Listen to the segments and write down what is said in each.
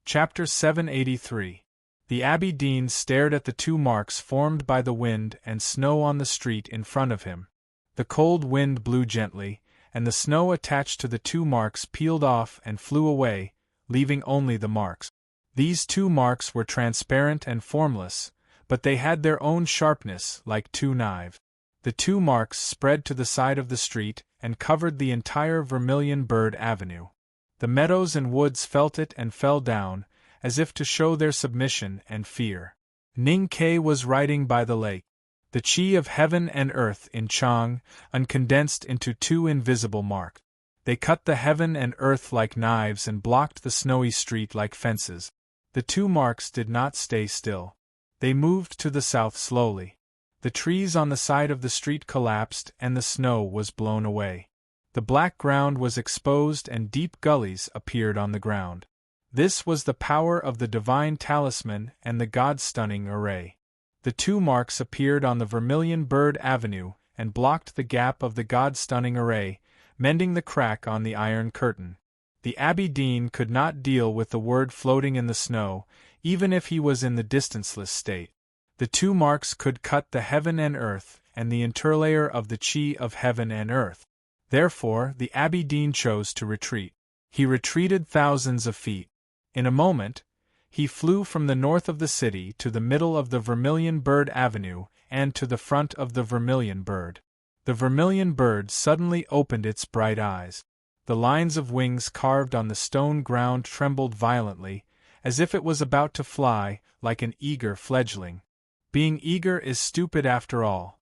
Chapter 783. The Abbey Dean stared at the 2 marks formed by the wind and snow on the street in front of him. The cold wind blew gently, and the snow attached to the 2 marks peeled off and flew away, leaving only the marks. These 2 marks were transparent and formless, but they had their own sharpness like 2 knives. The 2 marks spread to the side of the street and covered the entire Vermilion Bird Avenue. The meadows and woods felt it and fell down, as if to show their submission and fear. Ning Ke was riding by the lake. The chi of heaven and earth in Chang, uncondensed into 2 invisible marks. They cut the heaven and earth like knives and blocked the snowy street like fences. The 2 marks did not stay still. They moved to the south slowly. The trees on the side of the street collapsed and the snow was blown away. The black ground was exposed and deep gullies appeared on the ground. This was the power of the divine talisman and the God-stunning array. The 2 marks appeared on the Vermilion Bird Avenue and blocked the gap of the God-stunning array, mending the crack on the iron curtain. The Abbey Dean could not deal with the word floating in the snow, even if he was in the distanceless state. The 2 marks could cut the heaven and earth and the interlayer of the chi of heaven and earth. Therefore, the Abbey Dean chose to retreat. He retreated thousands of feet. In a moment, he flew from the north of the city to the middle of the Vermilion Bird Avenue and to the front of the Vermilion Bird. The Vermilion Bird suddenly opened its bright eyes. The lines of wings carved on the stone ground trembled violently, as if it was about to fly, like an eager fledgling. Being eager is stupid after all.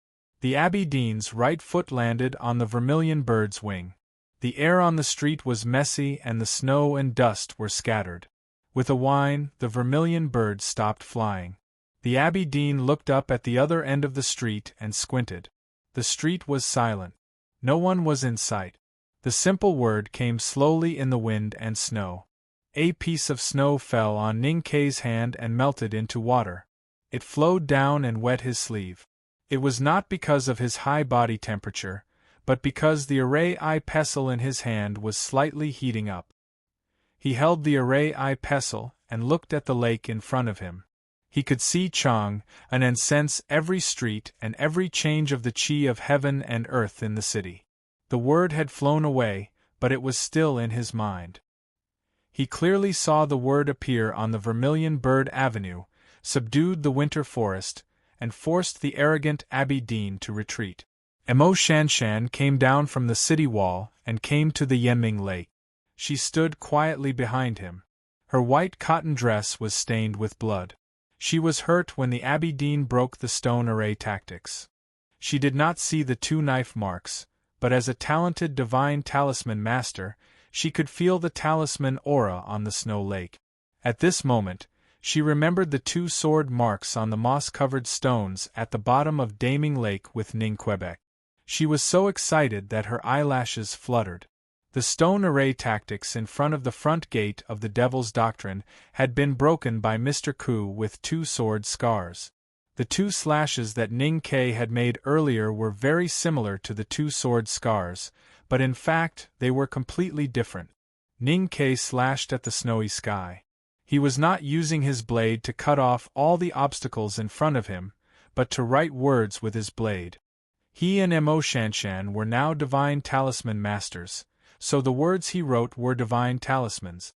The Abbey Dean's right foot landed on the Vermilion Bird's wing. The air on the street was messy and the snow and dust were scattered. With a whine, the Vermilion Bird stopped flying. The Abbey Dean looked up at the other end of the street and squinted. The street was silent. No one was in sight. The simple word came slowly in the wind and snow. A piece of snow fell on Ning Ke's hand and melted into water. It flowed down and wet his sleeve. It was not because of his high body temperature, but because the array-eye pestle in his hand was slightly heating up. He held the array-eye pestle and looked at the lake in front of him. He could see Chang and sense every street and every change of the chi of heaven and earth in the city. The word had flown away, but it was still in his mind. He clearly saw the word appear on the Vermilion Bird Avenue, subdued the winter forest, and forced the arrogant Abbey Dean to retreat. Emo Shanshan came down from the city wall and came to the Yenming Lake. She stood quietly behind him. Her white cotton dress was stained with blood. She was hurt when the Abbey Dean broke the stone array tactics. She did not see the 2 knife marks, but as a talented divine talisman master, she could feel the talisman aura on the snow lake. At this moment, she remembered the 2 sword marks on the moss-covered stones at the bottom of Daming Lake with Ning Quebec. She was so excited that her eyelashes fluttered. The stone array tactics in front of the front gate of the Devil's Doctrine had been broken by Mr. Ku with 2 sword scars. The 2 slashes that Ning Ke had made earlier were very similar to the 2 sword scars, but in fact they were completely different. Ning Ke slashed at the snowy sky. He was not using his blade to cut off all the obstacles in front of him, but to write words with his blade. He and Emo Shanshan were now divine talisman masters, so the words he wrote were divine talismans.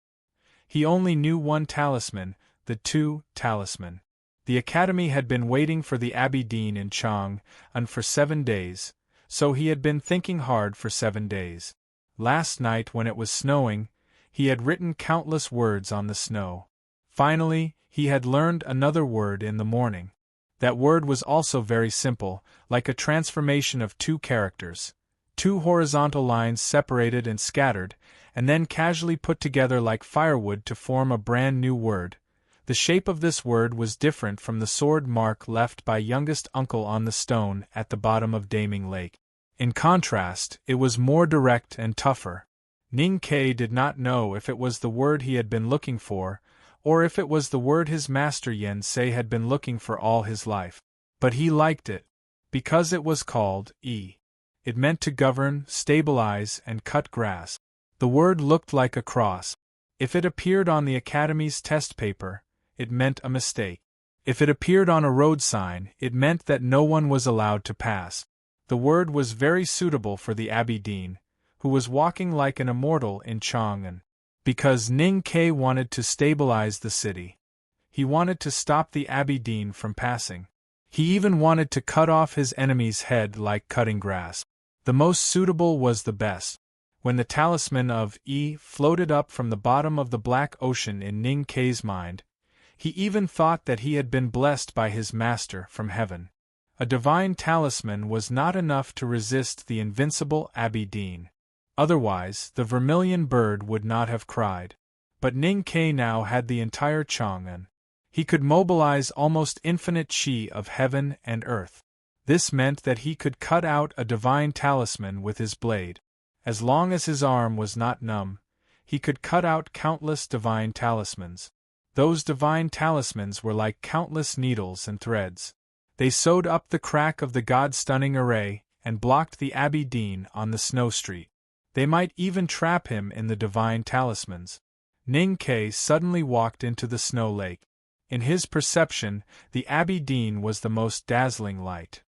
He only knew 1 talisman, the 2 talisman. The academy had been waiting for the Abbey Dean in Chang for 7 days, so he had been thinking hard for 7 days. Last night when it was snowing, he had written countless words on the snow. Finally, he had learned another word in the morning. That word was also very simple, like a transformation of 2 characters. 2 horizontal lines separated and scattered, and then casually put together like firewood to form a brand new word. The shape of this word was different from the sword mark left by youngest uncle on the stone at the bottom of Daming Lake. In contrast, it was more direct and tougher. Ning Ke did not know if it was the word he had been looking for, or if it was the word his master Yen Sei had been looking for all his life. But he liked it, because it was called E. It meant to govern, stabilize, and cut grass. The word looked like a cross. If it appeared on the Academy's test paper, it meant a mistake. If it appeared on a road sign, it meant that no one was allowed to pass. The word was very suitable for the Abbey Dean, who was walking like an immortal in Chang'an. Because Ning Ke wanted to stabilize the city. He wanted to stop the Abbey Dean from passing. He even wanted to cut off his enemy's head like cutting grass. The most suitable was the best. When the talisman of Yi floated up from the bottom of the Black Ocean in Ning Ke's mind, he even thought that he had been blessed by his master from heaven. A divine talisman was not enough to resist the invincible Abbey Dean. Otherwise, the vermilion bird would not have cried. But Ning Ke now had the entire Chang'an. He could mobilize almost infinite qi of heaven and earth. This meant that he could cut out a divine talisman with his blade. As long as his arm was not numb, he could cut out countless divine talismans. Those divine talismans were like countless needles and threads. They sewed up the crack of the God-stunning array and blocked the Abbey Dean on the snow street. They might even trap him in the divine talismans. Ning Ke suddenly walked into the snow lake. In his perception, the Abbey Dean was the most dazzling light.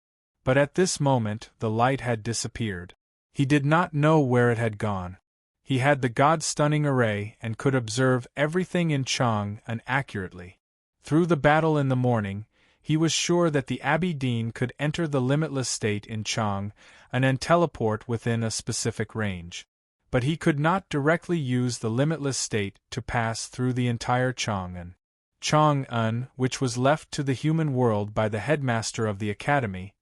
But at this moment, the light had disappeared. He did not know where it had gone. He had the God-stunning array and could observe everything in Chang'an accurately. Through the battle in the morning, he was sure that the Abbey Dean could enter the limitless state in Chang'an and teleport within a specific range. But he could not directly use the limitless state to pass through the entire Chang'an. Chang'an, which was left to the human world by the headmaster of the academy,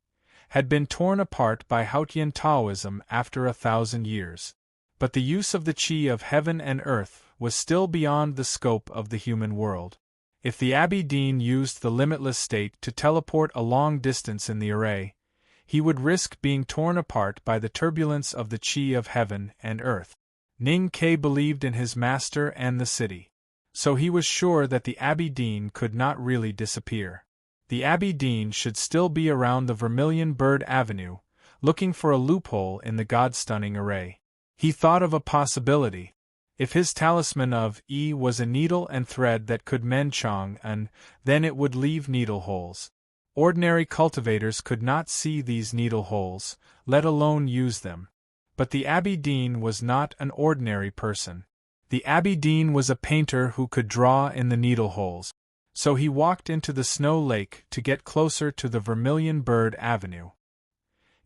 had been torn apart by Haotian Taoism after 1,000 years. But the use of the qi of heaven and earth was still beyond the scope of the human world. If the Abbey Dean used the limitless state to teleport a long distance in the array, he would risk being torn apart by the turbulence of the qi of heaven and earth. Ning Ke believed in his master and the city. So he was sure that the Abbey Dean could not really disappear. The Abbey Dean should still be around the Vermilion Bird Avenue, looking for a loophole in the God-stunning array. He thought of a possibility. If his talisman of Yi was a needle and thread that could mend Chang'an, then it would leave needle holes. Ordinary cultivators could not see these needle holes, let alone use them. But the Abbey Dean was not an ordinary person. The Abbey Dean was a painter who could draw in the needle holes. So he walked into the snow lake to get closer to the Vermilion Bird Avenue.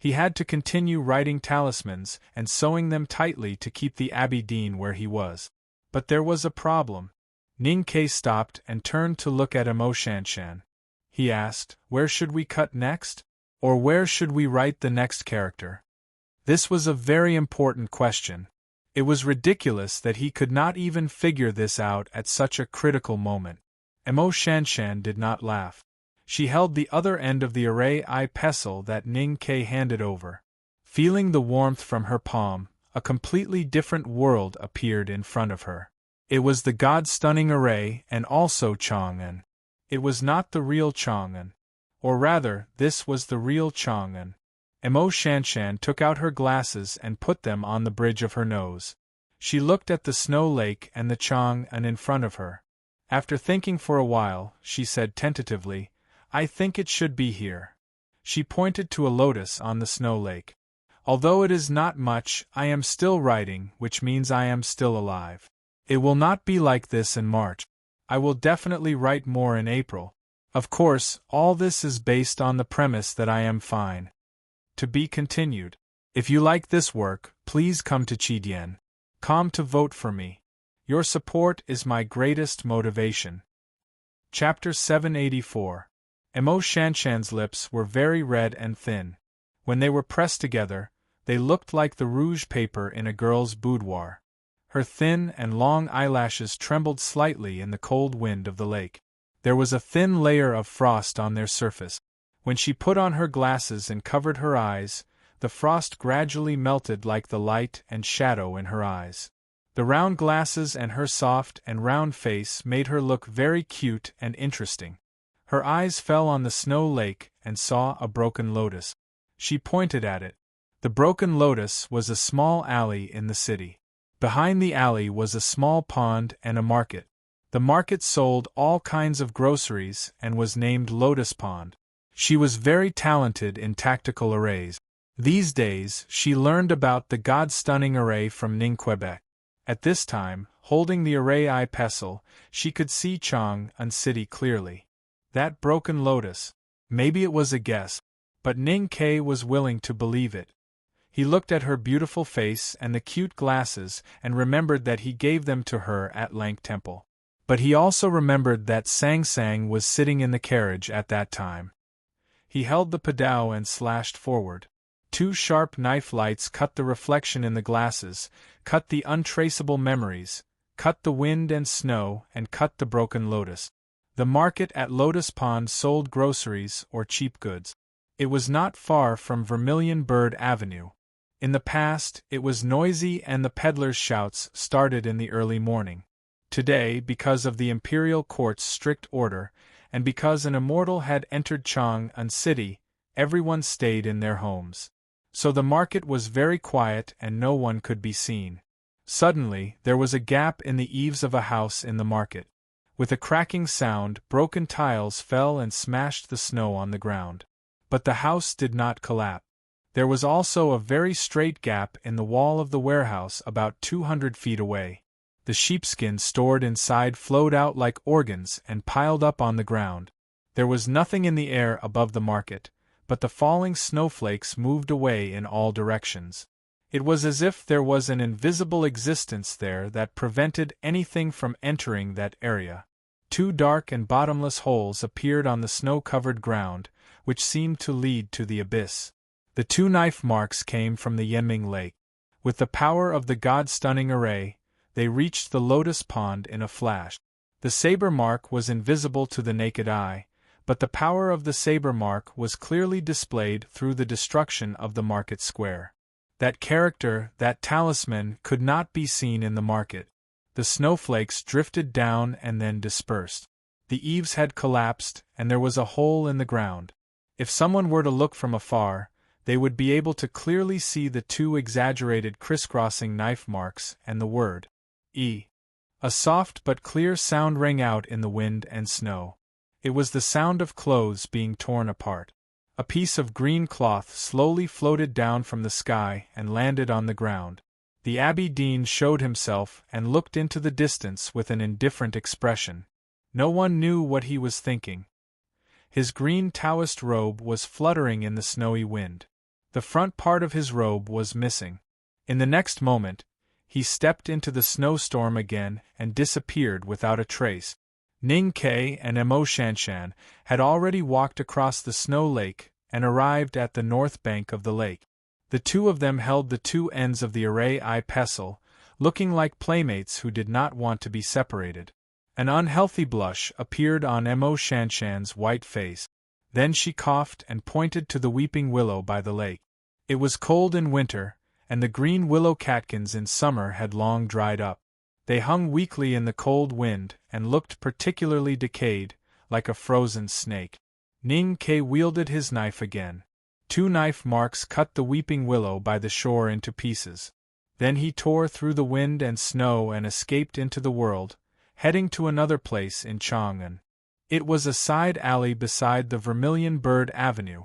He had to continue writing talismans and sewing them tightly to keep the Abbey Dean where he was. But there was a problem. Ning Ke stopped and turned to look at Emoshanshan. He asked, "Where should we cut next? Or where should we write the next character?" This was a very important question. It was ridiculous that he could not even figure this out at such a critical moment. Emoshanshan did not laugh. She held the other end of the array eye pestle that Ning Ke handed over. Feeling the warmth from her palm, a completely different world appeared in front of her. It was the God-stunning array and also Chang'an. It was not the real Chang'an. Or rather, this was the real Chang'an. Emoshanshan took out her glasses and put them on the bridge of her nose. She looked at the snow lake and the Chang'an in front of her. After thinking for a while, she said tentatively, "I think it should be here." She pointed to a lotus on the snow lake. "Although it is not much, I am still writing, which means I am still alive. It will not be like this in March. I will definitely write more in April. Of course, all this is based on the premise that I am fine. To be continued. If you like this work, please come to Chidian. Come to vote for me. Your support is my greatest motivation." Chapter 784. Emoshanshan's lips were very red and thin. When they were pressed together, they looked like the rouge paper in a girl's boudoir. Her thin and long eyelashes trembled slightly in the cold wind of the lake. There was a thin layer of frost on their surface. When she put on her glasses and covered her eyes, the frost gradually melted like the light and shadow in her eyes. The round glasses and her soft and round face made her look very cute and interesting. Her eyes fell on the snow lake and saw a broken lotus. She pointed at it. The broken lotus was a small alley in the city. Behind the alley was a small pond and a market. The market sold all kinds of groceries and was named Lotus Pond. She was very talented in tactical arrays. These days, she learned about the God-stunning array from Ning Quebec. At this time, holding the array eye pestle, she could see Chang'an City clearly. That broken lotus. Maybe it was a guess, but Ning Ke was willing to believe it. He looked at her beautiful face and the cute glasses and remembered that he gave them to her at Lank Temple. But he also remembered that Sang Sang was sitting in the carriage at that time. He held the pedal and slashed forward. 2 sharp knife lights cut the reflection in the glasses, cut the untraceable memories, cut the wind and snow, and cut the broken lotus. The market at Lotus Pond sold groceries or cheap goods. It was not far from Vermilion Bird Avenue. In the past, it was noisy and the peddlers' shouts started in the early morning. Today, because of the imperial court's strict order, and because an immortal had entered Chang'an City, everyone stayed in their homes. So the market was very quiet and no one could be seen. Suddenly, there was a gap in the eaves of a house in the market. With a cracking sound, broken tiles fell and smashed the snow on the ground. But the house did not collapse. There was also a very straight gap in the wall of the warehouse about 200 feet away. The sheepskins stored inside flowed out like organs and piled up on the ground. There was nothing in the air above the market, but the falling snowflakes moved away in all directions. It was as if there was an invisible existence there that prevented anything from entering that area. 2 dark and bottomless holes appeared on the snow-covered ground, which seemed to lead to the abyss. The 2 knife marks came from the Yenming Lake. With the power of the God-stunning array, they reached the Lotus Pond in a flash. The saber mark was invisible to the naked eye, but the power of the saber mark was clearly displayed through the destruction of the market square. That character, that talisman, could not be seen in the market. The snowflakes drifted down and then dispersed. The eaves had collapsed, and there was a hole in the ground. If someone were to look from afar, they would be able to clearly see the 2 exaggerated crisscrossing knife marks and the word E. A soft but clear sound rang out in the wind and snow. It was the sound of clothes being torn apart. A piece of green cloth slowly floated down from the sky and landed on the ground. The Abbey Dean showed himself and looked into the distance with an indifferent expression. No one knew what he was thinking. His green Taoist robe was fluttering in the snowy wind. The front part of his robe was missing. In the next moment, he stepped into the snowstorm again and disappeared without a trace. Ning Ke and Mo Shanshan had already walked across the snow lake and arrived at the north bank of the lake. The 2 of them held the 2 ends of the array eye pestle, looking like playmates who did not want to be separated. An unhealthy blush appeared on Mo Shanshan's white face. Then she coughed and pointed to the weeping willow by the lake. It was cold in winter, and the green willow catkins in summer had long dried up. They hung weakly in the cold wind and looked particularly decayed, like a frozen snake. Ning Ke wielded his knife again. 2 knife marks cut the weeping willow by the shore into pieces. Then he tore through the wind and snow and escaped into the world, heading to another place in Chang'an. It was a side alley beside the Vermilion Bird Avenue.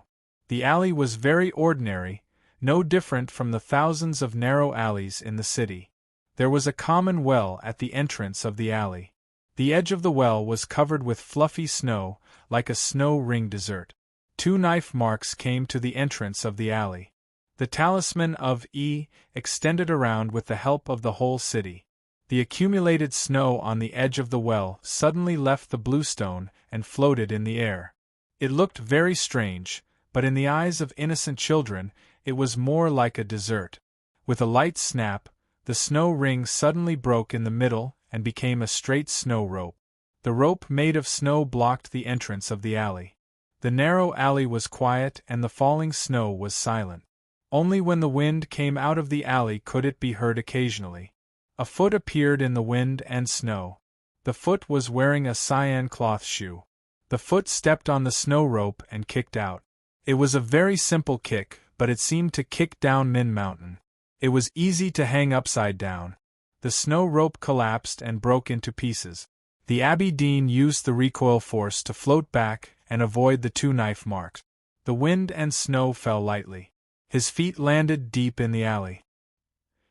The alley was very ordinary, no different from the thousands of narrow alleys in the city. There was a common well at the entrance of the alley. The edge of the well was covered with fluffy snow, like a snow-ring dessert. 2 knife marks came to the entrance of the alley. The talisman of E extended around with the help of the whole city. The accumulated snow on the edge of the well suddenly left the bluestone and floated in the air. It looked very strange, but in the eyes of innocent children, it was more like a dessert. With a light snap, the snow ring suddenly broke in the middle and became a straight snow rope. The rope made of snow blocked the entrance of the alley. The narrow alley was quiet and the falling snow was silent. Only when the wind came out of the alley could it be heard occasionally. A foot appeared in the wind and snow. The foot was wearing a cyan cloth shoe. The foot stepped on the snow rope and kicked out. It was a very simple kick, but it seemed to kick down Min Mountain. It was easy to hang upside down. The snow rope collapsed and broke into pieces. The Abbey Dean used the recoil force to float back and avoid the 2 knife marks. The wind and snow fell lightly. His feet landed deep in the alley.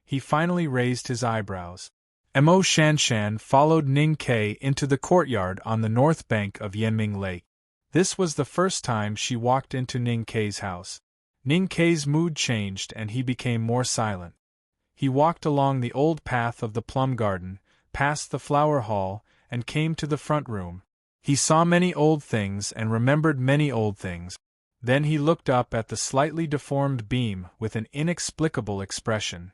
He finally raised his eyebrows. Mo Shanshan followed Ning Kai into the courtyard on the north bank of Yanming Lake. This was the first time she walked into Ning Kai's house. Ning Kai's mood changed and he became more silent. He walked along the old path of the plum garden, past the flower hall, and came to the front room. He saw many old things and remembered many old things. Then he looked up at the slightly deformed beam with an inexplicable expression.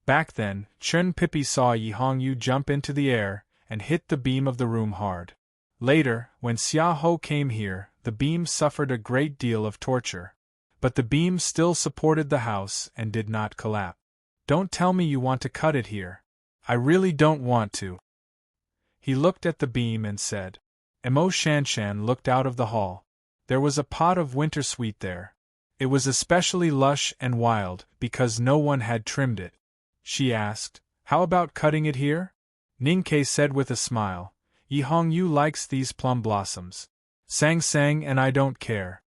Back then, Chen Pippi saw Yi Hongyu jump into the air and hit the beam of the room hard. Later, when Xia Ho came here, the beam suffered a great deal of torture. But the beam still supported the house and did not collapse. Don't tell me you want to cut it here. I really don't want to. He looked at the beam and said. Mo Shanshan looked out of the hall. There was a pot of wintersweet there. It was especially lush and wild because no one had trimmed it. She asked, "How about cutting it here?" Ning Kai said with a smile, "Yi Hongyu likes these plum blossoms. Sang sang and I don't care."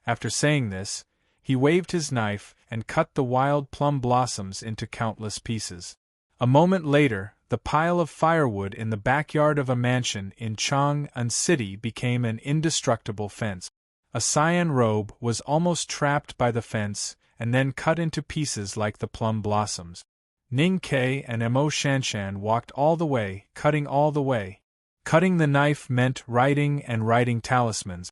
After saying this, he waved his knife and cut the wild plum blossoms into countless pieces. A moment later, the pile of firewood in the backyard of a mansion in Chang'an City became an indestructible fence. A cyan robe was almost trapped by the fence and then cut into pieces like the plum blossoms. Ning Kai and Mo Shanshan walked all the way, cutting all the way. Cutting the knife meant writing and writing talismans.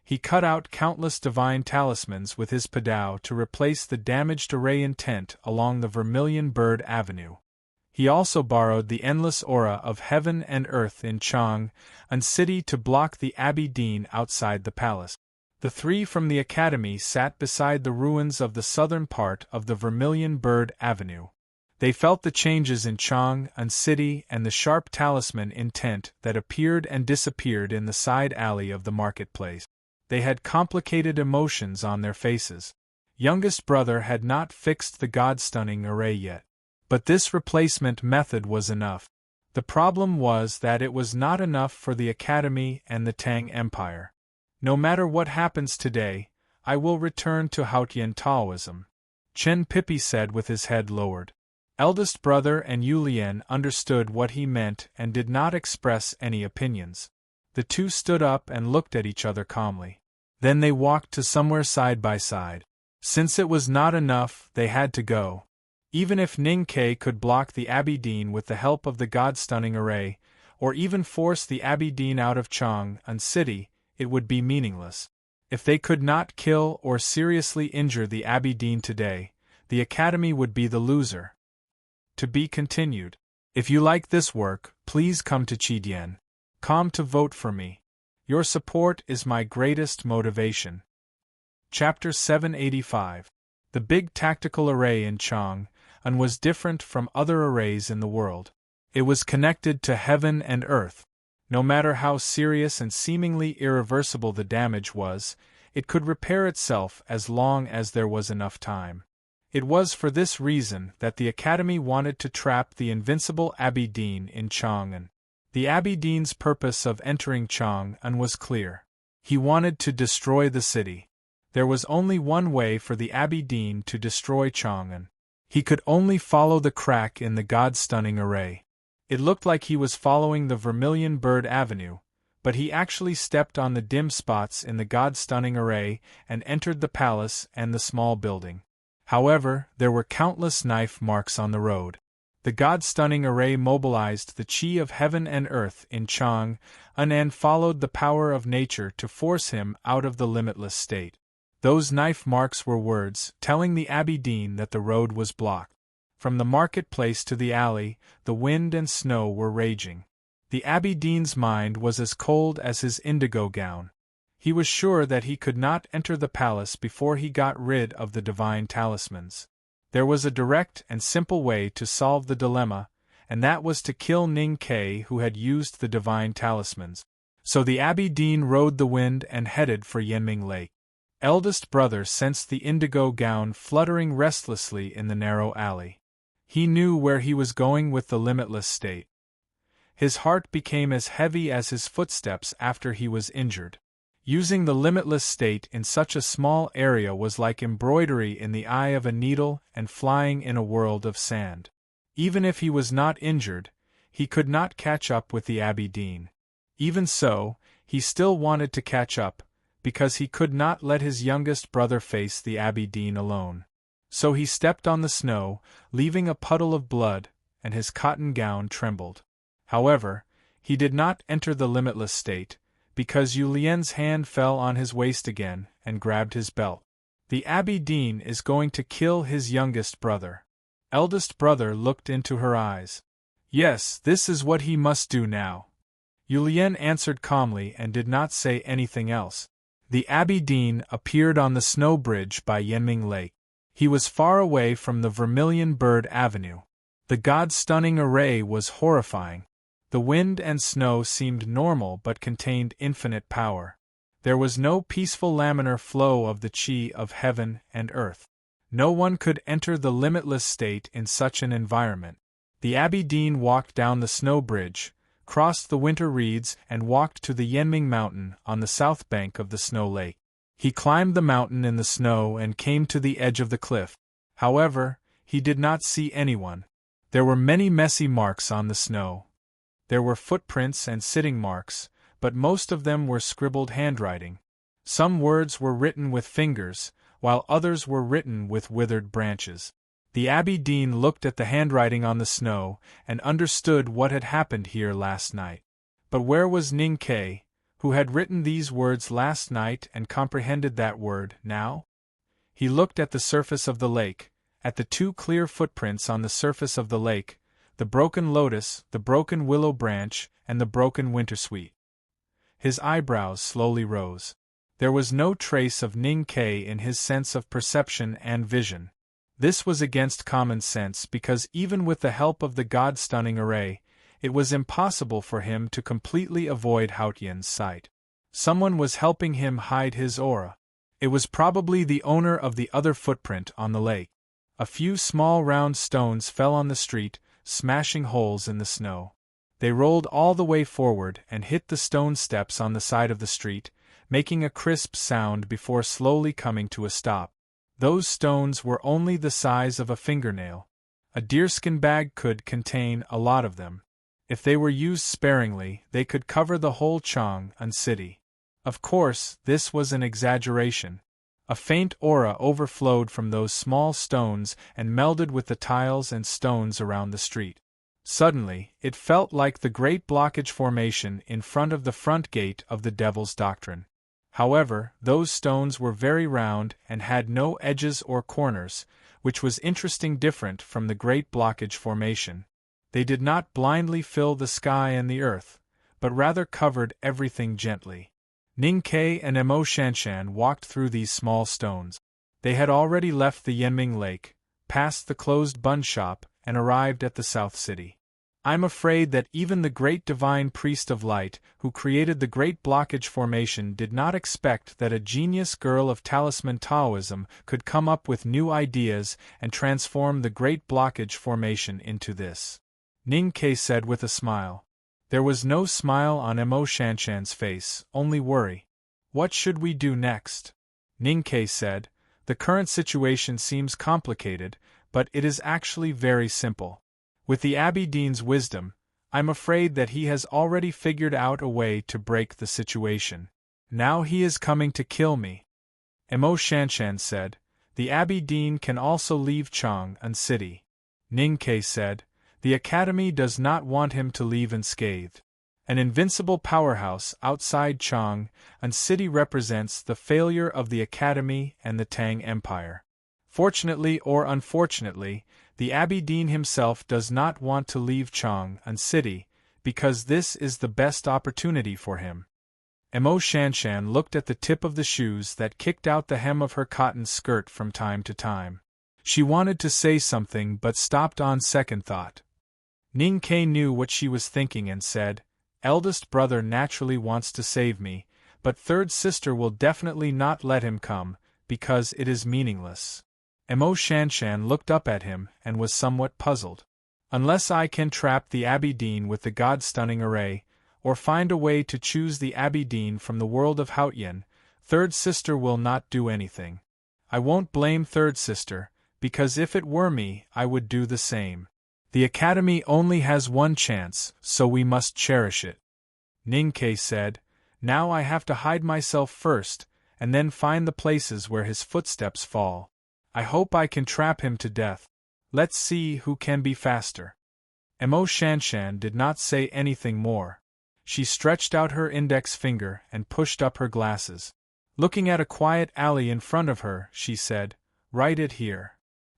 He cut out countless divine talismans with his padao to replace the damaged array intent along the Vermilion Bird Avenue. He also borrowed the endless aura of heaven and earth in Chang'an City to block the Abbey Dean outside the palace. The 3 from the academy sat beside the ruins of the southern part of the Vermilion Bird Avenue. They felt the changes in Chang'an City and the sharp talisman intent that appeared and disappeared in the side alley of the marketplace. They had complicated emotions on their faces. Youngest brother had not fixed the god-stunning array yet. But this replacement method was enough. The problem was that it was not enough for the Academy and the Tang Empire. No matter what happens today, I will return to Haotian Taoism, Chen Pippi said with his head lowered. Eldest brother and Yu Lian understood what he meant and did not express any opinions. The 2 stood up and looked at each other calmly. Then they walked to somewhere side by side. Since it was not enough, they had to go. Even if Ning Kai could block the Abbey Dean with the help of the god-stunning array, or even force the Abbey Dean out of Chang'an City, it would be meaningless. If they could not kill or seriously injure the Abbey Dean today, the Academy would be the loser. To be continued. If you like this work, please come to Chidian.com to vote for me. Your support is my greatest motivation. Chapter 785. The big tactical array in Chang'an was different from other arrays in the world. It was connected to heaven and earth. No matter how serious and seemingly irreversible the damage was, it could repair itself as long as there was enough time. It was for this reason that the Academy wanted to trap the invincible Abbey Dean in Chang'an. The Abbey Dean's purpose of entering Chang'an was clear. He wanted to destroy the city. There was only one way for the Abbey Dean to destroy Chang'an. He could only follow the crack in the god-stunning array. It looked like he was following the Vermilion Bird Avenue, but he actually stepped on the dim spots in the god-stunning array and entered the palace and the small building. However, there were countless knife marks on the road. The god-stunning array mobilized the chi of heaven and earth in Chang'an and followed the power of nature to force him out of the limitless state. Those knife marks were words telling the Abbey Dean that the road was blocked. From the marketplace to the alley, the wind and snow were raging. The Abbey Dean's mind was as cold as his indigo gown. He was sure that he could not enter the palace before he got rid of the divine talismans. There was a direct and simple way to solve the dilemma, and that was to kill Ning Kai, who had used the divine talismans. So the Abbey Dean rode the wind and headed for Yanming Lake. Eldest brother sensed the indigo gown fluttering restlessly in the narrow alley. He knew where he was going with the limitless state. His heart became as heavy as his footsteps after he was injured. Using the limitless state in such a small area was like embroidery in the eye of a needle and flying in a world of sand. Even if he was not injured, he could not catch up with the Abbey Dean. Even so, he still wanted to catch up, because he could not let his youngest brother face the Abbey Dean alone. So he stepped on the snow, leaving a puddle of blood, and his cotton gown trembled. However, he did not enter the limitless state, because Julien's hand fell on his waist again and grabbed his belt. The Abbey Dean is going to kill his youngest brother. Eldest brother looked into her eyes. Yes, this is what he must do now. Julien answered calmly and did not say anything else. The Abbey Dean appeared on the snow bridge by Yenming Lake. He was far away from the Vermilion Bird Avenue. The god's stunning array was horrifying. The wind and snow seemed normal but contained infinite power. There was no peaceful laminar flow of the chi of heaven and earth. No one could enter the limitless state in such an environment. The Abbey Dean walked down the snow bridge, crossed the winter reeds and walked to the Yenming Mountain on the south bank of the snow lake. He climbed the mountain in the snow and came to the edge of the cliff. However, he did not see anyone. There were many messy marks on the snow. There were footprints and sitting marks, but most of them were scribbled handwriting. Some words were written with fingers, while others were written with withered branches. The Abbey Dean looked at the handwriting on the snow and understood what had happened here last night. But where was Ning Kei, who had written these words last night and comprehended that word now? He looked at the surface of the lake, at the two clear footprints on the surface of the lake, the broken lotus, the broken willow branch, and the broken wintersweet. His eyebrows slowly rose. There was no trace of Ning Kei in his sense of perception and vision. This was against common sense because even with the help of the god-stunning array, it was impossible for him to completely avoid Haotian's sight. Someone was helping him hide his aura. It was probably the owner of the other footprint on the lake. A few small round stones fell on the street, smashing holes in the snow. They rolled all the way forward and hit the stone steps on the side of the street, making a crisp sound before slowly coming to a stop. Those stones were only the size of a fingernail. A deerskin bag could contain a lot of them. If they were used sparingly, they could cover the whole Chang'an city. Of course, this was an exaggeration. A faint aura overflowed from those small stones and melded with the tiles and stones around the street. Suddenly, it felt like the Great Blockage Formation in front of the front gate of the Devil's Doctrine. However, those stones were very round and had no edges or corners, which was interesting, different from the Great Blockage Formation. They did not blindly fill the sky and the earth, but rather covered everything gently. Ning Kei and Mo Shanshan walked through these small stones. They had already left the Yenming Lake, passed the closed bun shop, and arrived at the South City. I'm afraid that even the great divine priest of light, who created the Great Blockage Formation, did not expect that a genius girl of talisman Taoism could come up with new ideas and transform the Great Blockage Formation into this. Ning Kei said with a smile. There was no smile on Mo Shanshan's face, only worry. What should we do next? Ning Kei said, the current situation seems complicated, but it is actually very simple. With the Abbey Dean's wisdom, I'm afraid that he has already figured out a way to break the situation. Now he is coming to kill me. Mo Shanshan said, the Abbey Dean can also leave Chang'an City. Ning Kei said, the Academy does not want him to leave unscathed. An invincible powerhouse outside Chang'an City represents the failure of the Academy and the Tang Empire. Fortunately or unfortunately, the Abbey Dean himself does not want to leave Chang'an City, because this is the best opportunity for him. Mo Shanshan looked at the tip of the shoes that kicked out the hem of her cotton skirt from time to time. She wanted to say something but stopped on second thought. Ning Kei knew what she was thinking and said, eldest brother naturally wants to save me, but third sister will definitely not let him come, because it is meaningless. Emo Shanshan looked up at him and was somewhat puzzled. Unless I can trap the Abbey Dean with the god-stunning array, or find a way to choose the Abbey Dean from the world of Haotian, Third Sister will not do anything. I won't blame Third Sister, because if it were me, I would do the same. The Academy only has one chance, so we must cherish it. Ning-Ke said, Now I have to hide myself first, and then find the places where his footsteps fall. I hope I can trap him to death. Let's see who can be faster. Emo Shanshan did not say anything more. She stretched out her index finger and pushed up her glasses. Looking at a quiet alley in front of her, she said, Write it here.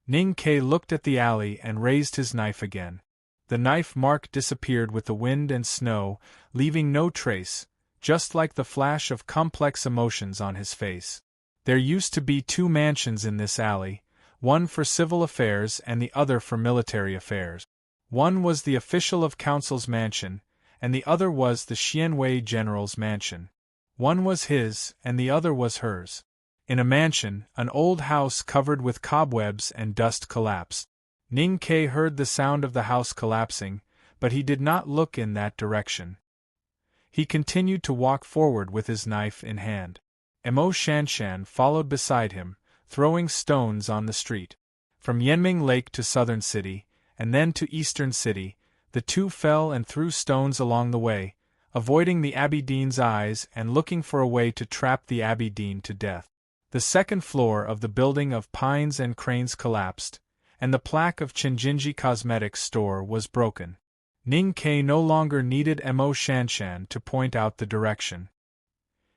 Ning-Ke looked at the alley and raised his knife again. The knife mark disappeared with the wind and snow, leaving no trace, just like the flash of complex emotions on his face. There used to be 2 mansions in this alley, one for civil affairs and the other for military affairs. One was the official of council's mansion, and the other was the Xianwei general's mansion. One was his, and the other was hers. In a mansion, an old house covered with cobwebs and dust collapsed. Ning-Ke heard the sound of the house collapsing, but he did not look in that direction. He continued to walk forward with his knife in hand. Emo Shanshan followed beside him, throwing stones on the street. From Yanming Lake to Southern City, and then to Eastern City, the two fell and threw stones along the way, avoiding the Abbey Dean's eyes and looking for a way to trap the Abbey Dean to death. The second floor of the building of Pines and Cranes collapsed, and the plaque of Chinjinji Cosmetics store was broken. Ning-Ke no longer needed Emo Shanshan to point out the direction.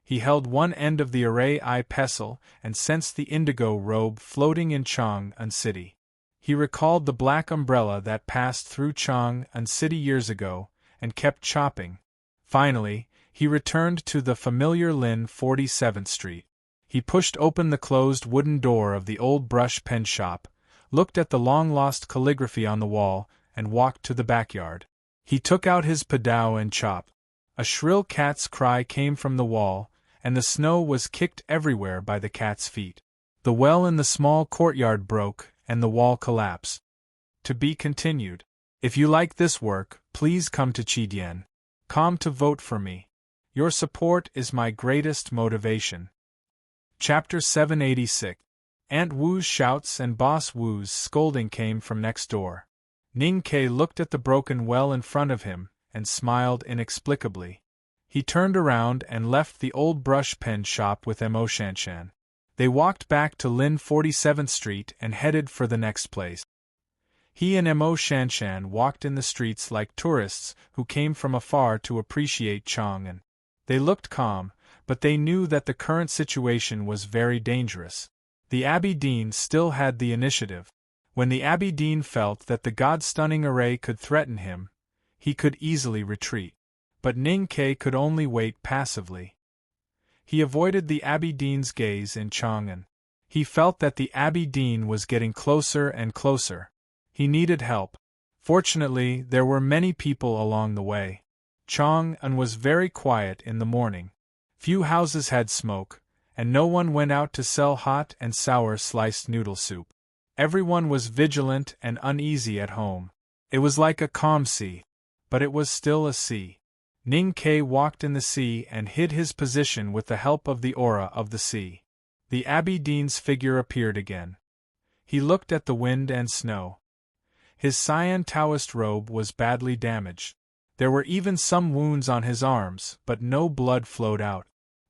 He held one end of the array-eye pestle and sensed the indigo robe floating in Chang'an City. He recalled the black umbrella that passed through Chang'an City years ago, and kept chopping. Finally, he returned to the familiar Lin 47th Street. He pushed open the closed wooden door of the old brush pen shop, looked at the long-lost calligraphy on the wall, and walked to the backyard. He took out his padao and chop. A shrill cat's cry came from the wall, and the snow was kicked everywhere by the cat's feet. The well in the small courtyard broke, and the wall collapsed. To be continued. If you like this work, please come to Chidien.com to vote for me. Your support is my greatest motivation. Chapter 786. Aunt Wu's shouts and Boss Wu's scolding came from next door. Ning-Ke looked at the broken well in front of him, and smiled inexplicably. He turned around and left the old brush pen shop with Emo Shanshan. They walked back to Lin 47th Street and headed for the next place. He and Emo Shanshan walked in the streets like tourists who came from afar to appreciate Chang'an. They looked calm, but they knew that the current situation was very dangerous. The Abbey Dean still had the initiative. When the Abbey Dean felt that the god-stunning array could threaten him, he could easily retreat. But Ning-Ke could only wait passively. He avoided the Abbey Dean's gaze in Chang'an. He felt that the Abbey Dean was getting closer and closer. He needed help. Fortunately, there were many people along the way. Chang'an was very quiet in the morning. Few houses had smoke, and no one went out to sell hot and sour sliced noodle soup. Everyone was vigilant and uneasy at home. It was like a calm sea, but it was still a sea. Ning-Ke walked in the sea and hid his position with the help of the aura of the sea. The Abbey Dean's figure appeared again. He looked at the wind and snow. His cyan Taoist robe was badly damaged. There were even some wounds on his arms, but no blood flowed out.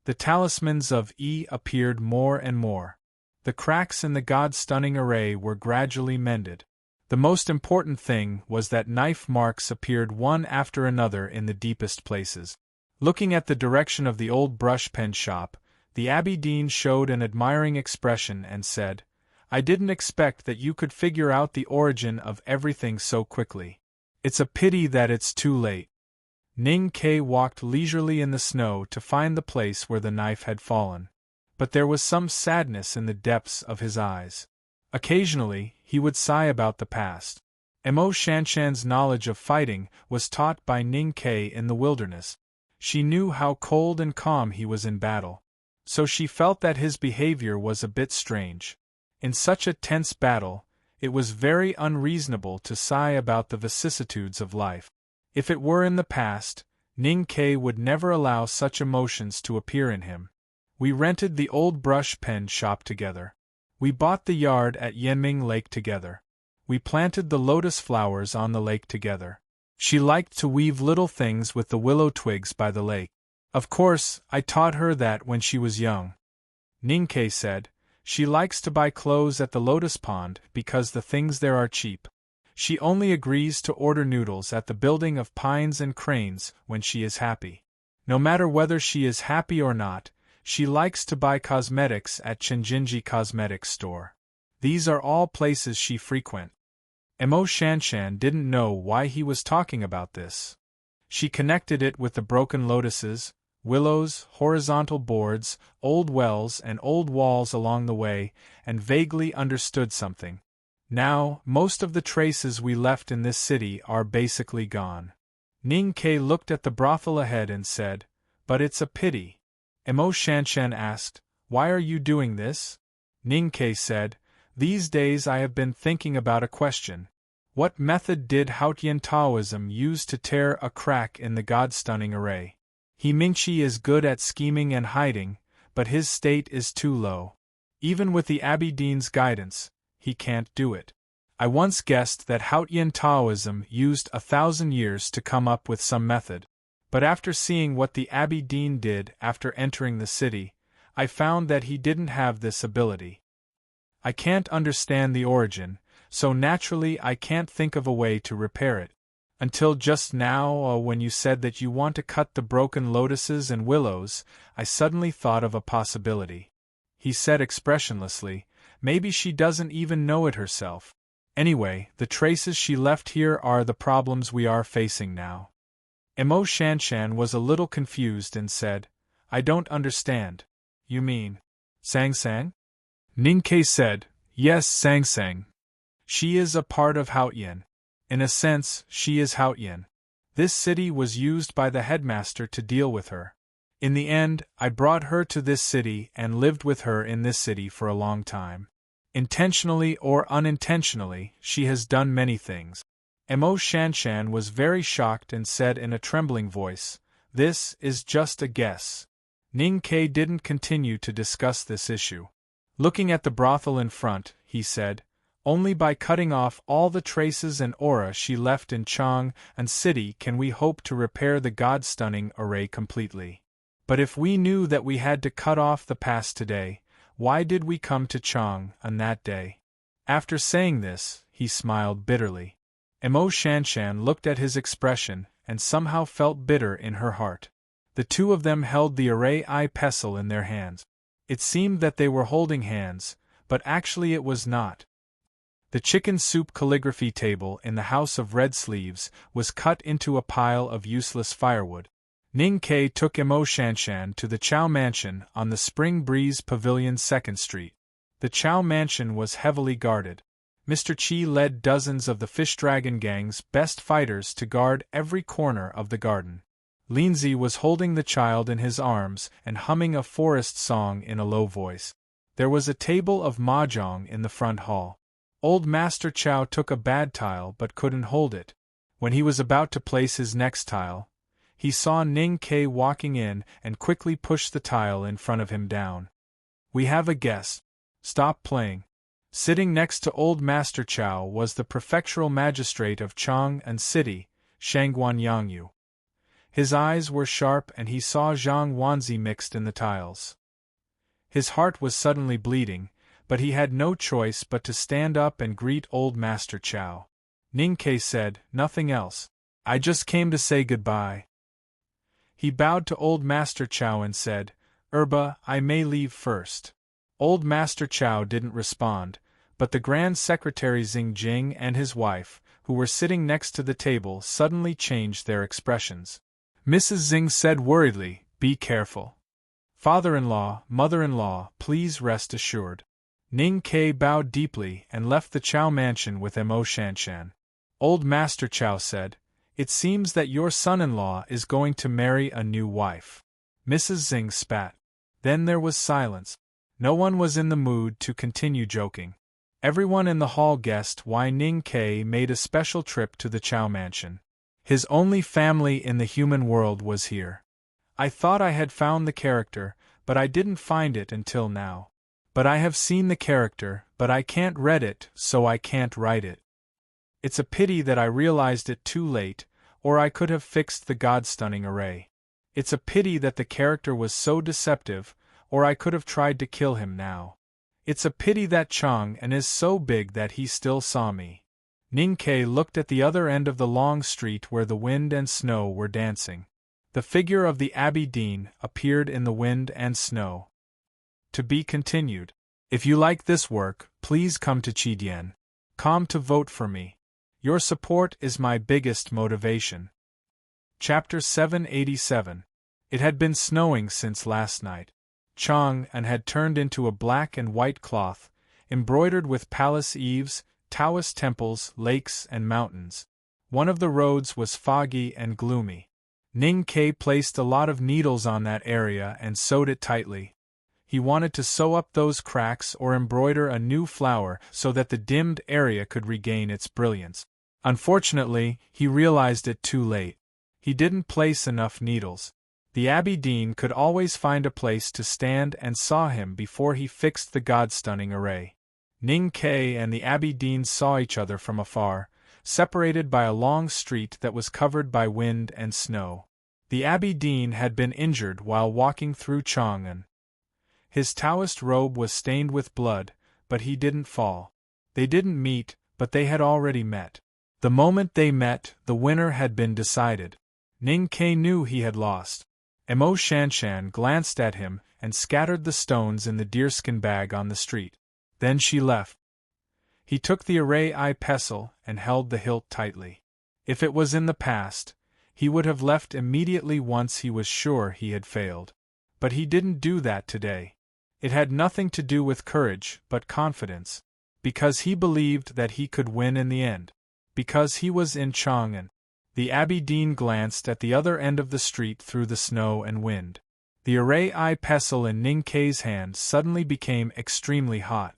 The talismans of Yi appeared more and more. The cracks in the god-stunning array were gradually mended. The most important thing was that knife marks appeared one after another in the deepest places. Looking at the direction of the old brush pen shop, the Abbey Dean showed an admiring expression and said, I didn't expect that you could figure out the origin of everything so quickly. It's a pity that it's too late. Ning-Ke walked leisurely in the snow to find the place where the knife had fallen. But there was some sadness in the depths of his eyes. Occasionally, he would sigh about the past. Emo Shanshan's knowledge of fighting was taught by Ning-Ke in the wilderness. She knew how cold and calm he was in battle. So she felt that his behavior was a bit strange. In such a tense battle, it was very unreasonable to sigh about the vicissitudes of life. If it were in the past, Ning Ke would never allow such emotions to appear in him. We rented the old brush pen shop together. We bought the yard at Yenming Lake together. We planted the lotus flowers on the lake together. She liked to weave little things with the willow twigs by the lake. Of course, I taught her that when she was young. Ning Ke said, she likes to buy clothes at the lotus pond because the things there are cheap. She only agrees to order noodles at the building of pines and cranes when she is happy. No matter whether she is happy or not, she likes to buy cosmetics at Chenjinji Cosmetics Store. These are all places she frequents. Mo Shanshan didn't know why he was talking about this. She connected it with the broken lotuses, willows, horizontal boards, old wells and old walls along the way, and vaguely understood something. Now, most of the traces we left in this city are basically gone. Ning Ke looked at the brothel ahead and said, but it's a pity. Mo Shanshan asked, why are you doing this? Ning Ke said, these days I have been thinking about a question. What method did Haotian Taoism use to tear a crack in the God-stunning array? He Mingchi is good at scheming and hiding, but his state is too low. Even with the Abbey Dean's guidance, he can't do it. I once guessed that Haotian Taoism used 1,000 years to come up with some method, but after seeing what the Abbey Dean did after entering the city, I found that he didn't have this ability. I can't understand the origin, so naturally I can't think of a way to repair it. Until just now, when you said that you want to cut the broken lotuses and willows, I suddenly thought of a possibility. He said expressionlessly, maybe she doesn't even know it herself. Anyway, the traces she left here are the problems we are facing now. Mo Shanshan was a little confused and said, I don't understand. You mean Sang Sang? Ning Ke said, yes, Sang Sang. She is a part of Haotian. In a sense, she is Haotian. This city was used by the headmaster to deal with her. In the end, I brought her to this city and lived with her in this city for a long time. Intentionally or unintentionally, she has done many things. Mo Shanshan was very shocked and said in a trembling voice, this is just a guess. Ning Ke didn't continue to discuss this issue. Looking at the brothel in front, he said, only by cutting off all the traces and aura she left in Chang and City can we hope to repair the God-stunning array completely. But if we knew that we had to cut off the past today, why did we come to Chang on that day? After saying this, he smiled bitterly. Mo Shanshan looked at his expression and somehow felt bitter in her heart. The two of them held the array eye pestle in their hands. It seemed that they were holding hands, but actually it was not. The chicken soup calligraphy table in the House of Red Sleeves was cut into a pile of useless firewood. Ning Ke took Mo Shanshan to the Chow Mansion on the Spring Breeze Pavilion 2nd Street. The Chow Mansion was heavily guarded. Mr. Chi led dozens of the Fish Dragon Gang's best fighters to guard every corner of the garden. Lindsay was holding the child in his arms and humming a forest song in a low voice. There was a table of mahjong in the front hall. Old Master Chow took a bad tile but couldn't hold it. When he was about to place his next tile, he saw Ning Ke walking in and quickly pushed the tile in front of him down. We have a guest. Stop playing. Sitting next to Old Master Chow was the prefectural magistrate of Chang and City, Shangguan Yangyu. His eyes were sharp and he saw Zhang Wanzi mixed in the tiles. His heart was suddenly bleeding, but he had no choice but to stand up and greet Old Master Chow. Ning Ke said, nothing else. I just came to say goodbye. He bowed to Old Master Chow and said, I may leave first. Old Master Chow didn't respond, but the Grand Secretary Xing Jing and his wife, who were sitting next to the table, suddenly changed their expressions. Mrs. Xing said worriedly, be careful. Father-in-law, mother-in-law, please rest assured. Ning Ke bowed deeply and left the Chow Mansion with Mo Shanshan. Old Master Chow said, it seems that your son-in-law is going to marry a new wife. Mrs. Xing spat. Then there was silence. No one was in the mood to continue joking. Everyone in the hall guessed why Ning Ke made a special trip to the Chow Mansion. His only family in the human world was here. I thought I had found the character, but I didn't find it until now. But I have seen the character, but I can't read it, so I can't write it. It's a pity that I realized it too late, or I could have fixed the god-stunning array. It's a pity that the character was so deceptive, or I could have tried to kill him now. It's a pity that Chang'an is so big that he still saw me. Ning Ke looked at the other end of the long street where the wind and snow were dancing. The figure of the Abbey Dean appeared in the wind and snow. To be continued. If you like this work, please come to Chidian.com to vote for me. Your support is my biggest motivation. Chapter 787. It had been snowing since last night. Chang'an had turned into a black and white cloth, embroidered with palace eaves, Taoist temples, lakes, and mountains. One of the roads was foggy and gloomy. Ning Ke placed a lot of needles on that area and sewed it tightly. He wanted to sew up those cracks or embroider a new flower so that the dimmed area could regain its brilliance. Unfortunately, he realized it too late. He didn't place enough needles. The Abbey Dean could always find a place to stand and saw him before he fixed the god-stunning array. Ning Ke and the Abbey Dean saw each other from afar, separated by a long street that was covered by wind and snow. The Abbey Dean had been injured while walking through Chang'an. His Taoist robe was stained with blood, but he didn't fall. They didn't meet, but they had already met. The moment they met, the winner had been decided. Ning Ke knew he had lost. Mo Shanshan glanced at him and scattered the stones in the deerskin bag on the street. Then she left. He took the array pestle and held the hilt tightly. If it was in the past, he would have left immediately once he was sure he had failed. But he didn't do that today. It had nothing to do with courage, but confidence. Because he believed that he could win in the end. Because he was in Chang'an. The Abbey Dean glanced at the other end of the street through the snow and wind. The array pestle in Ning Ke's hand suddenly became extremely hot.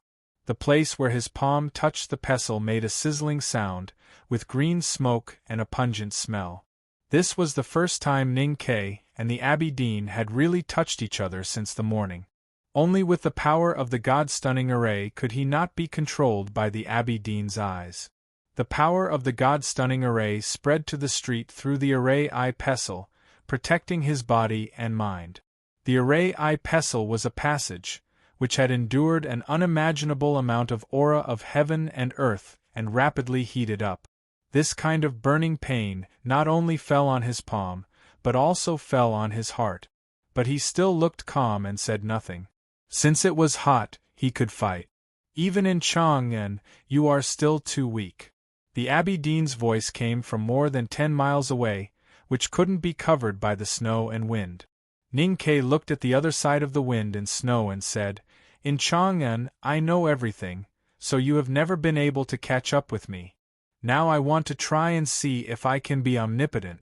The place where his palm touched the pestle made a sizzling sound, with green smoke and a pungent smell. This was the first time Ning Ke and the Abbey Dean had really touched each other since the morning. Only with the power of the god-stunning array could he not be controlled by the Abbey Dean's eyes. The power of the god-stunning array spread to the street through the array pestle, protecting his body and mind. The array pestle was a passage, which had endured an unimaginable amount of aura of heaven and earth, and rapidly heated up. This kind of burning pain not only fell on his palm, but also fell on his heart. But he still looked calm and said nothing. Since it was hot, he could fight. Even in Chang'an, you are still too weak. The Abbey Dean's voice came from more than 10 miles away, which couldn't be covered by the snow and wind. Ning Ke looked at the other side of the wind and snow and said, "In Chang'an, I know everything, so you have never been able to catch up with me. Now I want to try and see if I can be omnipotent."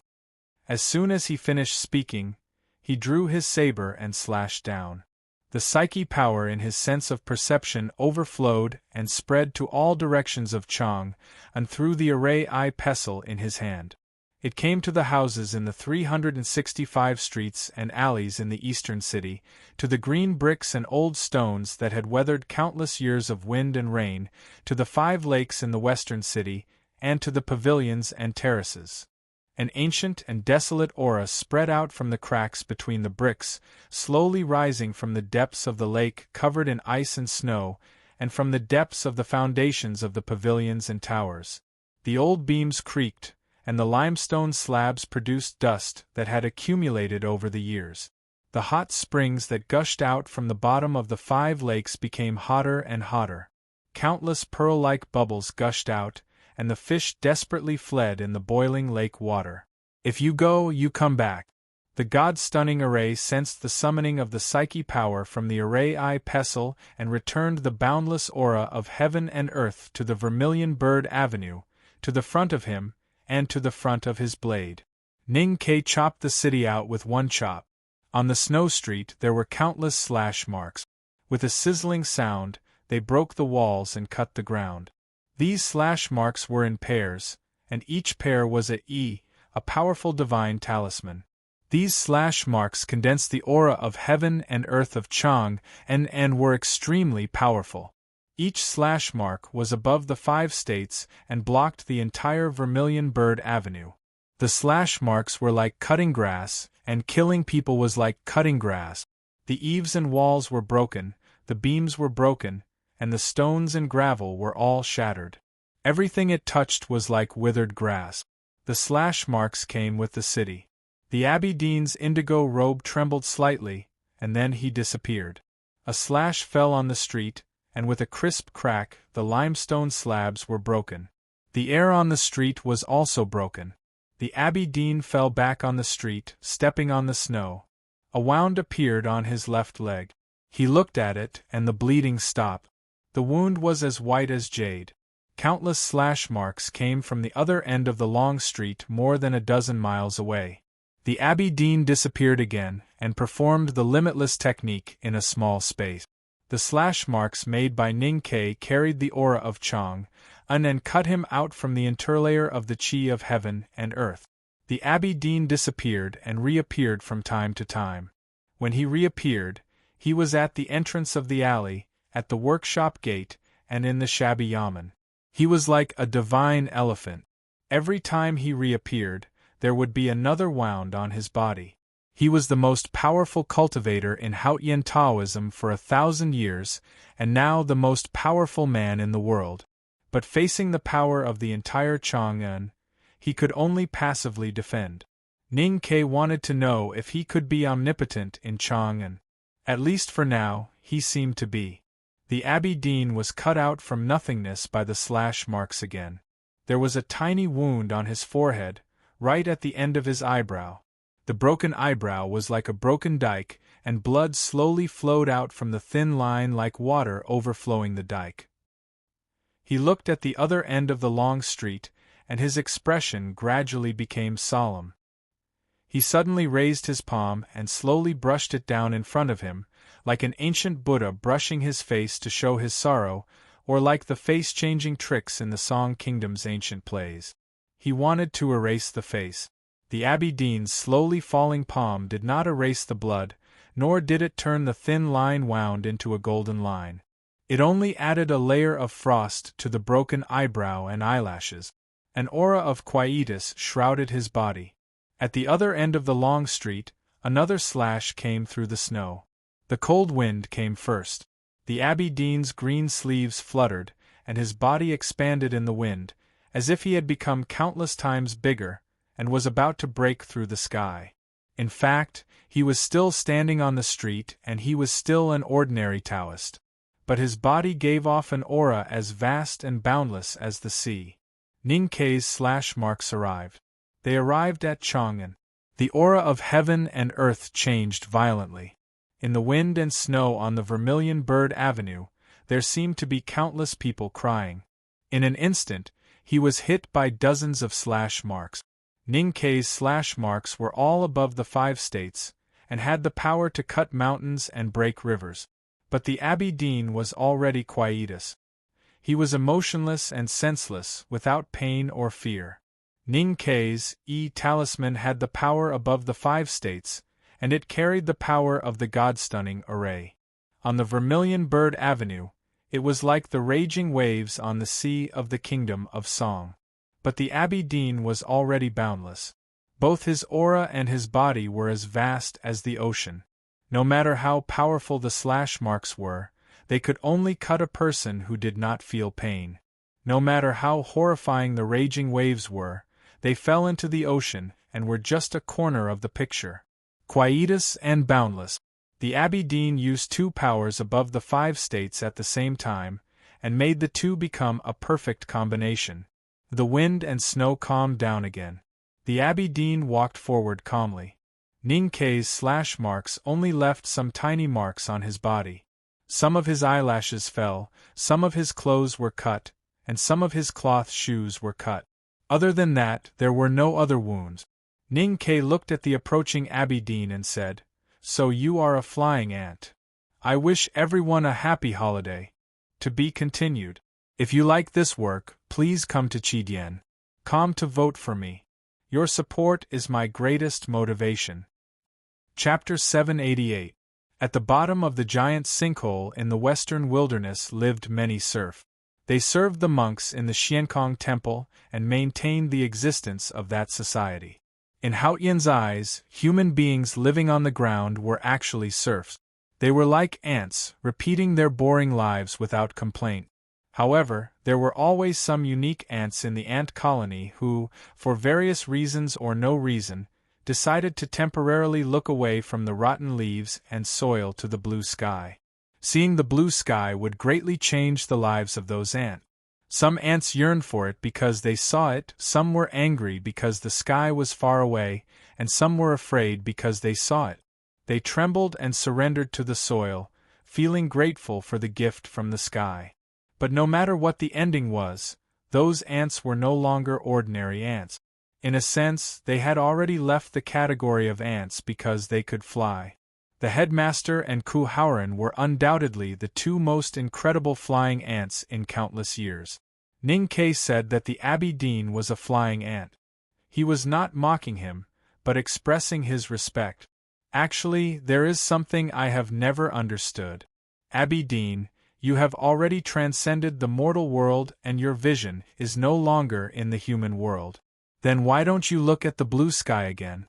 As soon as he finished speaking, he drew his saber and slashed down. The psyche power in his sense of perception overflowed and spread to all directions of Chang'an and through the array pestle in his hand. It came to the houses in the 365 streets and alleys in the eastern city, to the green bricks and old stones that had weathered countless years of wind and rain, to the 5 lakes in the western city, and to the pavilions and terraces. An ancient and desolate aura spread out from the cracks between the bricks, slowly rising from the depths of the lake covered in ice and snow, and from the depths of the foundations of the pavilions and towers. The old beams creaked, and the limestone slabs produced dust that had accumulated over the years. The hot springs that gushed out from the bottom of the 5 lakes became hotter and hotter. Countless pearl-like bubbles gushed out, and the fish desperately fled in the boiling lake water. If you go, you come back. The god-stunning array sensed the summoning of the psyche power from the array pestle and returned the boundless aura of heaven and earth to the Vermilion Bird Avenue, to the front of him, and to the front of his blade. Ning Ke chopped the city out with one chop. On the snow street there were countless slash marks. With a sizzling sound, they broke the walls and cut the ground. These slash marks were in pairs, and each pair was a powerful divine talisman. These slash marks condensed the aura of heaven and earth of Chang and were extremely powerful. Each slash mark was above the 5 states and blocked the entire Vermilion Bird Avenue. The slash marks were like cutting grass, and killing people was like cutting grass. The eaves and walls were broken, the beams were broken, and the stones and gravel were all shattered. Everything it touched was like withered grass. The slash marks came with the city. The Abbey Dean's indigo robe trembled slightly, and then he disappeared. A slash fell on the street, and with a crisp crack, the limestone slabs were broken. The air on the street was also broken. The Abbey Dean fell back on the street, stepping on the snow. A wound appeared on his left leg. He looked at it, and the bleeding stopped. The wound was as white as jade. Countless slash marks came from the other end of the long street more than a dozen miles away. The Abbey Dean disappeared again, and performed the limitless technique in a small space. The slash marks made by Ning Ke carried the aura of Chang, and cut him out from the interlayer of the chi of heaven and earth. The Abbey Dean disappeared and reappeared from time to time. When he reappeared, he was at the entrance of the alley, at the workshop gate, and in the shabby yamen. He was like a divine elephant. Every time he reappeared, there would be another wound on his body. He was the most powerful cultivator in Haotian Taoism for 1,000 years, and now the most powerful man in the world. But facing the power of the entire Chang'an, he could only passively defend. Ning Ke wanted to know if he could be omnipotent in Chang'an. At least for now, he seemed to be. The Abbey Dean was cut out from nothingness by the slash marks again. There was a tiny wound on his forehead, right at the end of his eyebrow. The broken eyebrow was like a broken dike, and blood slowly flowed out from the thin line like water overflowing the dike. He looked at the other end of the long street, and his expression gradually became solemn. He suddenly raised his palm and slowly brushed it down in front of him, like an ancient Buddha brushing his face to show his sorrow, or like the face-changing tricks in the Song Kingdom's ancient plays. He wanted to erase the face. The Abbey Dean's slowly falling palm did not erase the blood, nor did it turn the thin line wound into a golden line. It only added a layer of frost to the broken eyebrow and eyelashes. An aura of quietus shrouded his body. At the other end of the long street, another slash came through the snow. The cold wind came first. The Abbey Dean's green sleeves fluttered, and his body expanded in the wind, as if he had become countless times bigger, and was about to break through the sky. In fact, he was still standing on the street, and he was still an ordinary Taoist. But his body gave off an aura as vast and boundless as the sea. Ning Ke's slash marks arrived. They arrived at Chang'an. The aura of heaven and earth changed violently. In the wind and snow on the Vermilion Bird Avenue, there seemed to be countless people crying. In an instant, he was hit by dozens of slash marks. Ning Ke's slash marks were all above the 5 states, and had the power to cut mountains and break rivers. But the Abbey Dean was already quietus. He was emotionless and senseless, without pain or fear. Ning Ke's talisman had the power above the 5 states, and it carried the power of the God-stunning array. On the Vermilion Bird Avenue, it was like the raging waves on the sea of the kingdom of song. But the Abbey Dean was already boundless. Both his aura and his body were as vast as the ocean. No matter how powerful the slash marks were, they could only cut a person who did not feel pain. No matter how horrifying the raging waves were, they fell into the ocean and were just a corner of the picture. Quietus and boundless. The Abbey Dean used 2 powers above the 5 states at the same time, and made the 2 become a perfect combination. The wind and snow calmed down again. The Abbey Dean walked forward calmly. Ning Ke's slash marks only left some tiny marks on his body. Some of his eyelashes fell, some of his clothes were cut, and some of his cloth shoes were cut. Other than that, there were no other wounds. Ning Ke looked at the approaching Abbey Dean and said, "So you are a flying ant. I wish everyone a happy holiday. To be continued. If you like this work, please come to Chidien.com to vote for me. Your support is my greatest motivation. Chapter 788. At the bottom of the giant sinkhole in the western wilderness lived many serfs. They served the monks in the Xiankong temple and maintained the existence of that society. In Haotian's eyes, human beings living on the ground were actually serfs. They were like ants, repeating their boring lives without complaint. However, there were always some unique ants in the ant colony who, for various reasons or no reason, decided to temporarily look away from the rotten leaves and soil to the blue sky. Seeing the blue sky would greatly change the lives of those ants. Some ants yearned for it because they saw it, some were angry because the sky was far away, and some were afraid because they saw it. They trembled and surrendered to the soil, feeling grateful for the gift from the sky. But no matter what the ending was, those ants were no longer ordinary ants. In a sense, they had already left the category of ants because they could fly. The headmaster and Ku Haoran were undoubtedly the two most incredible flying ants in countless years. Ning Ke said that the Abbey Dean was a flying ant. He was not mocking him, but expressing his respect. Actually, there is something I have never understood. Abbey Dean, you have already transcended the mortal world and your vision is no longer in the human world. Then why don't you look at the blue sky again?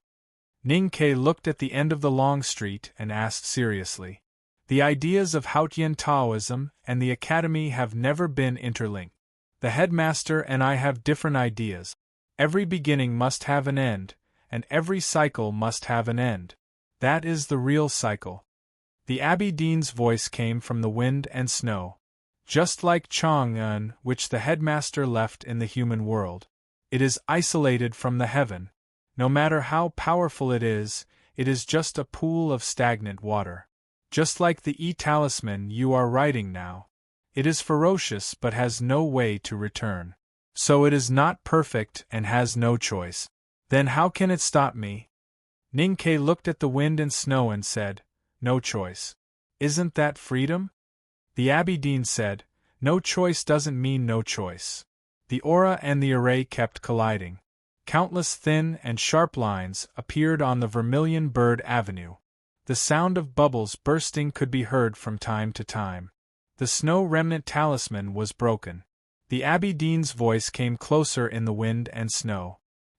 Ning Ke looked at the end of the long street and asked seriously. The ideas of Haotian Taoism and the academy have never been interlinked. The headmaster and I have different ideas. Every beginning must have an end, and every cycle must have an end. That is the real cycle. The Abbey Dean's voice came from the wind and snow. Just like Chang'an, which the headmaster left in the human world. It is isolated from the heaven. No matter how powerful it is just a pool of stagnant water. Just like the E-talisman you are writing now. It is ferocious but has no way to return. So it is not perfect and has no choice. Then how can it stop me? Ning Ke looked at the wind and snow and said, no choice. Isn't that freedom? The Abbey Dean said, no choice doesn't mean no choice. The aura and the array kept colliding. Countless thin and sharp lines appeared on the Vermilion Bird Avenue. The sound of bubbles bursting could be heard from time to time. The snow remnant talisman was broken. The Abbey Dean's voice came closer in the wind and snow.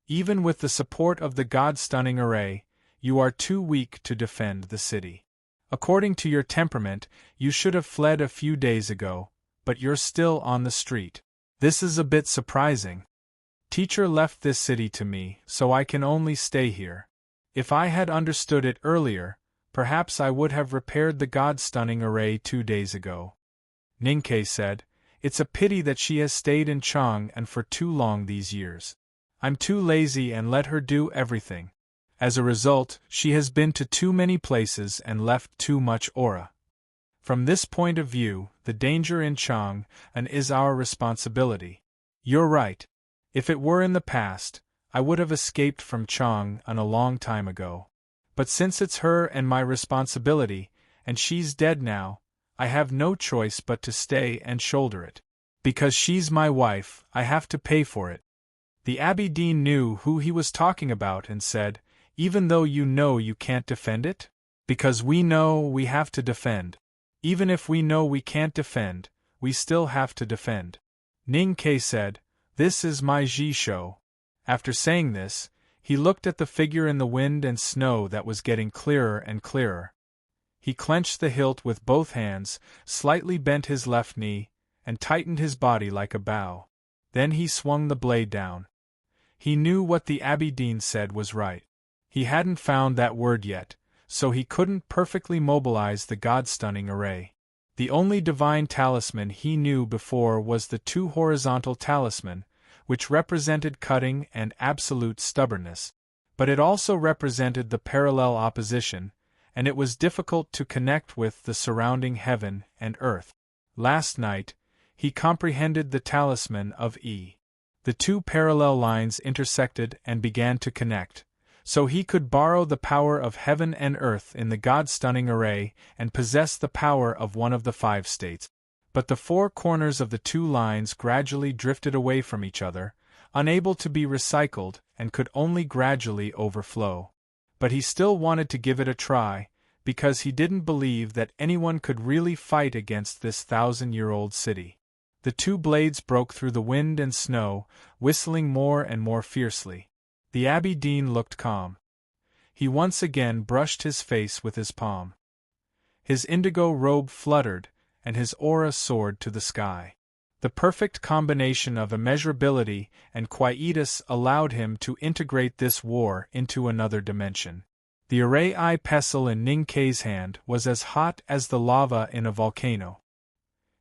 Even with the support of the God-stunning array, you are too weak to defend the city. According to your temperament, you should have fled a few days ago, but you're still on the street. This is a bit surprising. Teacher left this city to me, so I can only stay here. If I had understood it earlier, perhaps I would have repaired the God-stunning array 2 days ago. Ning Ke said, it's a pity that she has stayed in Chang'an for too long these years. I'm too lazy and let her do everything. As a result, she has been to too many places and left too much aura. From this point of view, the danger in Chang'an is our responsibility. You're right. If it were in the past, I would have escaped from Chang'an a long time ago. But since it's her and my responsibility, and she's dead now, I have no choice but to stay and shoulder it. Because she's my wife, I have to pay for it. The Abbey Dean knew who he was talking about and said, even though you know you can't defend it? Because we know we have to defend. Even if we know we can't defend, we still have to defend. Ning Ke said, this is my Ji-shou. After saying this, he looked at the figure in the wind and snow that was getting clearer and clearer. He clenched the hilt with both hands, slightly bent his left knee, and tightened his body like a bow. Then he swung the blade down. He knew what the Abbey Dean said was right. He hadn't found that word yet, so he couldn't perfectly mobilize the God-stunning array. The only divine talisman he knew before was the 2 horizontal talisman, which represented cutting and absolute stubbornness. But it also represented the parallel opposition, and it was difficult to connect with the surrounding heaven and earth. Last night, he comprehended the talisman of E. The 2 parallel lines intersected and began to connect, So he could borrow the power of heaven and earth in the god-stunning array and possess the power of one of the 5 states. But the 4 corners of the 2 lines gradually drifted away from each other, unable to be recycled, and could only gradually overflow. But he still wanted to give it a try, because he didn't believe that anyone could really fight against this 1,000-year-old city. The 2 blades broke through the wind and snow, whistling more and more fiercely. The Abbey Dean looked calm. He once again brushed his face with his palm. His indigo robe fluttered, and his aura soared to the sky. The perfect combination of immeasurability and quietus allowed him to integrate this war into another dimension. The array-eye pestle in Ning Kei's hand was as hot as the lava in a volcano.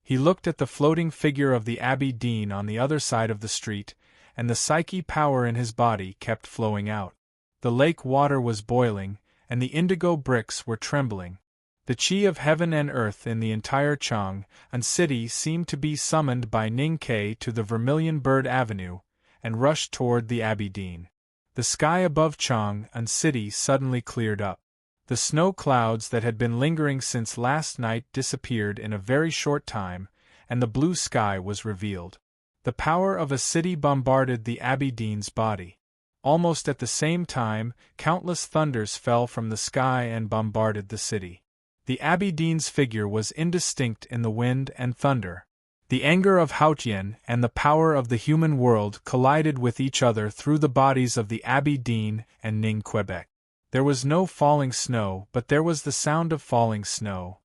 He looked at the floating figure of the Abbey Dean on the other side of the street, and the psyche power in his body kept flowing out. The lake water was boiling, and the indigo bricks were trembling. The chi of heaven and earth in the entire Chang'an city seemed to be summoned by Ning Kei to the Vermilion Bird Avenue, and rushed toward the Abbey Dean. The sky above Chang'an city suddenly cleared up. The snow clouds that had been lingering since last night disappeared in a very short time, and the blue sky was revealed. The power of a city bombarded the Abbey Dean's body. Almost at the same time, countless thunders fell from the sky and bombarded the city. The Abbey Dean's figure was indistinct in the wind and thunder. The anger of Haotian and the power of the human world collided with each other through the bodies of the Abbey Dean and Ning Quebec. There was no falling snow, but there was the sound of falling snow.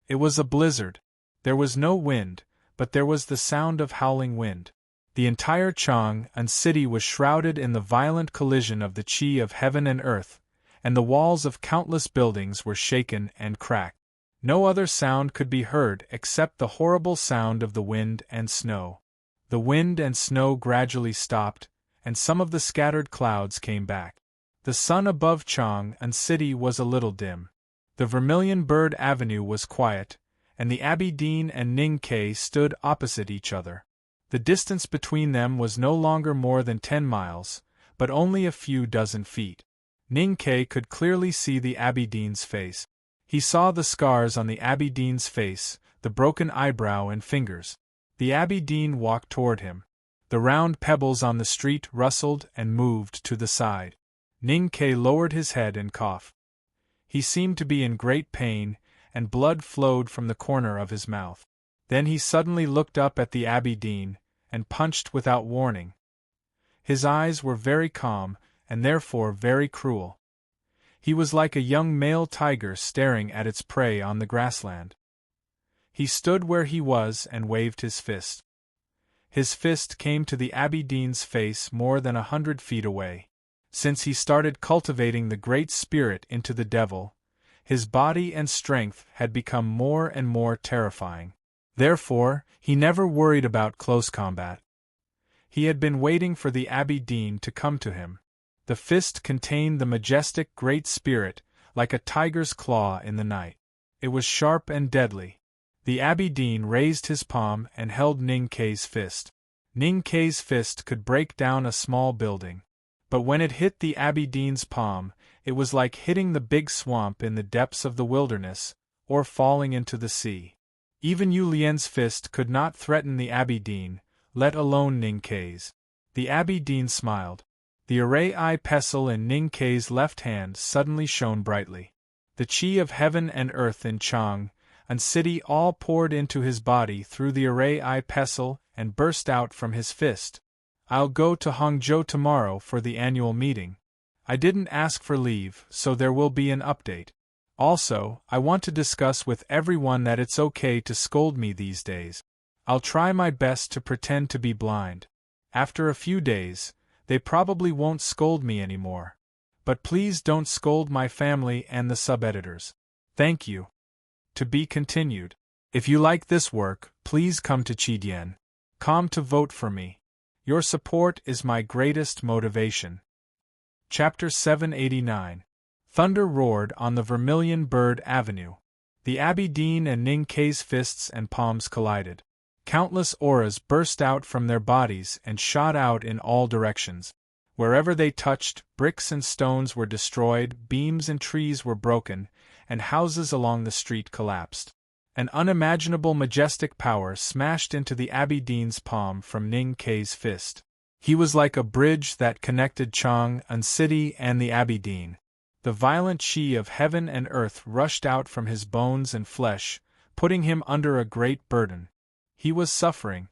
It was a blizzard. There was no wind, but there was the sound of howling wind. The entire Chang'an city was shrouded in the violent collision of the chi of heaven and earth, and the walls of countless buildings were shaken and cracked. No other sound could be heard except the horrible sound of the wind and snow. The wind and snow gradually stopped, and some of the scattered clouds came back. The sun above Chang'an city was a little dim. The Vermilion Bird Avenue was quiet, and the Abbey Dean and Ning Kei stood opposite each other. The distance between them was no longer more than 10 miles, but only a few dozen feet. Ning Kei could clearly see the Abbey Dean's face. He saw the scars on the Abbey Dean's face, the broken eyebrow and fingers. The Abbey Dean walked toward him. The round pebbles on the street rustled and moved to the side. Ning Kei lowered his head and coughed. He seemed to be in great pain, and blood flowed from the corner of his mouth. Then he suddenly looked up at the Abbey Dean, and punched without warning. His eyes were very calm, and therefore very cruel. He was like a young male tiger staring at its prey on the grassland. He stood where he was and waved his fist. His fist came to the Abbey Dean's face more than 100 feet away. Since he started cultivating the Great Spirit into the devil, his body and strength had become more and more terrifying. Therefore, he never worried about close combat. He had been waiting for the Abbey Dean to come to him. The fist contained the majestic Great Spirit, like a tiger's claw in the night. It was sharp and deadly. The Abbey Dean raised his palm and held Ning Kei's fist. Ning Kei's fist could break down a small building. But when it hit the Abbey Dean's palm, it was like hitting the big swamp in the depths of the wilderness, or falling into the sea. Even Yu Lian's fist could not threaten the Abbey Dean, let alone Ning Kei's. The Abbey Dean smiled. The array-eye pestle in Ning Kei's left hand suddenly shone brightly. The chi of heaven and earth in Chang'an city all poured into his body through the array-eye pestle and burst out from his fist. I'll go to Hangzhou tomorrow for the annual meeting. I didn't ask for leave, so there will be an update. Also, I want to discuss with everyone that it's okay to scold me these days. I'll try my best to pretend to be blind. After a few days, they probably won't scold me anymore. But please don't scold my family and the sub-editors. Thank you. To be continued. If you like this work, please come to Chidian.com to vote for me. Your support is my greatest motivation. Chapter 789. Thunder roared on the Vermilion Bird Avenue. The Abbey Dean and Ning Kei's fists and palms collided. Countless auras burst out from their bodies and shot out in all directions. Wherever they touched, bricks and stones were destroyed, beams and trees were broken, and houses along the street collapsed. An unimaginable majestic power smashed into the Abbey Dean's palm from Ning Kei's fist. He was like a bridge that connected Chang'an City and the Abbey Dean. The violent chi of heaven and earth rushed out from his bones and flesh, putting him under a great burden. He was suffering.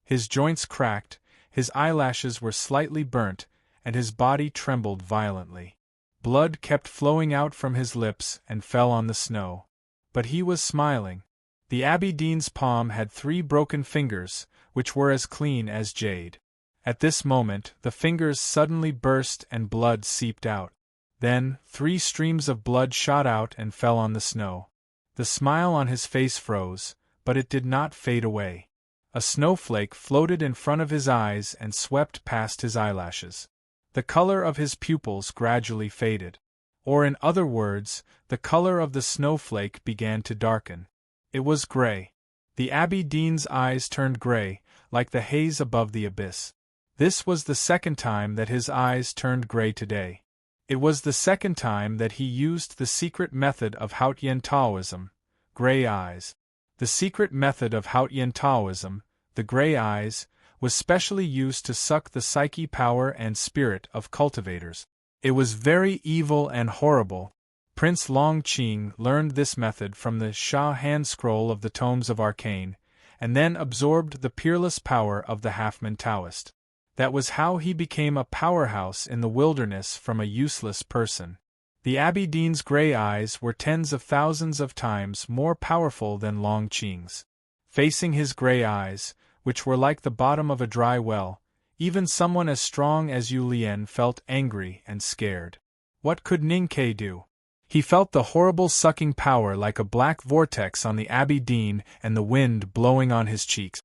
His joints cracked, his eyelashes were slightly burnt, and his body trembled violently. Blood kept flowing out from his lips and fell on the snow. But he was smiling. The Abbey Dean's palm had 3 broken fingers, which were as clean as jade. At this moment, the fingers suddenly burst and blood seeped out. Then, 3 streams of blood shot out and fell on the snow. The smile on his face froze, but it did not fade away. A snowflake floated in front of his eyes and swept past his eyelashes. The color of his pupils gradually faded. Or in other words, the color of the snowflake began to darken. It was gray. The Abbey Dean's eyes turned gray, like the haze above the abyss. This was the second time that his eyes turned gray today. It was the second time that he used the secret method of Haotian Taoism, gray eyes. The secret method of Haotian Taoism, the gray eyes, was specially used to suck the psyche power and spirit of cultivators. It was very evil and horrible. Prince Long Qing learned this method from the Sha hand scroll of the Tomes of Arcane, and then absorbed the peerless power of the Halfman Taoist. That was how he became a powerhouse in the wilderness from a useless person. The Abbey Dean's gray eyes were tens of thousands of times more powerful than Long Qing's. Facing his gray eyes, which were like the bottom of a dry well, even someone as strong as Yu Lian felt angry and scared. What could Ning Kei do? He felt the horrible sucking power like a black vortex on the Abbey Dean and the wind blowing on his cheeks.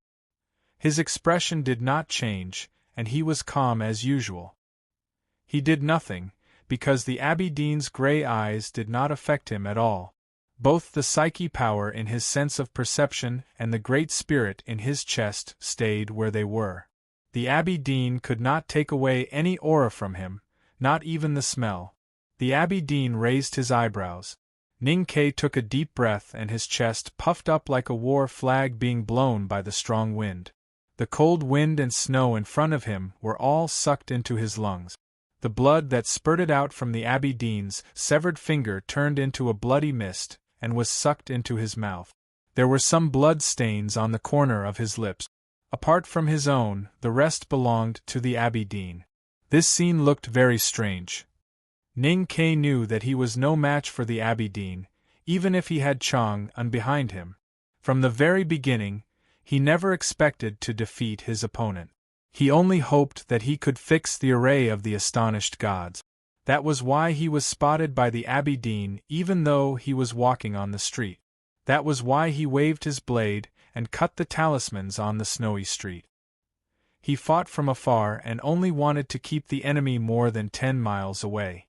His expression did not change, and he was calm as usual. He did nothing, because the Abbey Dean's gray eyes did not affect him at all. Both the psyche power in his sense of perception and the great spirit in his chest stayed where they were. The Abbey Dean could not take away any aura from him, not even the smell. The Abbey Dean raised his eyebrows. Ning Kei took a deep breath and his chest puffed up like a war flag being blown by the strong wind. The cold wind and snow in front of him were all sucked into his lungs. The blood that spurted out from the Abbey Dean's severed finger turned into a bloody mist and was sucked into his mouth. There were some blood stains on the corner of his lips. Apart from his own, the rest belonged to the Abbey Dean. This scene looked very strange. Ning Kei knew that he was no match for the Abbey Dean, even if he had Chang'an behind him. From the very beginning, he never expected to defeat his opponent. He only hoped that he could fix the array of the astonished gods. That was why he was spotted by the Abbey Dean even though he was walking on the street. That was why he waved his blade and cut the talismans on the snowy street. He fought from afar and only wanted to keep the enemy more than 10 miles away.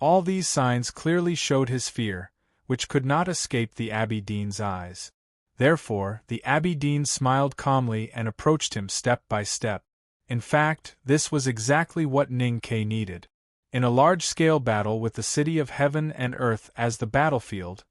All these signs clearly showed his fear, which could not escape the Abbey Dean's eyes. Therefore, the Abbey Dean smiled calmly and approached him step by step. In fact, this was exactly what Ning Kei needed. In a large-scale battle with the city of heaven and earth as the battlefield,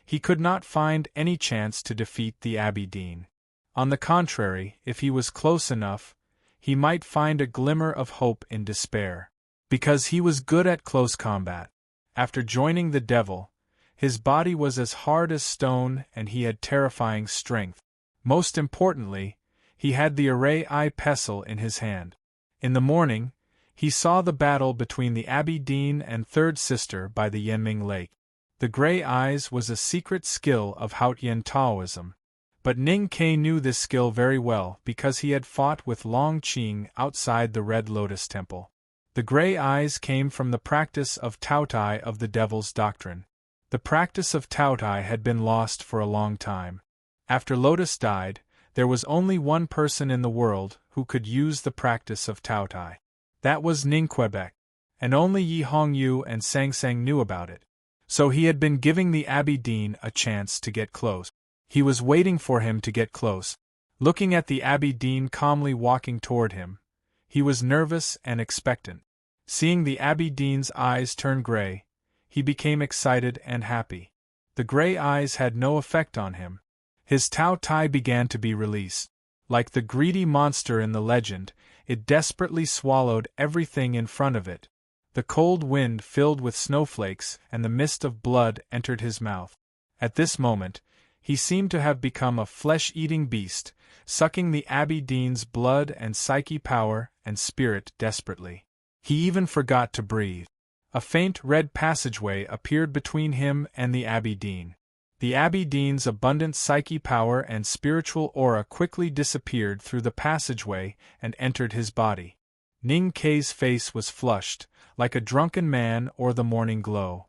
he could not find any chance to defeat the Abbey Dean. On the contrary, if he was close enough, he might find a glimmer of hope in despair. Because he was good at close combat. After joining the devil, his body was as hard as stone and he had terrifying strength. Most importantly, he had the array-eye pestle in his hand. In the morning, he saw the battle between the Abbey Dean and Third Sister by the Yanming Lake. The gray eyes was a secret skill of Haotian Taoism. But Ning Kei knew this skill very well because he had fought with Long Qing outside the Red Lotus Temple. The gray eyes came from the practice of Taotai of the Devil's Doctrine. The practice of Taotai had been lost for a long time. After Lotus died, there was only one person in the world who could use the practice of Taotai. That was Ning Quebec, and only Yi Hongyu and Sang Sang knew about it. So he had been giving the Abbey Dean a chance to get close. He was waiting for him to get close. Looking at the Abbey Dean calmly walking toward him, he was nervous and expectant. Seeing the Abbey Dean's eyes turn gray, he became excited and happy. The gray eyes had no effect on him. His Tao Tai began to be released. Like the greedy monster in the legend, it desperately swallowed everything in front of it. The cold wind filled with snowflakes and the mist of blood entered his mouth. At this moment, he seemed to have become a flesh-eating beast, sucking the Abbey Dean's blood and psyche power and spirit desperately. He even forgot to breathe. A faint red passageway appeared between him and the Abbey Dean. The Abbey Dean's abundant psyche power and spiritual aura quickly disappeared through the passageway and entered his body. Ning Kei's face was flushed, like a drunken man or the morning glow.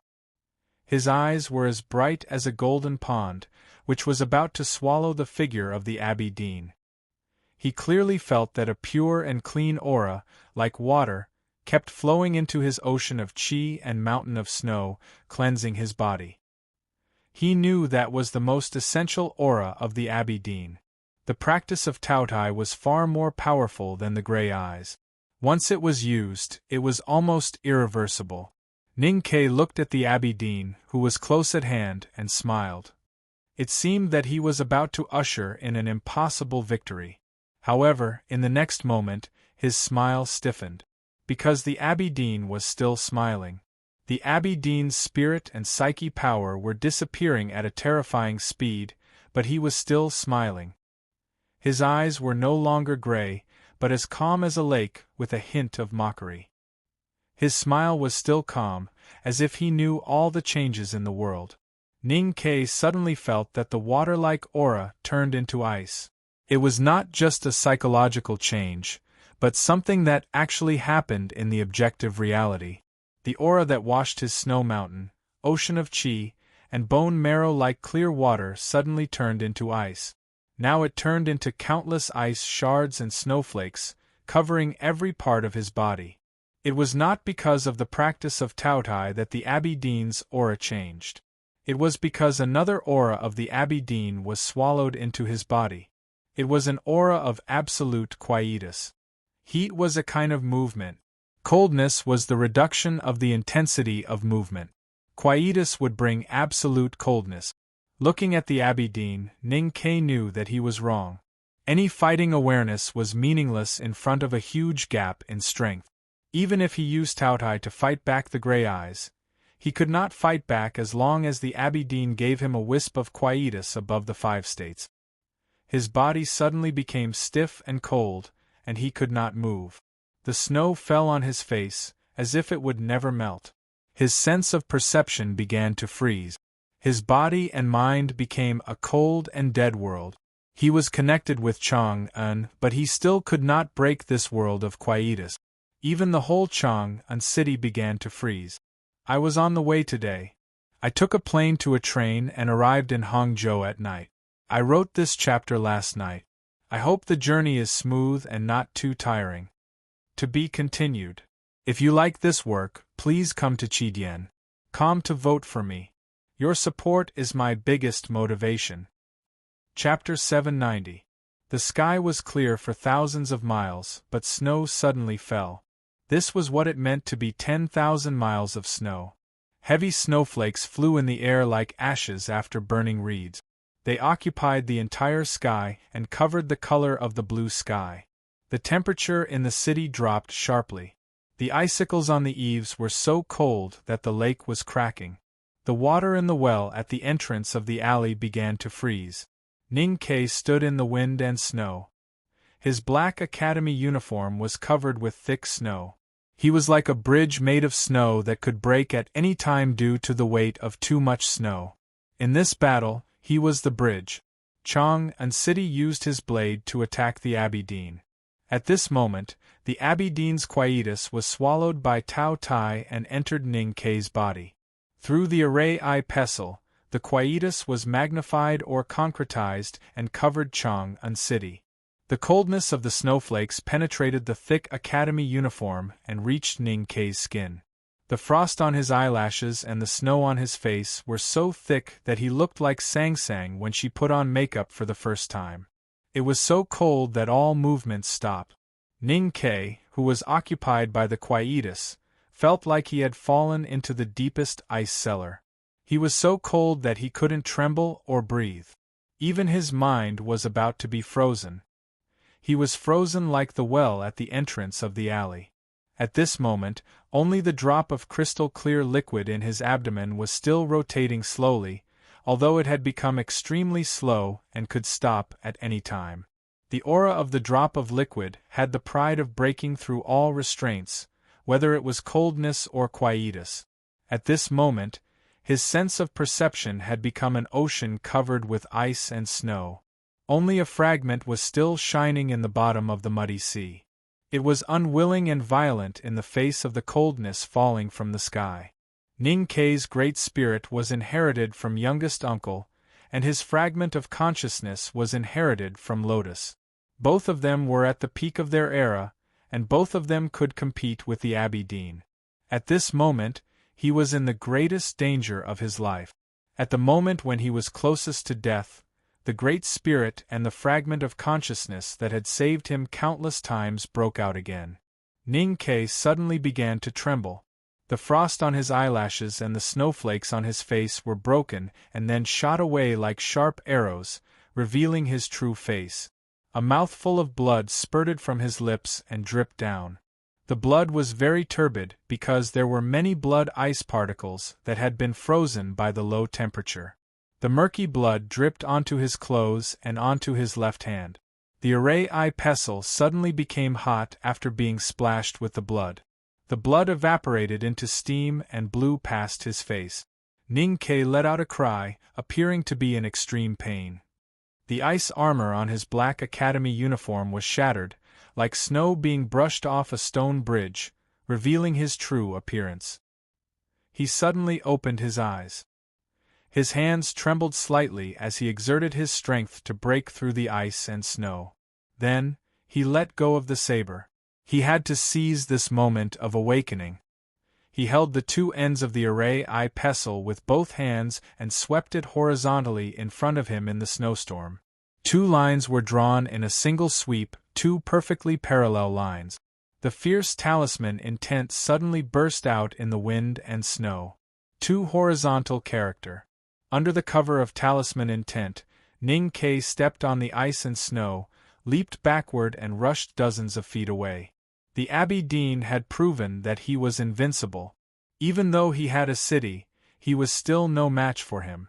His eyes were as bright as a golden pond, which was about to swallow the figure of the Abbey Dean. He clearly felt that a pure and clean aura, like water, kept flowing into his ocean of qi and mountain of snow, cleansing his body. He knew that was the most essential aura of the Abbey Dean. The practice of Tao Tai was far more powerful than the gray eyes. Once it was used, it was almost irreversible. Ning Kei looked at the Abbey Dean, who was close at hand, and smiled. It seemed that he was about to usher in an impossible victory. However, in the next moment, his smile stiffened. Because the Abbey Dean was still smiling. The Abbey Dean's spirit and psyche power were disappearing at a terrifying speed, but he was still smiling. His eyes were no longer gray, but as calm as a lake, with a hint of mockery. His smile was still calm, as if he knew all the changes in the world. Ning Kei suddenly felt that the water-like aura turned into ice. It was not just a psychological change, but something that actually happened in the objective reality. The aura that washed his snow mountain, ocean of qi, and bone marrow like clear water suddenly turned into ice. Now it turned into countless ice shards and snowflakes, covering every part of his body. It was not because of the practice of Tao Tai that the Abbey Dean's aura changed. It was because another aura of the Abbey Dean was swallowed into his body. It was an aura of absolute quietus. Heat was a kind of movement. Coldness was the reduction of the intensity of movement. Quietus would bring absolute coldness. Looking at the Abbey Dean, Ning Kei knew that he was wrong. Any fighting awareness was meaningless in front of a huge gap in strength. Even if he used Tao Tai to fight back the gray eyes, he could not fight back as long as the Abbey Dean gave him a wisp of quietus above the 5 states. His body suddenly became stiff and cold, and he could not move. The snow fell on his face, as if it would never melt. His sense of perception began to freeze. His body and mind became a cold and dead world. He was connected with Chang'an, but he still could not break this world of quietus. Even the whole Chang'an city began to freeze. I was on the way today. I took a plane to a train and arrived in Hangzhou at night. I wrote this chapter last night. I hope the journey is smooth and not too tiring. To be continued. If you like this work, please come to Chidian.com to vote for me. Your support is my biggest motivation. Chapter 790. The sky was clear for thousands of miles, but snow suddenly fell. This was what it meant to be 10,000 miles of snow. Heavy snowflakes flew in the air like ashes after burning reeds. They occupied the entire sky and covered the color of the blue sky. The temperature in the city dropped sharply. The icicles on the eaves were so cold that the lake was cracking. The water in the well at the entrance of the alley began to freeze. Ning Kei stood in the wind and snow. His black academy uniform was covered with thick snow. He was like a bridge made of snow that could break at any time due to the weight of too much snow. In this battle, he was the bridge. Chang'an City used his blade to attack the Abbey Dean. At this moment, the Abbey Dean's quietus was swallowed by Tao Tai and entered Ning Kei's body. Through the array-eye pestle, the quietus was magnified or concretized and covered Chang'an City. The coldness of the snowflakes penetrated the thick academy uniform and reached Ning Kei's skin. The frost on his eyelashes and the snow on his face were so thick that he looked like Sang Sang when she put on makeup for the first time. It was so cold that all movement stopped. Ning Kei, who was occupied by the quietus, felt like he had fallen into the deepest ice cellar. He was so cold that he couldn't tremble or breathe. Even his mind was about to be frozen. He was frozen like the well at the entrance of the alley. At this moment, only the drop of crystal-clear liquid in his abdomen was still rotating slowly, although it had become extremely slow and could stop at any time. The aura of the drop of liquid had the pride of breaking through all restraints, whether it was coldness or quietus. At this moment, his sense of perception had become an ocean covered with ice and snow. Only a fragment was still shining in the bottom of the muddy sea. It was unwilling and violent in the face of the coldness falling from the sky. Ning Kei's great spirit was inherited from youngest uncle, and his fragment of consciousness was inherited from Lotus. Both of them were at the peak of their era, and both of them could compete with the Abbey Dean. At this moment, he was in the greatest danger of his life. At the moment when he was closest to death, the great spirit and the fragment of consciousness that had saved him countless times broke out again. Ning Kei suddenly began to tremble. The frost on his eyelashes and the snowflakes on his face were broken and then shot away like sharp arrows, revealing his true face. A mouthful of blood spurted from his lips and dripped down. The blood was very turbid because there were many blood ice particles that had been frozen by the low temperature. The murky blood dripped onto his clothes and onto his left hand. The array-eye pestle suddenly became hot after being splashed with the blood. The blood evaporated into steam and blew past his face. Ning Kei let out a cry, appearing to be in extreme pain. The ice armor on his black academy uniform was shattered, like snow being brushed off a stone bridge, revealing his true appearance. He suddenly opened his eyes. His hands trembled slightly as he exerted his strength to break through the ice and snow. Then, he let go of the saber. He had to seize this moment of awakening. He held the two ends of the array-eye pestle with both hands and swept it horizontally in front of him in the snowstorm. Two lines were drawn in a single sweep, two perfectly parallel lines. The fierce talisman intent suddenly burst out in the wind and snow. Two horizontal character. Under the cover of talisman intent, Ning Kei stepped on the ice and snow, leaped backward and rushed dozens of feet away. The Abbey Dean had proven that he was invincible. Even though he had a city, he was still no match for him.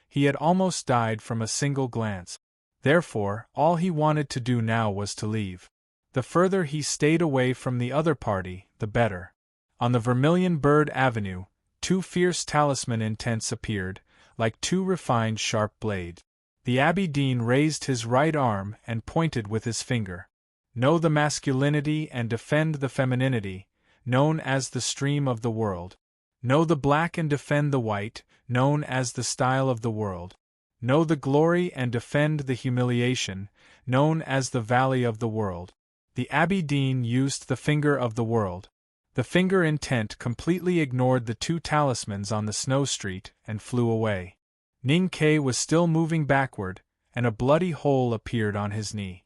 He had almost died from a single glance. Therefore, all he wanted to do now was to leave. The further he stayed away from the other party, the better. On the Vermilion Bird Avenue, two fierce talisman intents appeared, like two refined sharp blades. The Abbey Dean raised his right arm and pointed with his finger. Know the masculinity and defend the femininity, known as the stream of the world. Know the black and defend the white, known as the style of the world. Know the glory and defend the humiliation, known as the valley of the world. The Abbey Dean used the finger of the world. The finger intent completely ignored the two talismans on the snow street and flew away. Ning Kei was still moving backward, and a bloody hole appeared on his knee.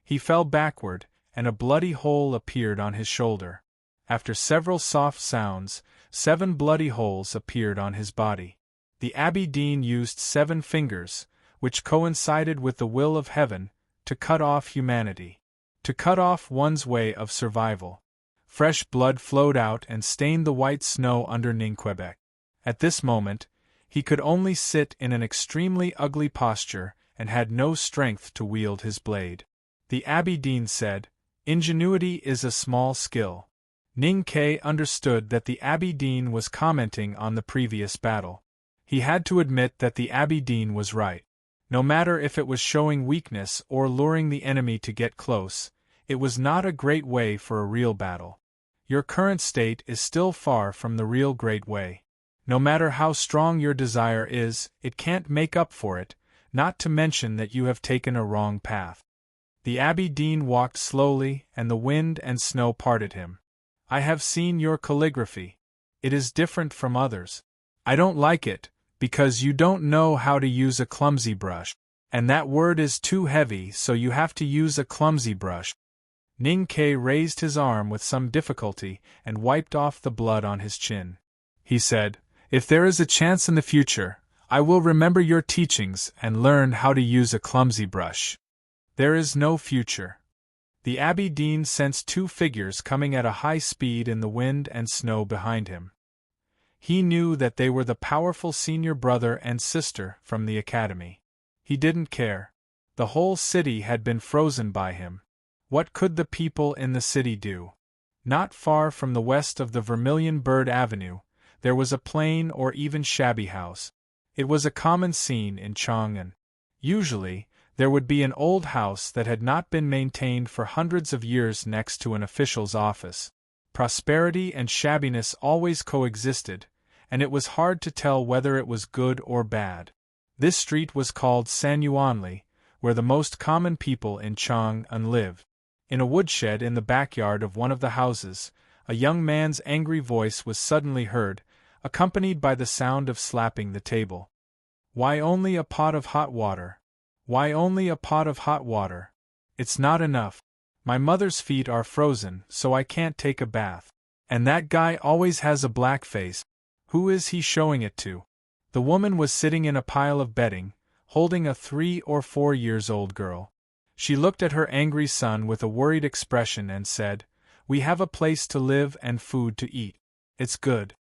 He fell backward, and a bloody hole appeared on his shoulder. After several soft sounds, 7 bloody holes appeared on his body. The Abbey Dean used 7 fingers, which coincided with the will of heaven, to cut off humanity. To cut off one's way of survival. Fresh blood flowed out and stained the white snow under Quebec. At this moment, he could only sit in an extremely ugly posture and had no strength to wield his blade. The Abbey Dean said, "Ingenuity is a small skill." Ning Kei understood that the Abbey Dean was commenting on the previous battle. He had to admit that the Abbey Dean was right. No matter if it was showing weakness or luring the enemy to get close, it was not a great way for a real battle. Your current state is still far from the real great way. No matter how strong your desire is, it can't make up for it, not to mention that you have taken a wrong path. The Abbey Dean walked slowly, and the wind and snow parted him. I have seen your calligraphy. It is different from others. I don't like it, because you don't know how to use a clumsy brush. And that word is too heavy, so you have to use a clumsy brush. Ning Ke raised his arm with some difficulty and wiped off the blood on his chin. He said, "If there is a chance in the future, I will remember your teachings and learn how to use a clumsy brush." "There is no future." The Abbey Dean sensed two figures coming at a high speed in the wind and snow behind him. He knew that they were the powerful senior brother and sister from the academy. He didn't care. The whole city had been frozen by him. What could the people in the city do? Not far from the west of the Vermilion Bird Avenue, there was a plain or even shabby house. It was a common scene in Chang'an. Usually, there would be an old house that had not been maintained for hundreds of years next to an official's office. Prosperity and shabbiness always coexisted, and it was hard to tell whether it was good or bad. This street was called Sanyuanli, where the most common people in Chang'an lived. In a woodshed in the backyard of one of the houses, a young man's angry voice was suddenly heard, accompanied by the sound of slapping the table. "Why only a pot of hot water? Why only a pot of hot water? It's not enough. My mother's feet are frozen, so I can't take a bath. And that guy always has a black face. Who is he showing it to?" The woman was sitting in a pile of bedding, holding a 3 or 4 years old girl. She looked at her angry son with a worried expression and said, "We have a place to live and food to eat. It's good."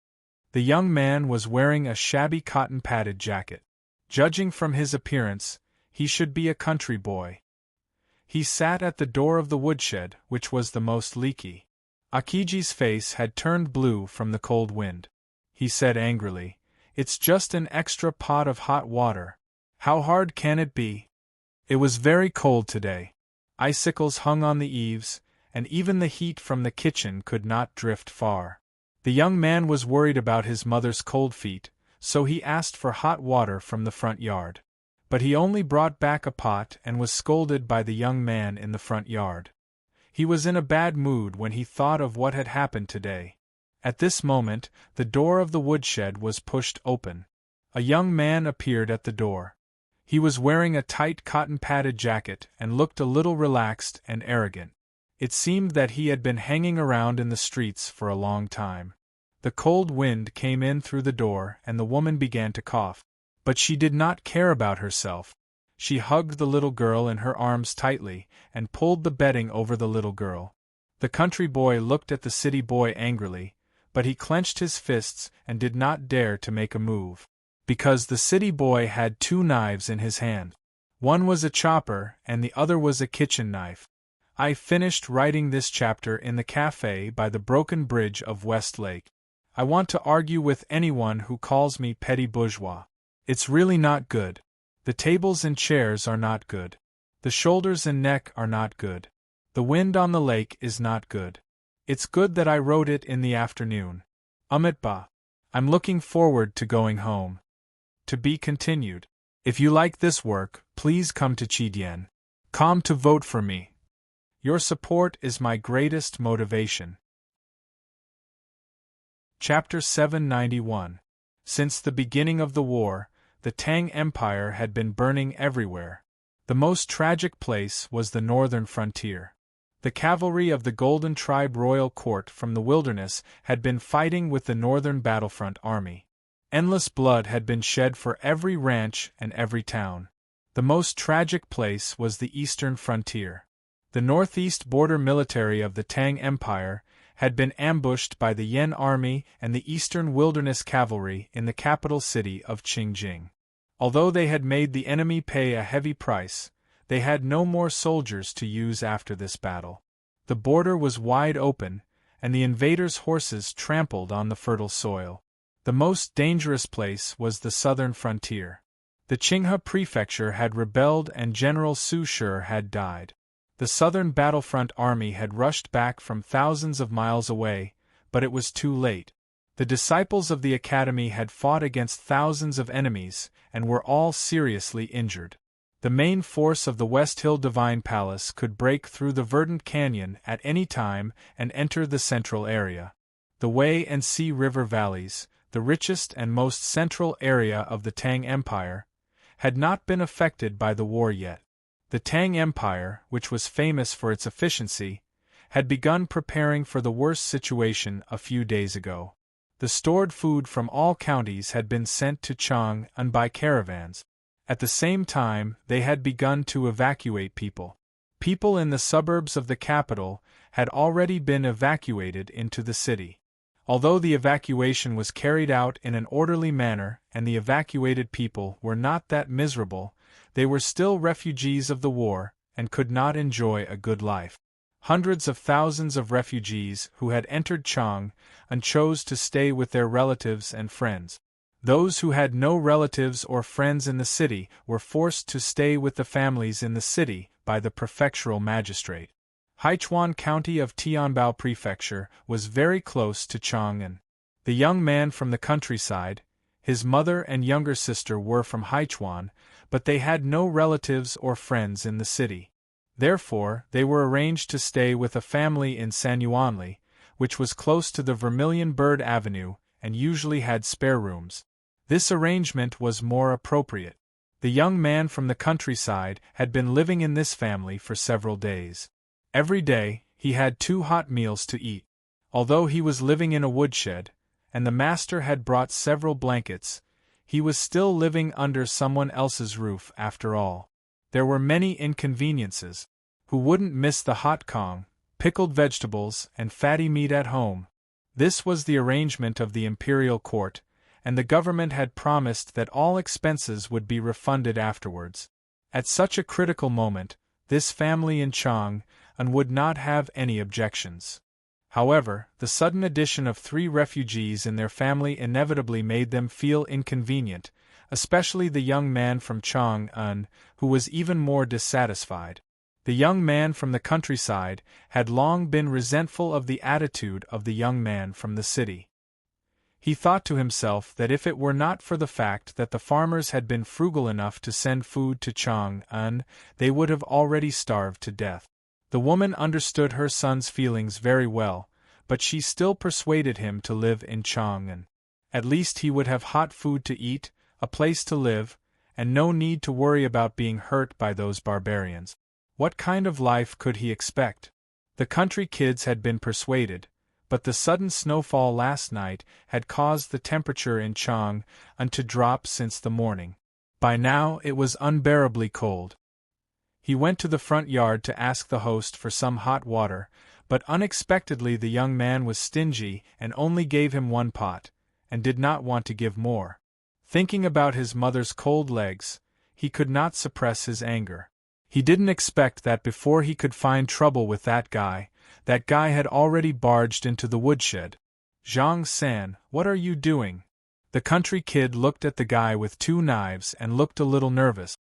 The young man was wearing a shabby cotton-padded jacket. Judging from his appearance, he should be a country boy. He sat at the door of the woodshed, which was the most leaky. Akiji's face had turned blue from the cold wind. He said angrily, "It's just an extra pot of hot water. How hard can it be?" It was very cold today. Icicles hung on the eaves, and even the heat from the kitchen could not drift far. The young man was worried about his mother's cold feet, so he asked for hot water from the front yard. But he only brought back a pot and was scolded by the young man in the front yard. He was in a bad mood when he thought of what had happened today. At this moment, the door of the woodshed was pushed open. A young man appeared at the door. He was wearing a tight cotton-padded jacket and looked a little relaxed and arrogant. It seemed that he had been hanging around in the streets for a long time. The cold wind came in through the door and the woman began to cough. But she did not care about herself. She hugged the little girl in her arms tightly and pulled the bedding over the little girl. The country boy looked at the city boy angrily, but he clenched his fists and did not dare to make a move. Because the city boy had 2 knives in his hand. One was a chopper and the other was a kitchen knife. I finished writing this chapter in the cafe by the broken bridge of West Lake. I want to argue with anyone who calls me petty bourgeois. It's really not good. The tables and chairs are not good. The shoulders and neck are not good. The wind on the lake is not good. It's good that I wrote it in the afternoon. Ba. I'm looking forward to going home. To be continued. If you like this work, please come to Chidien.com to vote for me. Your support is my greatest motivation. Chapter 791. Since the beginning of the war, the Tang Empire had been burning everywhere. The most tragic place was the northern frontier. The cavalry of the Golden Tribe Royal Court from the wilderness had been fighting with the northern battlefront army. Endless blood had been shed for every ranch and every town. The most tragic place was the eastern frontier. The northeast border military of the Tang Empire had been ambushed by the Yen Army and the Eastern Wilderness Cavalry in the capital city of Qingjing. Although they had made the enemy pay a heavy price, they had no more soldiers to use after this battle. The border was wide open, and the invaders' horses trampled on the fertile soil. The most dangerous place was the southern frontier. The Qinghe prefecture had rebelled and General Su Shi had died. The southern battlefront army had rushed back from thousands of miles away, but it was too late. The disciples of the academy had fought against thousands of enemies and were all seriously injured. The main force of the West Hill Divine Palace could break through the verdant canyon at any time and enter the central area. The Wei and Si River valleys, the richest and most central area of the Tang Empire, had not been affected by the war yet. The Tang Empire, which was famous for its efficiency, had begun preparing for the worst situation a few days ago. The stored food from all counties had been sent to Chang'an by caravans. At the same time, they had begun to evacuate people. People in the suburbs of the capital had already been evacuated into the city. Although the evacuation was carried out in an orderly manner and the evacuated people were not that miserable, they were still refugees of the war and could not enjoy a good life. Hundreds of thousands of refugees who had entered Chang'an chose to stay with their relatives and friends. Those who had no relatives or friends in the city were forced to stay with the families in the city by the prefectural magistrate. Haichuan County of Tianbao Prefecture was very close to Chang'an. The young man from the countryside, his mother and younger sister were from Haichuan, but they had no relatives or friends in the city. Therefore, they were arranged to stay with a family in Sanyuanli, which was close to the Vermilion Bird Avenue and usually had spare rooms. This arrangement was more appropriate. The young man from the countryside had been living in this family for several days. Every day, he had 2 hot meals to eat. Although he was living in a woodshed, and the master had brought several blankets, he was still living under someone else's roof after all. There were many inconveniences. Who wouldn't miss the hot kong, pickled vegetables, and fatty meat at home? This was the arrangement of the imperial court, and the government had promised that all expenses would be refunded afterwards. At such a critical moment, this family in Chang'an would not have any objections. However, the sudden addition of 3 refugees in their family inevitably made them feel inconvenient, especially the young man from Chang'an, who was even more dissatisfied. The young man from the countryside had long been resentful of the attitude of the young man from the city. He thought to himself that if it were not for the fact that the farmers had been frugal enough to send food to Chang'an, they would have already starved to death. The woman understood her son's feelings very well, but she still persuaded him to live in Chang'an. At least he would have hot food to eat, a place to live, and no need to worry about being hurt by those barbarians. What kind of life could he expect? The country kids had been persuaded, but the sudden snowfall last night had caused the temperature in Chang'an to drop since the morning. By now it was unbearably cold. He went to the front yard to ask the host for some hot water, but unexpectedly the young man was stingy and only gave him 1 pot, and did not want to give more. Thinking about his mother's cold legs, he could not suppress his anger. He didn't expect that before he could find trouble with that guy had already barged into the woodshed. "Zhang-san, what are you doing?" The country kid looked at the guy with 2 knives and looked a little nervous.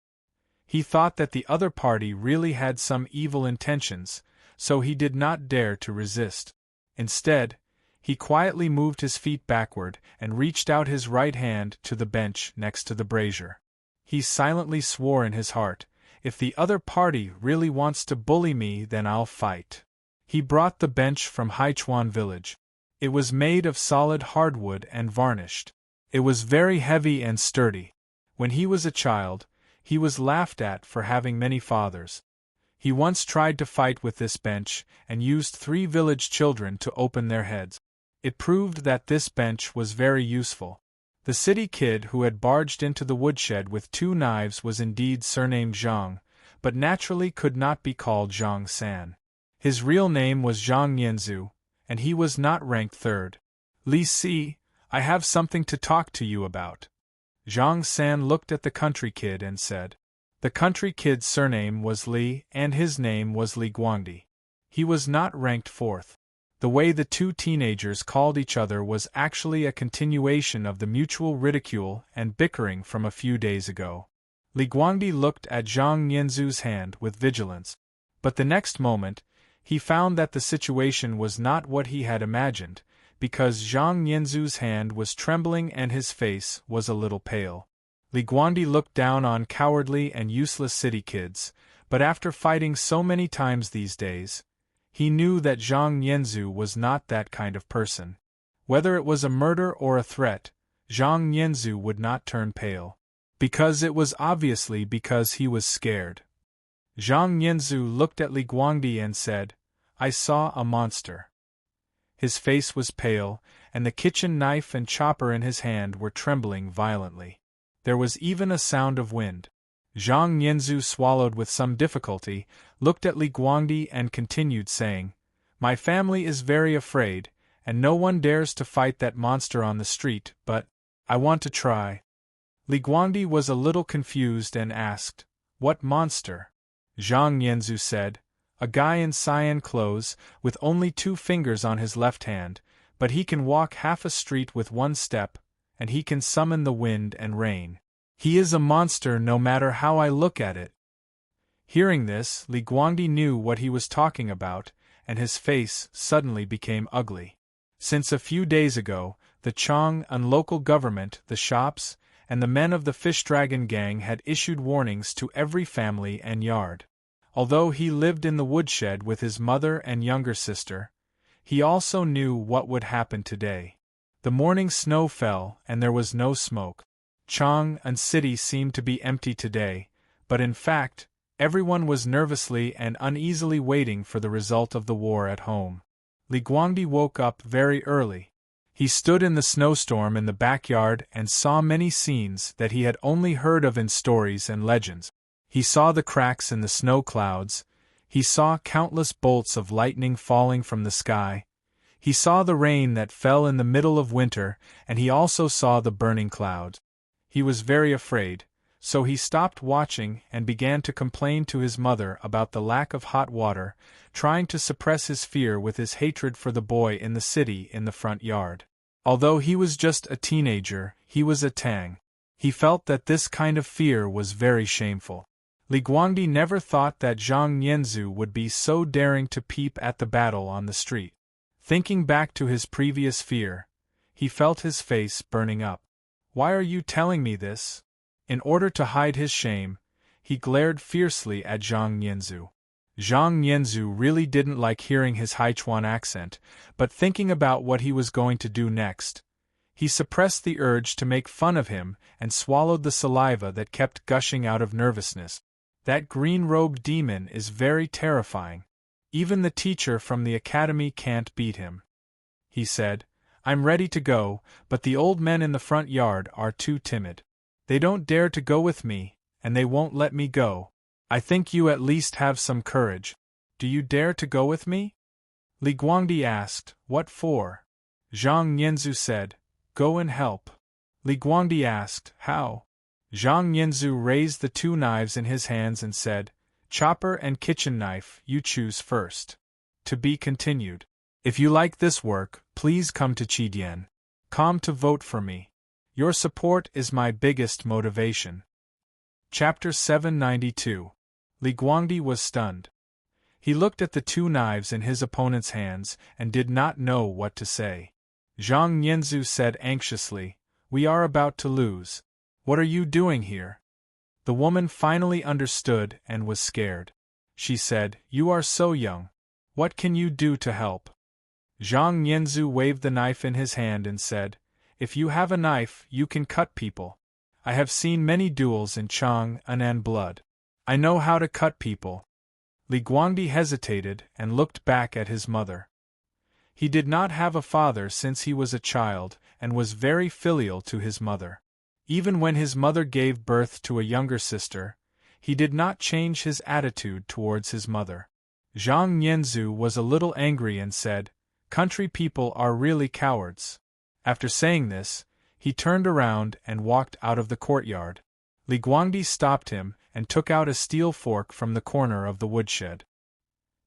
He thought that the other party really had some evil intentions, so he did not dare to resist. Instead, he quietly moved his feet backward and reached out his right hand to the bench next to the brazier. He silently swore in his heart, "If the other party really wants to bully me, then I'll fight." He brought the bench from Haichuan village. It was made of solid hardwood and varnished. It was very heavy and sturdy. When he was a child, he was laughed at for having many fathers. He once tried to fight with this bench and used 3 village children to open their heads. It proved that this bench was very useful. The city kid who had barged into the woodshed with 2 knives was indeed surnamed Zhang, but naturally could not be called Zhang-san. His real name was Zhang Yanzu, and he was not ranked 3rd. "Li Si, I have something to talk to you about." Zhang-san looked at the country kid and said. The country kid's surname was Li and his name was Li Guangdi. He was not ranked 4th. The way the 2 teenagers called each other was actually a continuation of the mutual ridicule and bickering from a few days ago. Li Guangdi looked at Zhang Yanzu's hand with vigilance. But the next moment, he found that the situation was not what he had imagined, because Zhang Yanzu's hand was trembling and his face was a little pale. Li Guangdi looked down on cowardly and useless city kids, but after fighting so many times these days, he knew that Zhang Yanzu was not that kind of person. Whether it was a murder or a threat, Zhang Yanzu would not turn pale. Because it was obviously because he was scared. Zhang Yanzu looked at Li Guangdi and said, I saw a monster. His face was pale, and the kitchen knife and chopper in his hand were trembling violently. There was even a sound of wind. Zhang Nianzu swallowed with some difficulty, looked at Li Guangdi and continued saying, "My family is very afraid, and no one dares to fight that monster on the street, but I want to try." Li Guangdi was a little confused and asked, "What monster?" Zhang Nianzu said, "A guy in cyan clothes, with only 2 fingers on his left hand, but he can walk half a street with 1 step, and he can summon the wind and rain. He is a monster no matter how I look at it." Hearing this, Li Guangdi knew what he was talking about, and his face suddenly became ugly. Since a few days ago, the Chang'an local government, the shops, and the men of the Fish Dragon gang had issued warnings to every family and yard. Although he lived in the woodshed with his mother and younger sister, he also knew what would happen today. The morning snow fell, and there was no smoke. Chang'an City seemed to be empty today, but in fact, everyone was nervously and uneasily waiting for the result of the war at home. Li Guangdi woke up very early. He stood in the snowstorm in the backyard and saw many scenes that he had only heard of in stories and legends. He saw the cracks in the snow clouds, he saw countless bolts of lightning falling from the sky, he saw the rain that fell in the middle of winter, and he also saw the burning clouds. He was very afraid, so he stopped watching and began to complain to his mother about the lack of hot water, trying to suppress his fear with his hatred for the boy in the city in the front yard. Although he was just a teenager, he was a Tang. He felt that this kind of fear was very shameful. Li Guangdi never thought that Zhang Nianzu would be so daring to peep at the battle on the street. Thinking back to his previous fear, he felt his face burning up. "Why are you telling me this?" In order to hide his shame, he glared fiercely at Zhang Nianzu. Zhang Nianzu really didn't like hearing his Haichuan accent, but thinking about what he was going to do next, he suppressed the urge to make fun of him and swallowed the saliva that kept gushing out of nervousness. "That green-robed demon is very terrifying. Even the teacher from the academy can't beat him," he said. "I'm ready to go, but the old men in the front yard are too timid. They don't dare to go with me, and they won't let me go. I think you at least have some courage. Do you dare to go with me?" Li Guangdi asked, "What for?" Zhang Nianzu said, "Go and help." Li Guangdi asked, "How?" Zhang Nianzu raised the 2 knives in his hands and said, "Chopper and kitchen knife, you choose first." To be continued. If you like this work, please come to Chidian.com to vote for me. Your support is my biggest motivation. Chapter 792. Li Guangdi was stunned. He looked at the 2 knives in his opponent's hands and did not know what to say. Zhang Nianzu said anxiously, "We are about to lose. What are you doing here?" The woman finally understood and was scared. She said, "You are so young. What can you do to help?" Zhang Nianzu waved the knife in his hand and said, "If you have a knife, you can cut people. I have seen many duels in Chang'an blood. I know how to cut people." Li Guangdi hesitated and looked back at his mother. He did not have a father since he was a child and was very filial to his mother. Even when his mother gave birth to a younger sister, he did not change his attitude towards his mother. Zhang Nianzu was a little angry and said, "Country people are really cowards." After saying this, he turned around and walked out of the courtyard. Li Guangdi stopped him and took out a steel fork from the corner of the woodshed.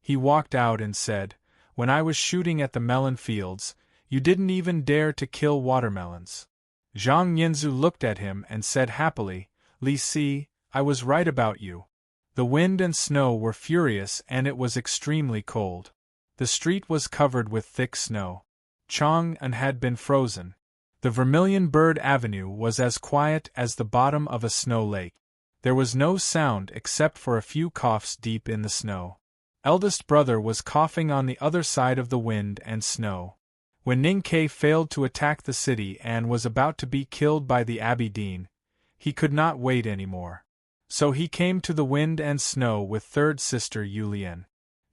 He walked out and said, "When I was shooting at the melon fields, you didn't even dare to kill watermelons." Zhang Nianzu looked at him and said happily, "Li Si, I was right about you." The wind and snow were furious and it was extremely cold. The street was covered with thick snow. Chang'an had been frozen. The Vermilion Bird Avenue was as quiet as the bottom of a snow lake. There was no sound except for a few coughs deep in the snow. Eldest brother was coughing on the other side of the wind and snow. When Ning Ke failed to attack the city and was about to be killed by the Abbey Dean, he could not wait anymore. So he came to the wind and snow with third sister Yulian.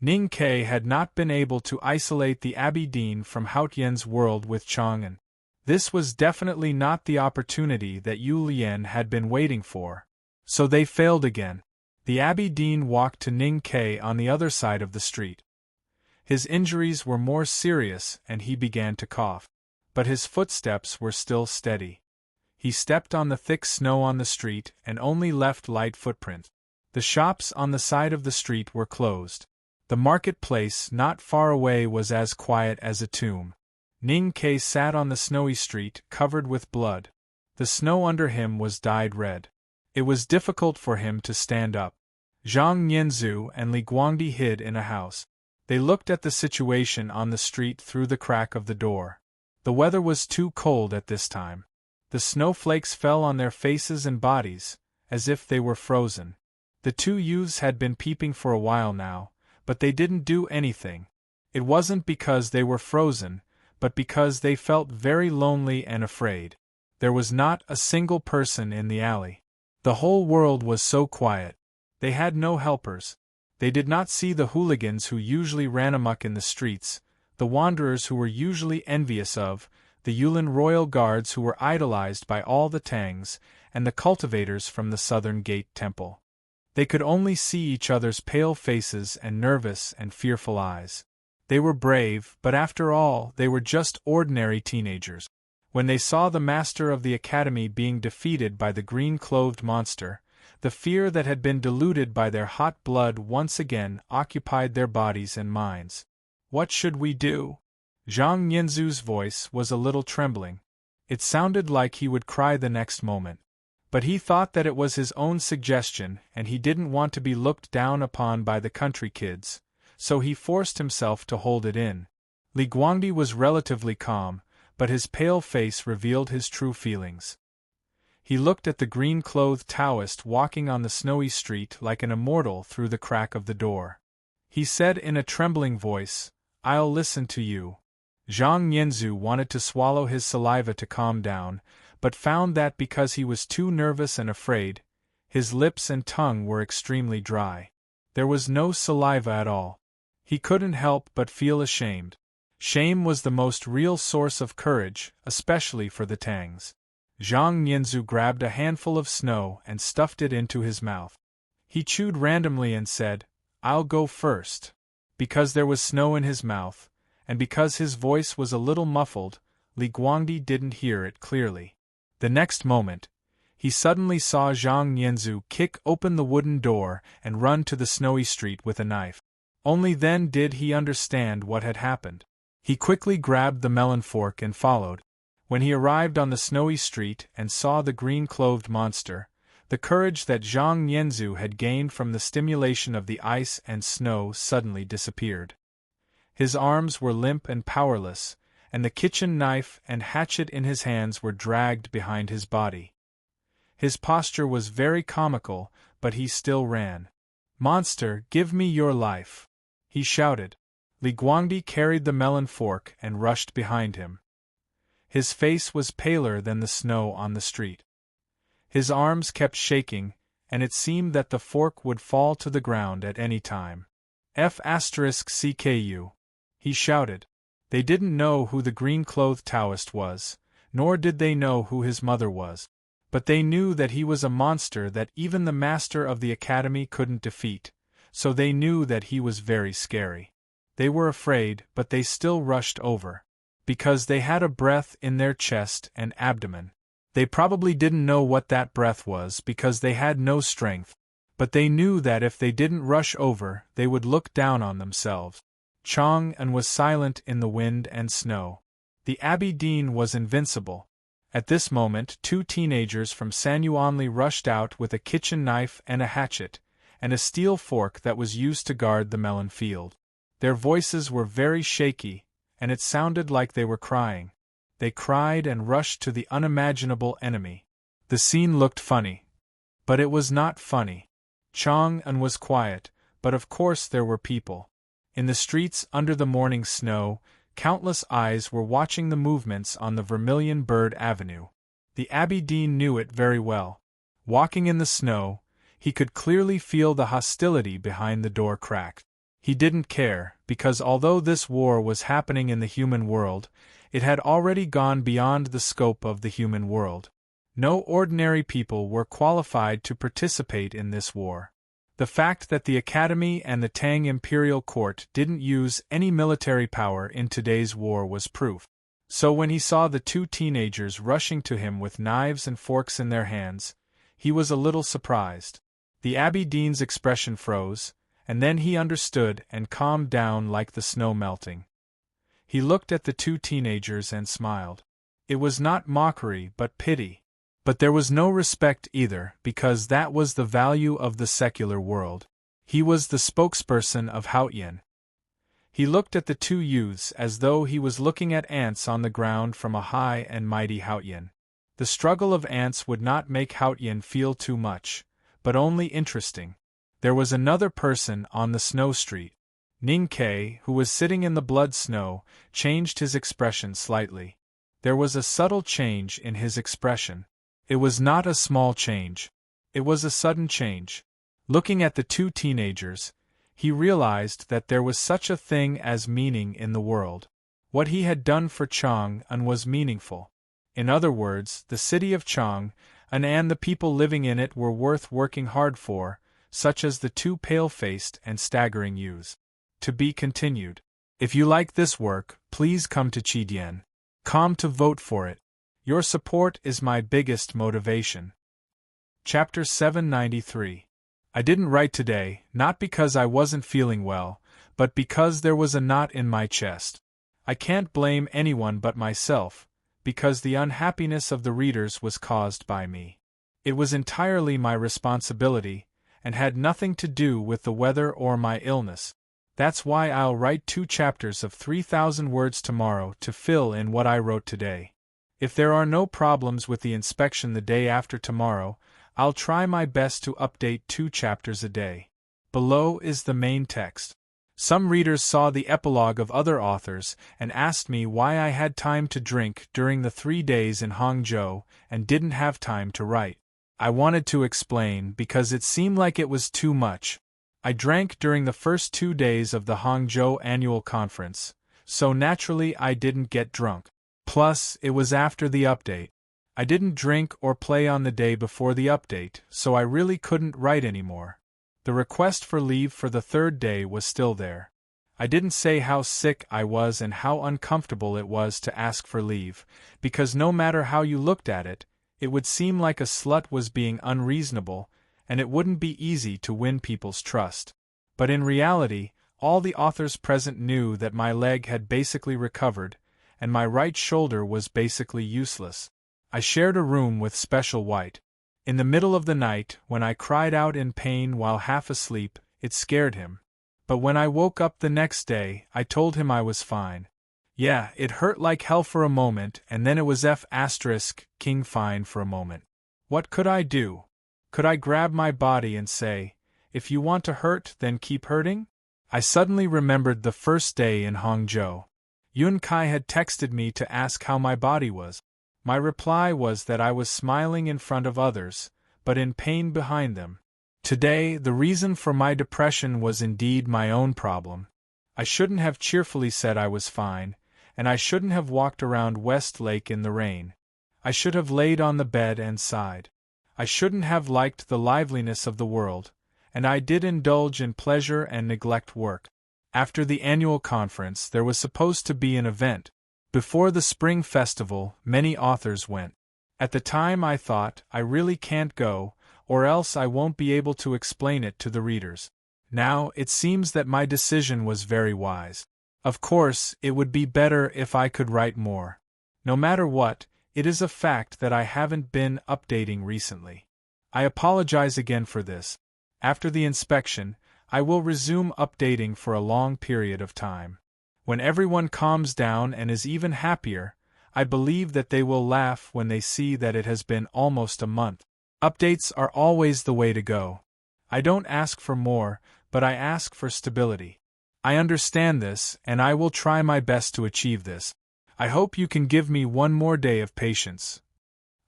Ning Ke had not been able to isolate the Abbey Dean from Haotian's world with Chang'an. This was definitely not the opportunity that Yu Lian had been waiting for. So they failed again. The Abbey Dean walked to Ning Ke on the other side of the street. His injuries were more serious and he began to cough. But his footsteps were still steady. He stepped on the thick snow on the street and only left light footprints. The shops on the side of the street were closed. The marketplace not far away was as quiet as a tomb. Ning Ke sat on the snowy street, covered with blood. The snow under him was dyed red. It was difficult for him to stand up. Zhang Nianzhu and Li Guangdi hid in a house. They looked at the situation on the street through the crack of the door. The weather was too cold at this time. The snowflakes fell on their faces and bodies, as if they were frozen. The two youths had been peeping for a while now, but they didn't do anything. It wasn't because they were frozen, but because they felt very lonely and afraid. There was not a single person in the alley. The whole world was so quiet. They had no helpers. They did not see the hooligans who usually ran amok in the streets, the wanderers who were usually envious of, the Yulin royal guards who were idolized by all the Tangs, and the cultivators from the Southern Gate Temple. They could only see each other's pale faces and nervous and fearful eyes. They were brave, but after all, they were just ordinary teenagers. When they saw the master of the academy being defeated by the green-clothed monster, the fear that had been diluted by their hot blood once again occupied their bodies and minds. What should we do? Zhang Nianzhu's voice was a little trembling. It sounded like he would cry the next moment. But he thought that it was his own suggestion and he didn't want to be looked down upon by the country kids, so he forced himself to hold it in. Li Guangdi was relatively calm, but his pale face revealed his true feelings. He looked at the green-clothed Taoist walking on the snowy street like an immortal through the crack of the door. He said in a trembling voice, "I'll listen to you." Zhang Nianzhu wanted to swallow his saliva to calm down, but found that because he was too nervous and afraid, his lips and tongue were extremely dry. There was no saliva at all. He couldn't help but feel ashamed. Shame was the most real source of courage, especially for the Tangs. Zhang Nianzhu grabbed a handful of snow and stuffed it into his mouth. He chewed randomly and said, "I'll go first." Because there was snow in his mouth, and because his voice was a little muffled, Li Guangdi didn't hear it clearly. The next moment, he suddenly saw Zhang Nianzhu kick open the wooden door and run to the snowy street with a knife. Only then did he understand what had happened. He quickly grabbed the melon fork and followed. When he arrived on the snowy street and saw the green-clothed monster, the courage that Zhang Nianzhu had gained from the stimulation of the ice and snow suddenly disappeared. His arms were limp and powerless, and the kitchen knife and hatchet in his hands were dragged behind his body. His posture was very comical, but he still ran. "Monster, give me your life!" he shouted. Li Guangdi carried the melon fork and rushed behind him. His face was paler than the snow on the street. His arms kept shaking, and it seemed that the fork would fall to the ground at any time. "F***CKU!" he shouted. They didn't know who the green-clothed Taoist was, nor did they know who his mother was. But they knew that he was a monster that even the master of the academy couldn't defeat, so they knew that he was very scary. They were afraid, but they still rushed over. Because they had a breath in their chest and abdomen. They probably didn't know what that breath was because they had no strength, but they knew that if they didn't rush over, they would look down on themselves. Chang'an was silent in the wind and snow. The Abbey Dean was invincible. At this moment, two teenagers from Sanyuanli rushed out with a kitchen knife and a hatchet, and a steel fork that was used to guard the melon field. Their voices were very shaky, and it sounded like they were crying. They cried and rushed to the unimaginable enemy. The scene looked funny. But it was not funny. Chang'an was quiet, but of course there were people. In the streets under the morning snow, countless eyes were watching the movements on the Vermilion Bird Avenue. The Abbey Dean knew it very well. Walking in the snow, he could clearly feel the hostility behind the door crack. He didn't care, because although this war was happening in the human world, it had already gone beyond the scope of the human world. No ordinary people were qualified to participate in this war. The fact that the Academy and the Tang Imperial Court didn't use any military power in today's war was proof. So when he saw the two teenagers rushing to him with knives and forks in their hands, he was a little surprised. The Abbey Dean's expression froze, and then he understood and calmed down like the snow melting. He looked at the two teenagers and smiled. It was not mockery but pity. But there was no respect either, because that was the value of the secular world. He was the spokesperson of Haotian. He looked at the two youths as though he was looking at ants on the ground from a high and mighty Haotian. The struggle of ants would not make Haotian feel too much, but only interesting. There was another person on the snow street. Ning Ke, who was sitting in the blood snow, changed his expression slightly. There was a subtle change in his expression. It was not a small change. It was a sudden change. Looking at the two teenagers, he realized that there was such a thing as meaning in the world. What he had done for Chang'an was meaningful. In other words, the city of Chang'an and the people living in it were worth working hard for, such as the two pale-faced and staggering youths. To be continued. If you like this work, please come to Chidien.com to vote for it. Your support is my biggest motivation. Chapter 793. I didn't write today, not because I wasn't feeling well, but because there was a knot in my chest. I can't blame anyone but myself, because the unhappiness of the readers was caused by me. It was entirely my responsibility, and had nothing to do with the weather or my illness. That's why I'll write 2 chapters of 3,000 words tomorrow to fill in what I wrote today. If there are no problems with the inspection the day after tomorrow, I'll try my best to update 2 chapters a day. Below is the main text. Some readers saw the epilogue of other authors and asked me why I had time to drink during the 3 days in Hangzhou and didn't have time to write. I wanted to explain because it seemed like it was too much. I drank during the first 2 days of the Hangzhou annual conference, so naturally I didn't get drunk. Plus, it was after the update. I didn't drink or play on the day before the update, so I really couldn't write anymore. The request for leave for the 3rd day was still there. I didn't say how sick I was and how uncomfortable it was to ask for leave, because no matter how you looked at it, it would seem like a slut was being unreasonable, and it wouldn't be easy to win people's trust. But in reality, all the authors present knew that my leg had basically recovered, and my right shoulder was basically useless. I shared a room with Special White. In the middle of the night, when I cried out in pain while half asleep, it scared him. But when I woke up the next day, I told him I was fine. Yeah, it hurt like hell for a moment, and then it was King fine for a moment. What could I do? Could I grab my body and say, if you want to hurt, then keep hurting? I suddenly remembered the first day in Hangzhou. Yun Kai had texted me to ask how my body was. My reply was that I was smiling in front of others, but in pain behind them. Today, the reason for my depression was indeed my own problem. I shouldn't have cheerfully said I was fine, and I shouldn't have walked around Westlake in the rain. I should have laid on the bed and sighed. I shouldn't have liked the liveliness of the world, and I did indulge in pleasure and neglect work. After the annual conference, there was supposed to be an event. Before the spring festival, many authors went. At the time I thought, I really can't go, or else I won't be able to explain it to the readers. Now, it seems that my decision was very wise. Of course, it would be better if I could write more. No matter what, it is a fact that I haven't been updating recently. I apologize again for this. After the inspection, I will resume updating for a long period of time. When everyone calms down and is even happier, I believe that they will laugh when they see that it has been almost a month. Updates are always the way to go. I don't ask for more, but I ask for stability. I understand this, and I will try my best to achieve this. I hope you can give me one more day of patience.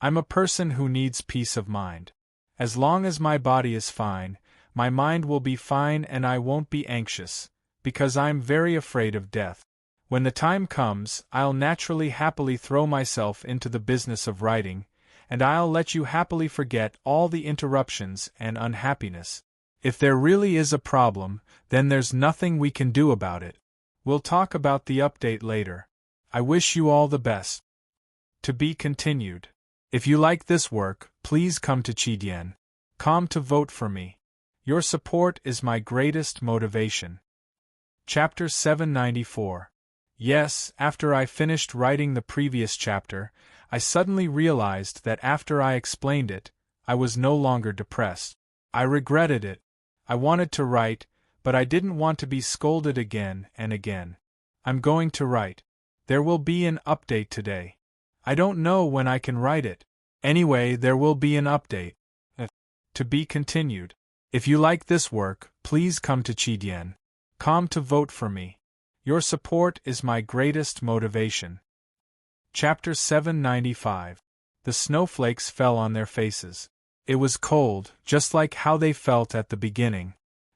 I'm a person who needs peace of mind. As long as my body is fine, my mind will be fine and I won't be anxious, because I'm very afraid of death. When the time comes, I'll naturally happily throw myself into the business of writing, and I'll let you happily forget all the interruptions and unhappiness. If there really is a problem, then there's nothing we can do about it. We'll talk about the update later. I wish you all the best. To be continued. If you like this work, please come to Clipchamp to vote for me. Your support is my greatest motivation. Chapter 794. Yes, after I finished writing the previous chapter, I suddenly realized that after I explained it, I was no longer depressed. I regretted it. I wanted to write, but I didn't want to be scolded again and again. I'm going to write. There will be an update today. I don't know when I can write it. Anyway, there will be an update. To be continued. If you like this work, please come to Clipchamp to vote for me. Your support is my greatest motivation. Chapter 795. The snowflakes fell on their faces. It was cold, just like how they felt at the beginning.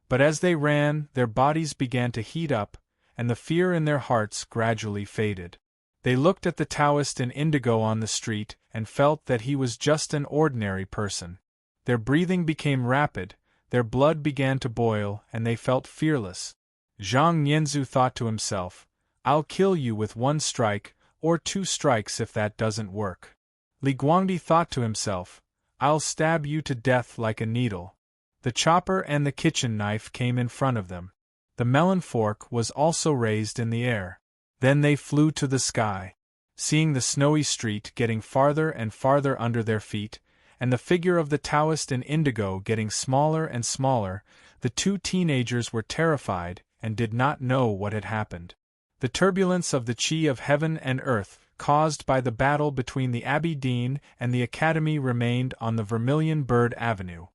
But as they ran, their bodies began to heat up, and the fear in their hearts gradually faded. They looked at the Taoist in indigo on the street and felt that he was just an ordinary person. Their breathing became rapid, their blood began to boil, and they felt fearless. Zhang Nianzu thought to himself, "I'll kill you with one strike, or 2 strikes if that doesn't work." Li Guangdi thought to himself, "I'll stab you to death like a needle." The chopper and the kitchen knife came in front of them. The melon fork was also raised in the air. Then they flew to the sky. Seeing the snowy street getting farther and farther under their feet, and the figure of the Taoist in indigo getting smaller and smaller, the 2 teenagers were terrified and did not know what had happened. The turbulence of the Qi of heaven and earth, caused by the battle between the Abbey Dean and the Academy, remained on the Vermilion Bird Avenue.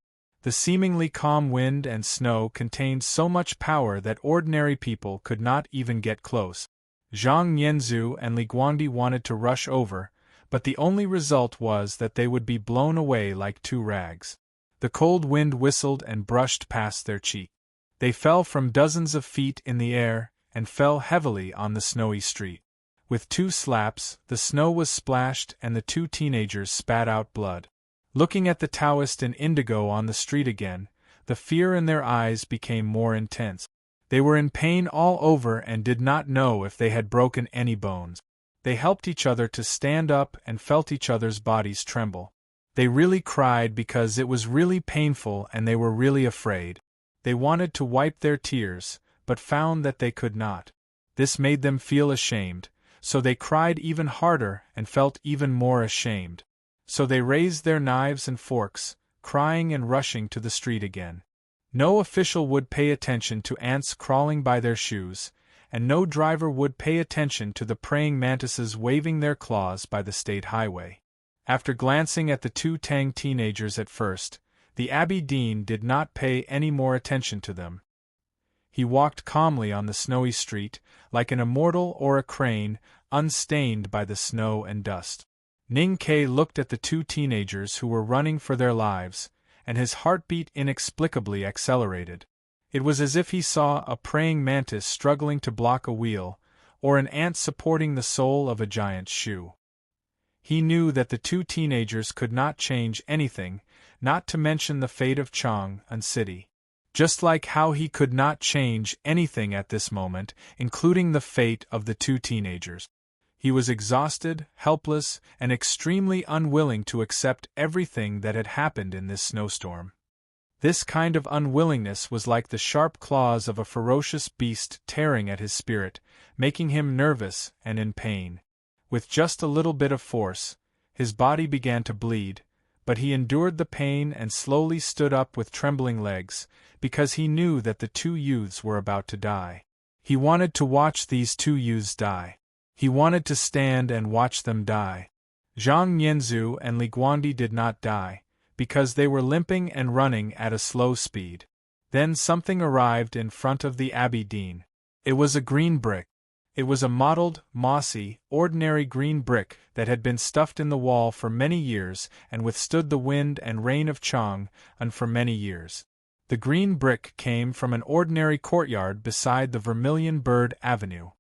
The seemingly calm wind and snow contained so much power that ordinary people could not even get close. Zhang Nianzu and Li Guangdi wanted to rush over, but the only result was that they would be blown away like 2 rags. The cold wind whistled and brushed past their cheek. They fell from dozens of feet in the air, and fell heavily on the snowy street. With 2 slaps, the snow was splashed and the 2 teenagers spat out blood. Looking at the Taoist in indigo on the street again, the fear in their eyes became more intense. They were in pain all over and did not know if they had broken any bones. They helped each other to stand up and felt each other's bodies tremble. They really cried because it was really painful and they were really afraid. They wanted to wipe their tears, but found that they could not. This made them feel ashamed, so they cried even harder and felt even more ashamed. So they raised their knives and forks, crying and rushing to the street again. No official would pay attention to ants crawling by their shoes, and no driver would pay attention to the praying mantises waving their claws by the state highway. After glancing at the 2 Tang teenagers at first, the Abbey Dean did not pay any more attention to them. He walked calmly on the snowy street, like an immortal or a crane, unstained by the snow and dust. Ning Ke looked at the 2 teenagers who were running for their lives, and his heartbeat inexplicably accelerated. It was as if he saw a praying mantis struggling to block a wheel, or an ant supporting the sole of a giant's shoe. He knew that the 2 teenagers could not change anything, not to mention the fate of Chang'an City. Just like how he could not change anything at this moment, including the fate of the 2 teenagers. He was exhausted, helpless, and extremely unwilling to accept everything that had happened in this snowstorm. This kind of unwillingness was like the sharp claws of a ferocious beast tearing at his spirit, making him nervous and in pain. With just a little bit of force, his body began to bleed, but he endured the pain and slowly stood up with trembling legs, because he knew that the 2 youths were about to die. He wanted to watch these 2 youths die. He wanted to stand and watch them die. Zhang Nianzu and Li Guangdi did not die, because they were limping and running at a slow speed. Then something arrived in front of the Abbey Dean. It was a green brick. It was a mottled, mossy, ordinary green brick that had been stuffed in the wall for many years and withstood the wind and rain of Chang'an for many years. The green brick came from an ordinary courtyard beside the Vermilion Bird Avenue.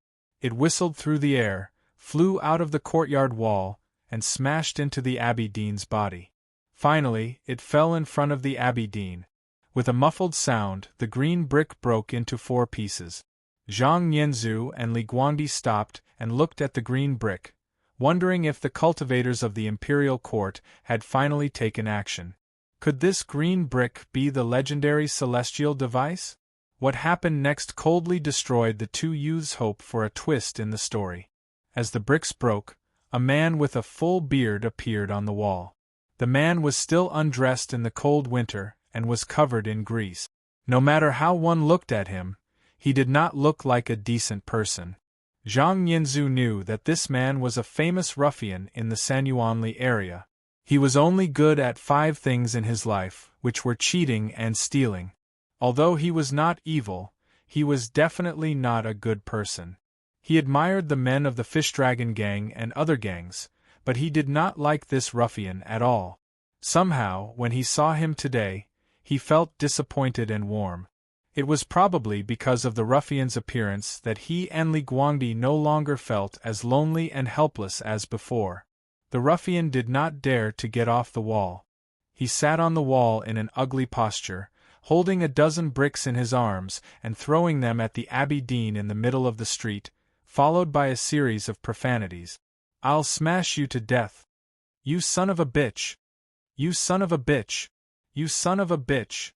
It whistled through the air, flew out of the courtyard wall, and smashed into the Abbey Dean's body. Finally, it fell in front of the Abbey Dean. With a muffled sound, the green brick broke into 4 pieces. Zhang Nianzhu and Li Guangdi stopped and looked at the green brick, wondering if the cultivators of the imperial court had finally taken action. Could this green brick be the legendary celestial device? What happened next coldly destroyed the 2 youths' hope for a twist in the story. As the bricks broke, a man with a full beard appeared on the wall. The man was still undressed in the cold winter and was covered in grease. No matter how one looked at him, he did not look like a decent person. Zhang Nianzhu knew that this man was a famous ruffian in the Sanyuanli area. He was only good at 5 things in his life, which were cheating and stealing. Although he was not evil, he was definitely not a good person. He admired the men of the Fish Dragon gang and other gangs, but he did not like this ruffian at all. Somehow, when he saw him today, he felt disappointed and warm. It was probably because of the ruffian's appearance that he and Li Guangdi no longer felt as lonely and helpless as before. The ruffian did not dare to get off the wall. He sat on the wall in an ugly posture, holding a dozen bricks in his arms and throwing them at the Abbey Dean in the middle of the street, followed by a series of profanities. "I'll smash you to death. You son of a bitch! You son of a bitch! You son of a bitch!"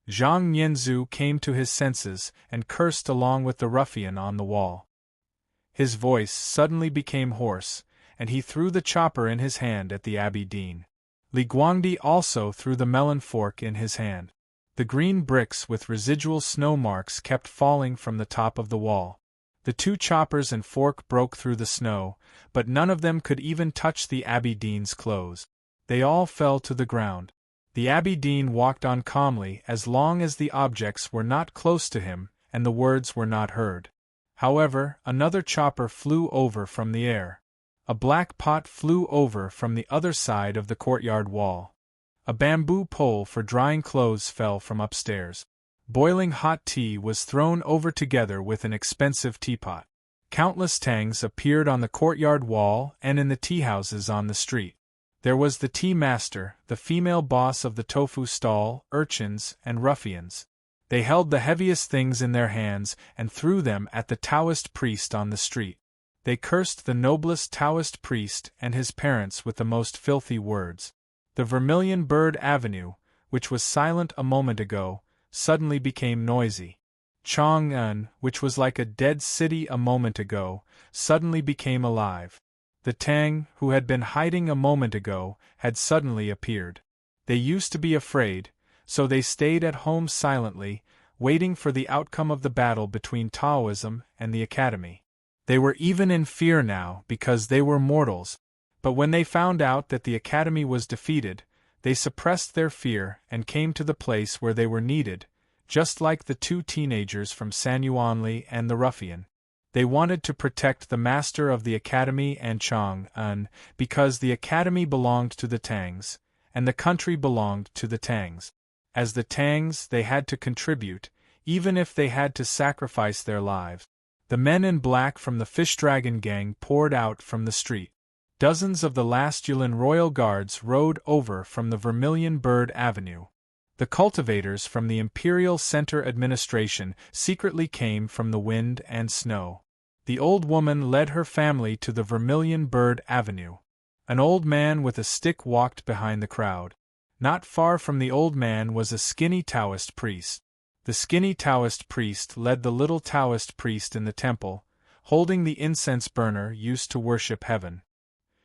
Zhang Nianzhu came to his senses and cursed along with the ruffian on the wall. His voice suddenly became hoarse, and he threw the chopper in his hand at the Abbey Dean. Li Guangdi also threw the melon fork in his hand. The green bricks with residual snow marks kept falling from the top of the wall. The 2 choppers and fork broke through the snow, but none of them could even touch the Abbey Dean's clothes. They all fell to the ground. The Abbey Dean walked on calmly as long as the objects were not close to him and the words were not heard. However, another chopper flew over from the air. A black pot flew over from the other side of the courtyard wall. A bamboo pole for drying clothes fell from upstairs. Boiling hot tea was thrown over together with an expensive teapot. Countless tangs appeared on the courtyard wall and in the teahouses on the street. There was the tea master, the female boss of the tofu stall, urchins, and ruffians. They held the heaviest things in their hands and threw them at the Taoist priest on the street. They cursed the noblest Taoist priest and his parents with the most filthy words. The Vermilion Bird Avenue, which was silent a moment ago, suddenly became noisy. Chang'an, which was like a dead city a moment ago, suddenly became alive. The Tang, who had been hiding a moment ago, had suddenly appeared. They used to be afraid, so they stayed at home silently, waiting for the outcome of the battle between Taoism and the Academy. They were even in fear now because they were mortals, but when they found out that the Academy was defeated, they suppressed their fear and came to the place where they were needed, just like the 2 teenagers from Sanyuanli and the ruffian. They wanted to protect the master of the Academy and Chang'an because the Academy belonged to the Tangs, and the country belonged to the Tangs. As the Tangs, they had to contribute, even if they had to sacrifice their lives. The men in black from the Fish Dragon gang poured out from the street. Dozens of the last Yulin royal guards rode over from the Vermilion Bird Avenue. The cultivators from the Imperial Center Administration secretly came from the wind and snow. The old woman led her family to the Vermilion Bird Avenue. An old man with a stick walked behind the crowd. Not far from the old man was a skinny Taoist priest. The skinny Taoist priest led the little Taoist priest in the temple, holding the incense burner used to worship heaven.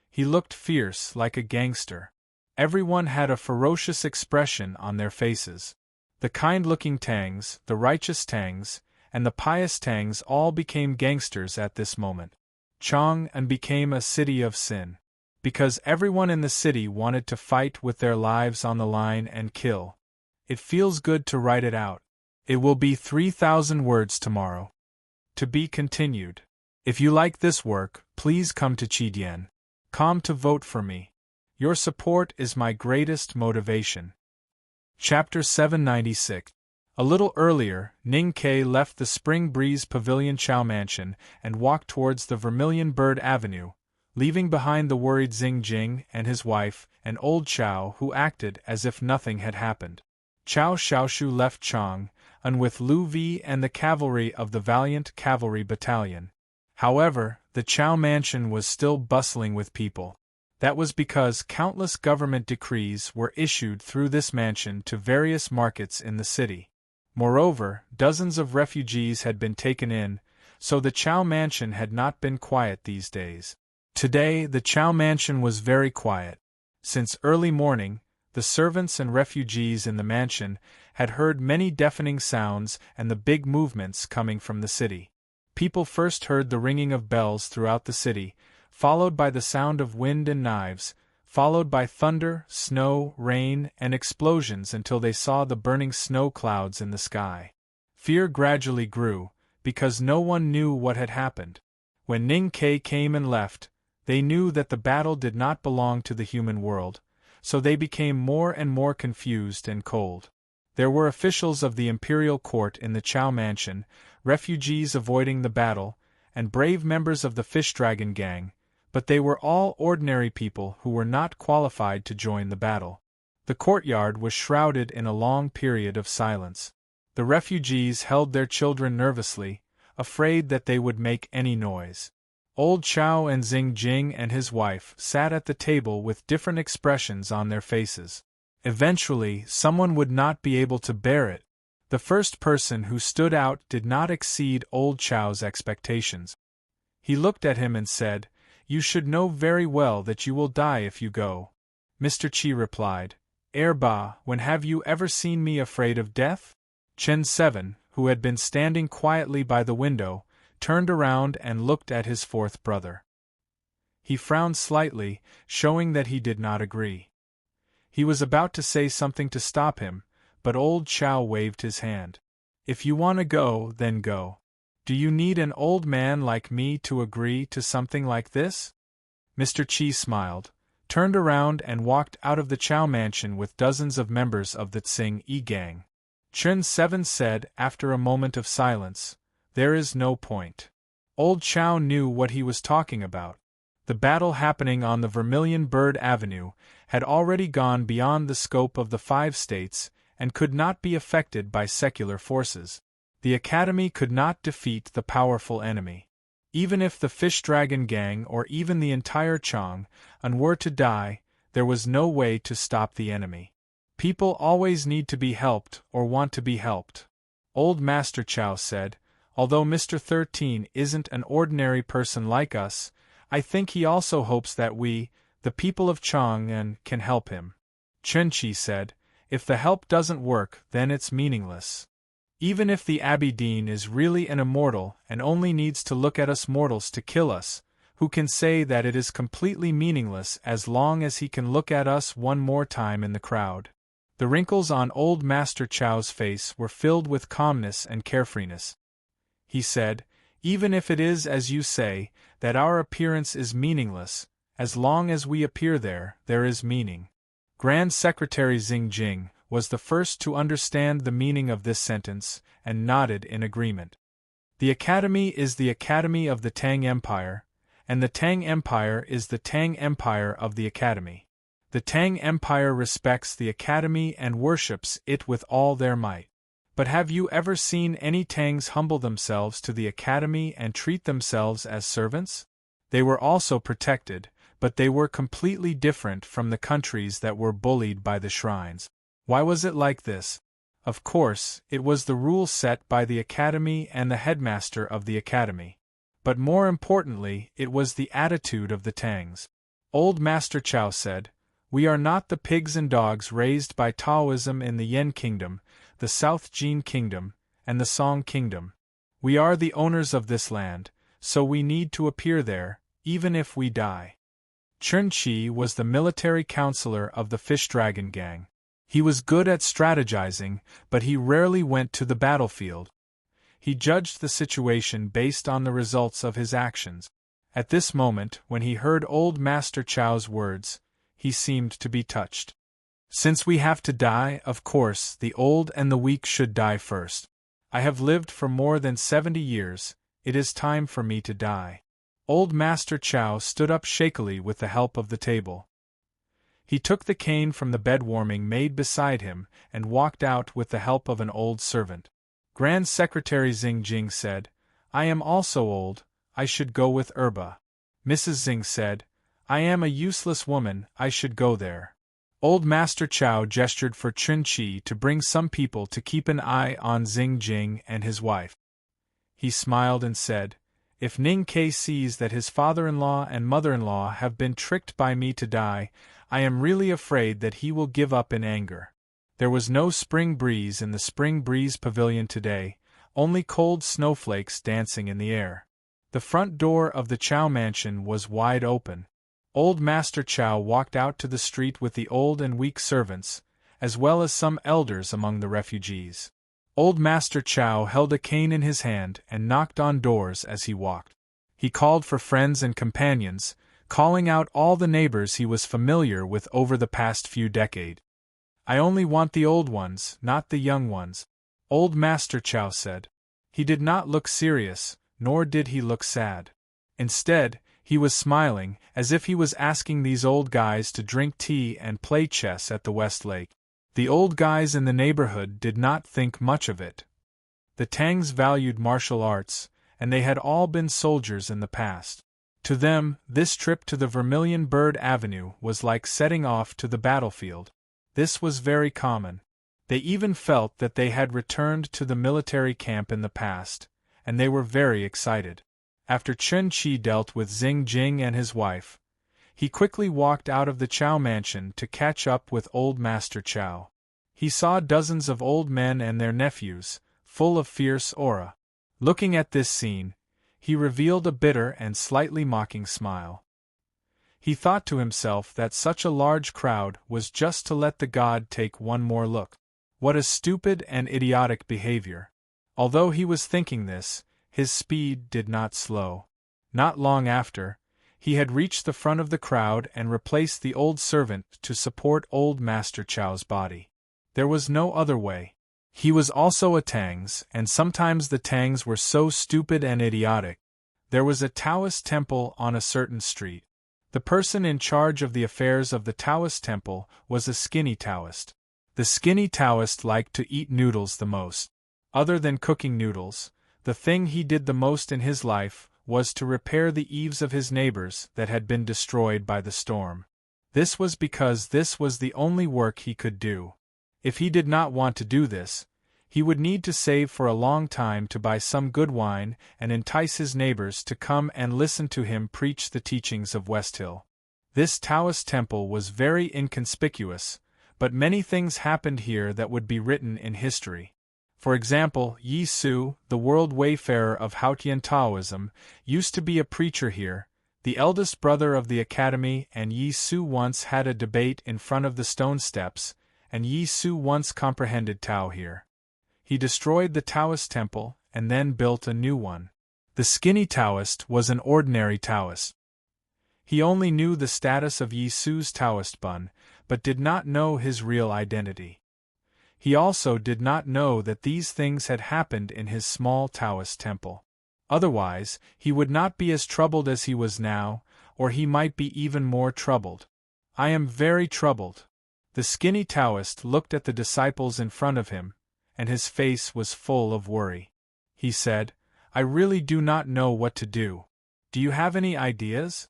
He looked fierce, like a gangster. Everyone had a ferocious expression on their faces. The kind-looking Tangs, the righteous Tangs, and the pious Tangs all became gangsters at this moment. Chang'an became a city of sin. Because everyone in the city wanted to fight with their lives on the line and kill. It feels good to write it out. It will be 3,000 words tomorrow. To be continued. If you like this work, please come to Chidian.com to vote for me. Your support is my greatest motivation. Chapter 796. A little earlier, Ning Ke left the Spring Breeze Pavilion Chow Mansion and walked towards the Vermilion Bird Avenue, leaving behind the worried Xing Jing and his wife, and old Chow, who acted as if nothing had happened. Chow Xiaoshu left Chang, and with Lu Vi and the cavalry of the Valiant Cavalry Battalion. However, the Chow Mansion was still bustling with people. That was because countless government decrees were issued through this mansion to various markets in the city. Moreover, dozens of refugees had been taken in, so the Chow Mansion had not been quiet these days. Today, the Chow Mansion was very quiet. Since early morning, the servants and refugees in the mansion had heard many deafening sounds and the big movements coming from the city. People first heard the ringing of bells throughout the city, followed by the sound of wind and knives, followed by thunder, snow, rain, and explosions until they saw the burning snow clouds in the sky. Fear gradually grew, because no one knew what had happened. When Ning Ke came and left, they knew that the battle did not belong to the human world, so they became more and more confused and cold. There were officials of the imperial court in the Chow Mansion, refugees avoiding the battle, and brave members of the Fish Dragon Gang, but they were all ordinary people who were not qualified to join the battle. The courtyard was shrouded in a long period of silence. The refugees held their children nervously, afraid that they would make any noise. Old Chow and Xing Jing and his wife sat at the table with different expressions on their faces. Eventually, someone would not be able to bear it. The first person who stood out did not exceed Old Chow's expectations. He looked at him and said, "You should know very well that you will die if you go." Mr. Qi replied, "Ba, when have you ever seen me afraid of death?" Chen 7, who had been standing quietly by the window, turned around and looked at his fourth brother. He frowned slightly, showing that he did not agree. He was about to say something to stop him, but Old Chow waved his hand. "If you want to go, then go. Do you need an old man like me to agree to something like this?" Mr. Qi smiled, turned around and walked out of the Chow Mansion with dozens of members of the Tsing Yi gang. Chen 7 said after a moment of silence, "There is no point." Old Chow knew what he was talking about. The battle happening on the Vermilion Bird Avenue had already gone beyond the scope of the 5 states and could not be affected by secular forces. The Academy could not defeat the powerful enemy. Even if the Fish Dragon Gang or even the entire Chang were to die, there was no way to stop the enemy. People always need to be helped or want to be helped. Old Master Chow said, "Although Mr. 13 isn't an ordinary person like us, I think he also hopes that we, the people of Chang'an, can help him." Chen Qi said, "If the help doesn't work, then it's meaningless. Even if the Abbey Dean is really an immortal and only needs to look at us mortals to kill us, who can say that it is completely meaningless as long as he can look at us one more time in the crowd?" The wrinkles on Old Master Chow's face were filled with calmness and carefreeness. He said, "Even if it is as you say, that our appearance is meaningless, as long as we appear there, there is meaning." Grand Secretary Xing Jing was the first to understand the meaning of this sentence, and nodded in agreement. The Academy is the Academy of the Tang Empire, and the Tang Empire is the Tang Empire of the Academy. The Tang Empire respects the Academy and worships it with all their might. But have you ever seen any Tangs humble themselves to the Academy and treat themselves as servants? They were also protected, but they were completely different from the countries that were bullied by the shrines. Why was it like this? Of course, it was the rules set by the Academy and the headmaster of the Academy. But more importantly, it was the attitude of the Tangs. Old Master Chow said, "We are not the pigs and dogs raised by Taoism in the Yen Kingdom, the South Jin Kingdom, and the Song Kingdom. We are the owners of this land, so we need to appear there, even if we die." Chen Qi was the military counselor of the Fish Dragon Gang. He was good at strategizing, but he rarely went to the battlefield. He judged the situation based on the results of his actions. At this moment, when he heard Old Master Chow's words, he seemed to be touched. Since we have to die, of course, the old and the weak should die first. I have lived for more than 70 years, it is time for me to die. Old Master Chow stood up shakily with the help of the table. He took the cane from the bed-warming maid beside him and walked out with the help of an old servant. Grand Secretary Xing Jing said, I am also old, I should go with Erba. Mrs. Xing said, I am a useless woman, I should go there. Old Master Chow gestured for Chun Chi to bring some people to keep an eye on Xing Jing and his wife. He smiled and said, If Ning Ke sees that his father-in-law and mother-in-law have been tricked by me to die, I am really afraid that he will give up in anger. There was no spring breeze in the Spring Breeze Pavilion today, only cold snowflakes dancing in the air. The front door of the Chow mansion was wide open. Old Master Chow walked out to the street with the old and weak servants, as well as some elders among the refugees. Old Master Chow held a cane in his hand and knocked on doors as he walked. He called for friends and companions, calling out all the neighbors he was familiar with over the past few decades. I only want the old ones, not the young ones, Old Master Chow said. He did not look serious, nor did he look sad. Instead, he was smiling, as if he was asking these old guys to drink tea and play chess at the West Lake. The old guys in the neighborhood did not think much of it. The Tangs valued martial arts, and they had all been soldiers in the past. To them, this trip to the Vermilion Bird Avenue was like setting off to the battlefield. This was very common. They even felt that they had returned to the military camp in the past, and they were very excited. After Chun Chi dealt with Xing Jing and his wife, he quickly walked out of the Chow mansion to catch up with Old Master Chow. He saw dozens of old men and their nephews, full of fierce aura. Looking at this scene, he revealed a bitter and slightly mocking smile. He thought to himself that such a large crowd was just to let the god take one more look. What a stupid and idiotic behavior. Although he was thinking this, his speed did not slow. Not long after, he had reached the front of the crowd and replaced the old servant to support Old Master Chow's body. There was no other way. He was also a Tangs, and sometimes the Tangs were so stupid and idiotic. There was a Taoist temple on a certain street. The person in charge of the affairs of the Taoist temple was a skinny Taoist. The skinny Taoist liked to eat noodles the most. Other than cooking noodles, the thing he did the most in his life was to repair the eaves of his neighbors that had been destroyed by the storm. This was because this was the only work he could do. If he did not want to do this, he would need to save for a long time to buy some good wine and entice his neighbors to come and listen to him preach the teachings of West Hill. This Taoist temple was very inconspicuous, but many things happened here that would be written in history. For example, Yi Su, the world wayfarer of Haotian Taoism, used to be a preacher here. The eldest brother of the academy and Yi Su once had a debate in front of the stone steps, and Yi Su once comprehended Tao here. He destroyed the Taoist temple and then built a new one. The skinny Taoist was an ordinary Taoist. He only knew the status of Yi Su's Taoist bun, but did not know his real identity. He also did not know that these things had happened in his small Taoist temple. Otherwise, he would not be as troubled as he was now, or he might be even more troubled. I am very troubled. The skinny Taoist looked at the disciples in front of him, and his face was full of worry. He said, I really do not know what to do. Do you have any ideas?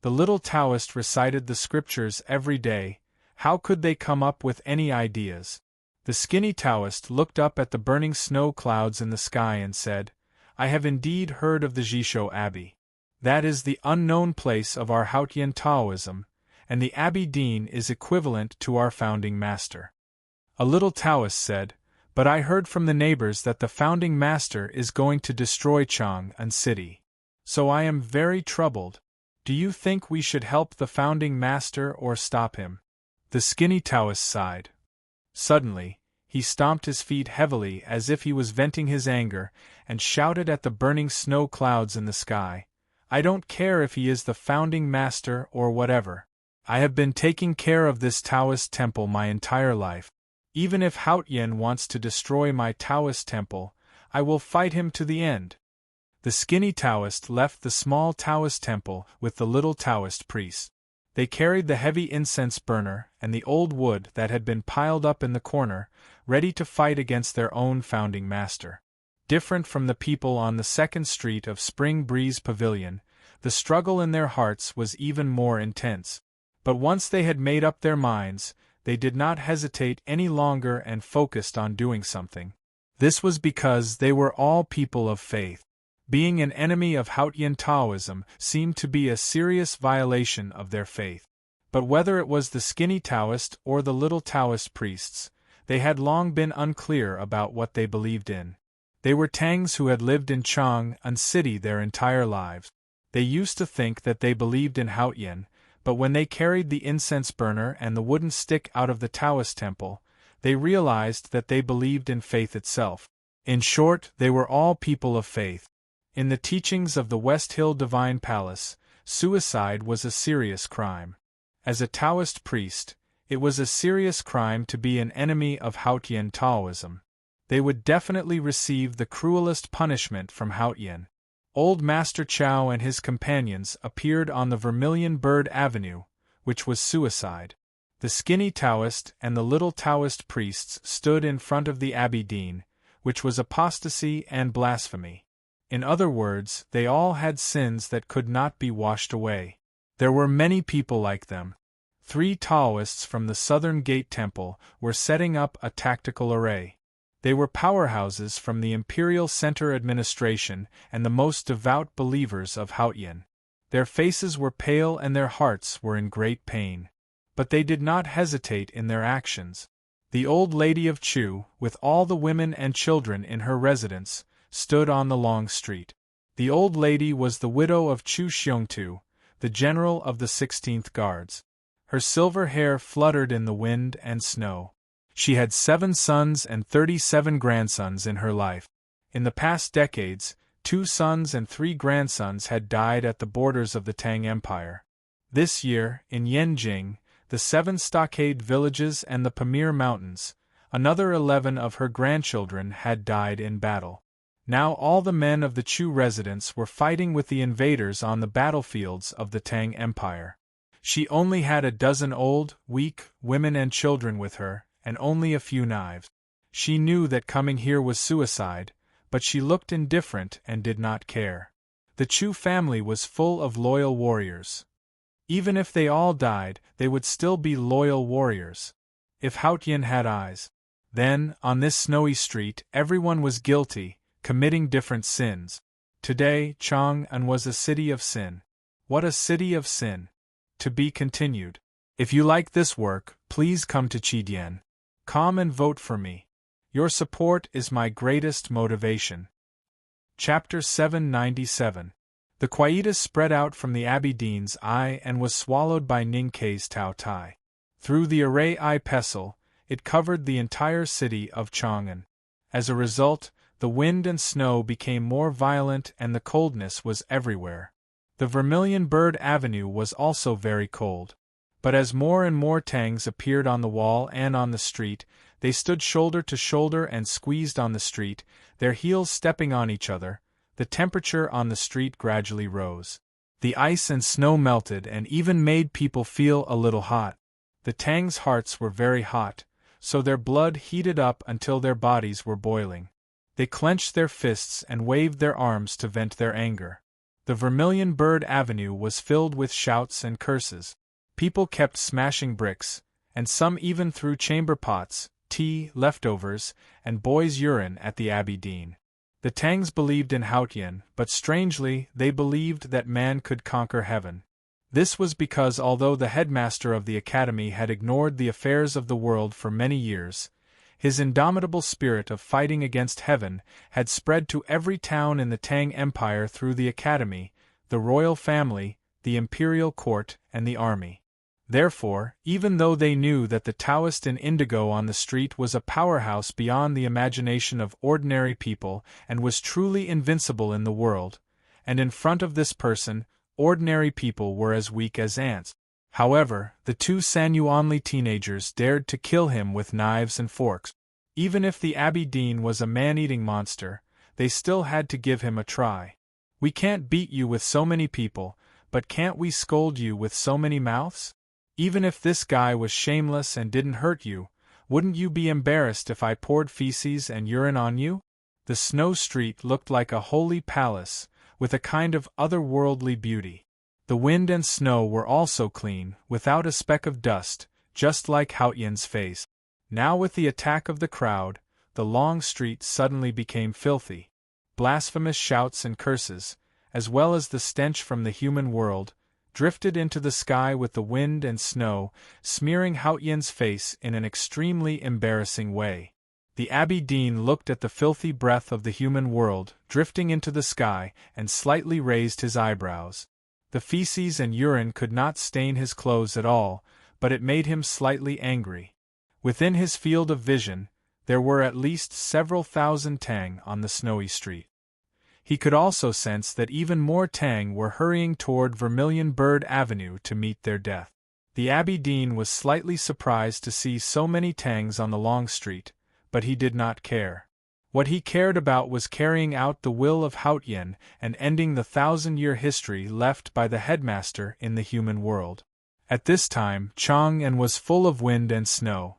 The little Taoist recited the scriptures every day. How could they come up with any ideas? The skinny Taoist looked up at the burning snow clouds in the sky and said, I have indeed heard of the Jisho Abbey. That is the unknown place of our Haotian Taoism, and the Abbey Dean is equivalent to our founding master. A little Taoist said, But I heard from the neighbors that the founding master is going to destroy Chang'an City. So I am very troubled. Do you think we should help the founding master or stop him? The skinny Taoist sighed. Suddenly, he stomped his feet heavily as if he was venting his anger, and shouted at the burning snow clouds in the sky, I don't care if he is the founding master or whatever. I have been taking care of this Taoist temple my entire life. Even if Haotian wants to destroy my Taoist temple, I will fight him to the end." The skinny Taoist left the small Taoist temple with the little Taoist priest. They carried the heavy incense burner and the old wood that had been piled up in the corner, ready to fight against their own founding master. Different from the people on the second street of Spring Breeze Pavilion, the struggle in their hearts was even more intense. But once they had made up their minds, they did not hesitate any longer and focused on doing something. This was because they were all people of faith. Being an enemy of Haotian Taoism seemed to be a serious violation of their faith. But whether it was the skinny Taoist or the little Taoist priests, they had long been unclear about what they believed in. They were Tangs who had lived in Chang'an City their entire lives. They used to think that they believed in Haotian, but when they carried the incense burner and the wooden stick out of the Taoist temple, they realized that they believed in faith itself. In short, they were all people of faith. In the teachings of the West Hill Divine Palace, suicide was a serious crime. As a Taoist priest, it was a serious crime to be an enemy of Haotian Taoism. They would definitely receive the cruelest punishment from Haotian. Old Master Chow and his companions appeared on the Vermilion Bird Avenue, which was suicide. The skinny Taoist and the little Taoist priests stood in front of the Abbey Dean, which was apostasy and blasphemy. In other words, they all had sins that could not be washed away. There were many people like them. 3 Taoists from the Southern Gate Temple were setting up a tactical array. They were powerhouses from the Imperial Center Administration and the most devout believers of Haotian. Their faces were pale and their hearts were in great pain. But they did not hesitate in their actions. The old lady of Chu, with all the women and children in her residence, stood on the long street. The old lady was the widow of Chu Xiongtu, the general of the 16th Guards. Her silver hair fluttered in the wind and snow. She had 7 sons and 37 grandsons in her life. In the past decades, 2 sons and 3 grandsons had died at the borders of the Tang Empire. This year, in Yanjing, the 7 stockade villages and the Pamir Mountains, another 11 of her grandchildren had died in battle. Now all the men of the Chu residence were fighting with the invaders on the battlefields of the Tang Empire. She only had a dozen old, weak women and children with her, and only a few knives. She knew that coming here was suicide, but she looked indifferent and did not care. The Chu family was full of loyal warriors. Even if they all died, they would still be loyal warriors. If Haotian had eyes. Then, on this snowy street, everyone was guilty, committing different sins. Today, Chang'an was a city of sin. What a city of sin! To be continued. If you like this work, please come to Chidian. Come and vote for me. Your support is my greatest motivation. Chapter 797. The quietus spread out from the Abbey Dean's eye and was swallowed by Ning Kei's Tao Tai. Through the array eye pestle, it covered the entire city of Chang'an. As a result, the wind and snow became more violent and the coldness was everywhere. The Vermilion Bird Avenue was also very cold. But as more and more Tangs appeared on the wall and on the street, they stood shoulder to shoulder and squeezed on the street, their heels stepping on each other. The temperature on the street gradually rose. The ice and snow melted and even made people feel a little hot. The Tangs' hearts were very hot, so their blood heated up until their bodies were boiling. They clenched their fists and waved their arms to vent their anger. The Vermilion Bird Avenue was filled with shouts and curses. People kept smashing bricks, and some even threw chamber pots, tea, leftovers, and boys' urine at the Abbey Dean. The Tangs believed in Haotian, but strangely, they believed that man could conquer heaven. This was because although the headmaster of the academy had ignored the affairs of the world for many years, his indomitable spirit of fighting against heaven had spread to every town in the Tang Empire through the academy, the royal family, the imperial court, and the army. Therefore, even though they knew that the Taoist in indigo on the street was a powerhouse beyond the imagination of ordinary people and was truly invincible in the world, and in front of this person, ordinary people were as weak as ants, However, the two Sanuanli teenagers dared to kill him with knives and forks. Even if the Abbey Dean was a man-eating monster, they still had to give him a try. "We can't beat you with so many people, but can't we scold you with so many mouths? Even if this guy was shameless and didn't hurt you, wouldn't you be embarrassed if I poured feces and urine on you?" The snow street looked like a holy palace, with a kind of otherworldly beauty. The wind and snow were also clean, without a speck of dust, just like Haotian's face. Now with the attack of the crowd, the long street suddenly became filthy. Blasphemous shouts and curses, as well as the stench from the human world, drifted into the sky with the wind and snow, smearing Haotian's face in an extremely embarrassing way. The Abbey Dean looked at the filthy breath of the human world drifting into the sky and slightly raised his eyebrows. The feces and urine could not stain his clothes at all, but it made him slightly angry. Within his field of vision, there were at least several thousand Tang on the snowy street. He could also sense that even more Tang were hurrying toward Vermilion Bird Avenue to meet their death. The Abbey Dean was slightly surprised to see so many Tangs on the long street, but he did not care. What he cared about was carrying out the will of Haotian and ending the 1,000-year history left by the headmaster in the human world. At this time, Chang'an was full of wind and snow.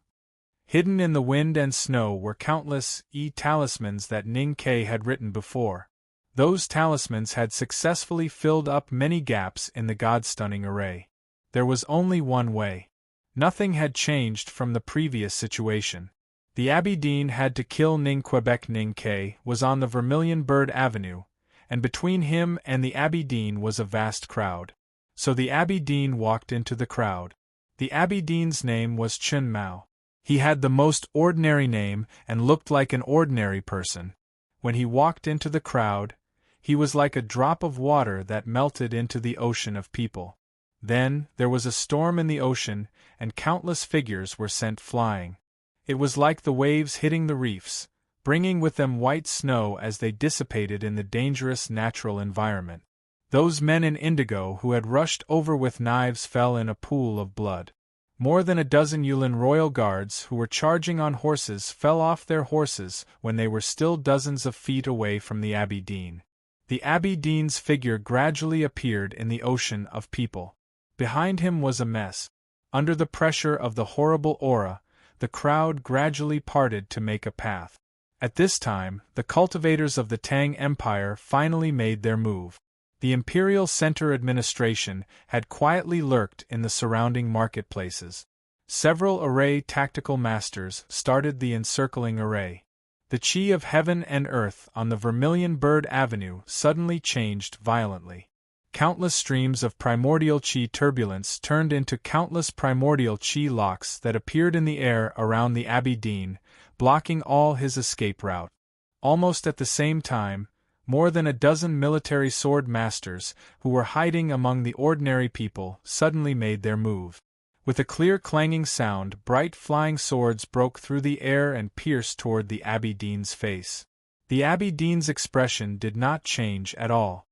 Hidden in the wind and snow were countless talismans that Ning Ke had written before. Those talismans had successfully filled up many gaps in the god-stunning array. There was only one way. Nothing had changed from the previous situation. The Abbey Dean had to kill Ning Quebec. Ning Ke was on the Vermilion Bird Avenue, and between him and the Abbey Dean was a vast crowd. So the Abbey Dean walked into the crowd. The Abbey Dean's name was Chun Mao. He had the most ordinary name and looked like an ordinary person. When he walked into the crowd, he was like a drop of water that melted into the ocean of people. Then, there was a storm in the ocean, and countless figures were sent flying. It was like the waves hitting the reefs, bringing with them white snow as they dissipated in the dangerous natural environment. Those men in indigo who had rushed over with knives fell in a pool of blood. More than a dozen Yulin royal guards who were charging on horses fell off their horses when they were still dozens of feet away from the Abbey Dean. The Abbey Dean's figure gradually appeared in the ocean of people. Behind him was a mess. Under the pressure of the horrible aura, the crowd gradually parted to make a path. At this time, the cultivators of the Tang Empire finally made their move. The Imperial Center administration had quietly lurked in the surrounding marketplaces. Several array tactical masters started the encircling array. The chi of heaven and earth on the Vermilion Bird Avenue suddenly changed violently. Countless streams of primordial chi turbulence turned into countless primordial chi locks that appeared in the air around the Abbey Dean, blocking all his escape route. Almost at the same time, more than a dozen military sword masters, who were hiding among the ordinary people, suddenly made their move. With a clear clanging sound, bright flying swords broke through the air and pierced toward the Abbey Dean's face. The Abbey Dean's expression did not change at all.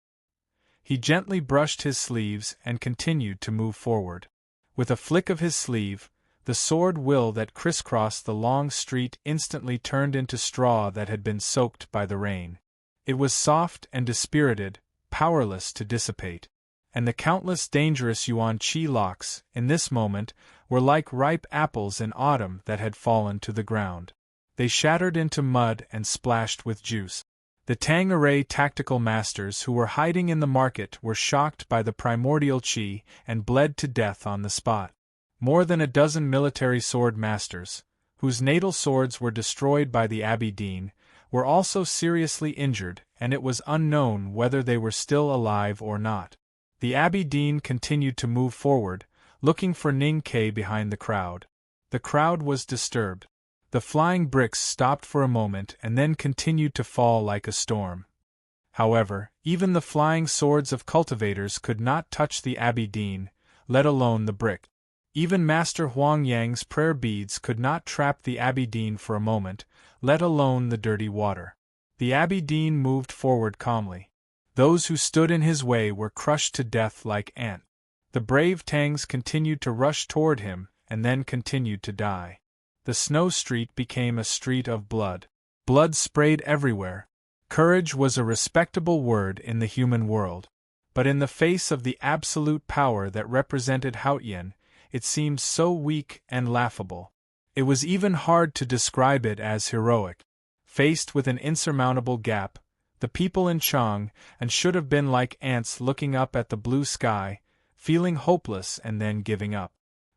He gently brushed his sleeves and continued to move forward. With a flick of his sleeve, the sword will that crisscrossed the long street instantly turned into straw that had been soaked by the rain. It was soft and dispirited, powerless to dissipate. And the countless dangerous Yuan Chi locks, in this moment, were like ripe apples in autumn that had fallen to the ground. They shattered into mud and splashed with juice. The Tang Array tactical masters who were hiding in the market were shocked by the primordial chi and bled to death on the spot. More than a dozen military sword masters, whose natal swords were destroyed by the Abbey Dean, were also seriously injured, and it was unknown whether they were still alive or not. The Abbey Dean continued to move forward, looking for Ning Ke behind the crowd. The crowd was disturbed. The flying bricks stopped for a moment and then continued to fall like a storm. However, even the flying swords of cultivators could not touch the Abbey Dean, let alone the brick. Even Master Huang Yang's prayer beads could not trap the Abbey Dean for a moment, let alone the dirty water. The Abbey Dean moved forward calmly. Those who stood in his way were crushed to death like ants. The brave Tangs continued to rush toward him, and then continued to die. The snow street became a street of blood. Blood sprayed everywhere. Courage was a respectable word in the human world. But in the face of the absolute power that represented Haotian, it seemed so weak and laughable. It was even hard to describe it as heroic. Faced with an insurmountable gap, the people in Chang and should have been like ants looking up at the blue sky, feeling hopeless and then giving up.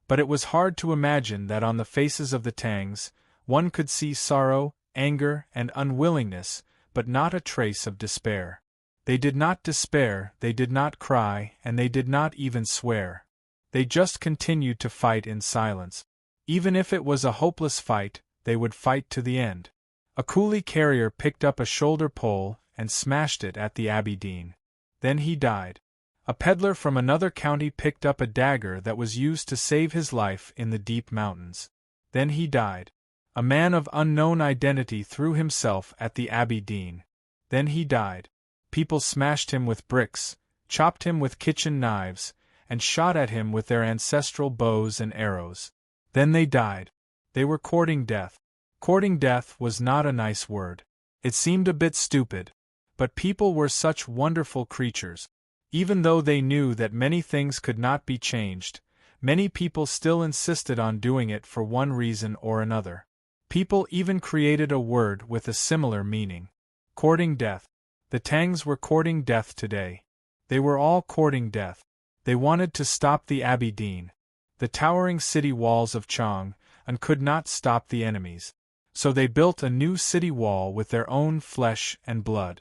But it was hard to imagine that on the faces of the Tangs, one could see sorrow, anger, and unwillingness, but not a trace of despair. They did not despair, they did not cry, and they did not even swear. They just continued to fight in silence. Even if it was a hopeless fight, they would fight to the end. A coolie carrier picked up a shoulder pole and smashed it at the Abbey Dean. Then he died. A peddler from another county picked up a dagger that was used to save his life in the deep mountains. Then he died. A man of unknown identity threw himself at the Abbey Dean. Then he died. People smashed him with bricks, chopped him with kitchen knives, and shot at him with their ancestral bows and arrows. Then they died. They were courting death. Courting death was not a nice word. It seemed a bit stupid. But people were such wonderful creatures. Even though they knew that many things could not be changed, many people still insisted on doing it for one reason or another. People even created a word with a similar meaning. Courting death. The Tangs were courting death today. They were all courting death. They wanted to stop the Abbey Dean, the towering city walls of Chang, and could not stop the enemies. So they built a new city wall with their own flesh and blood.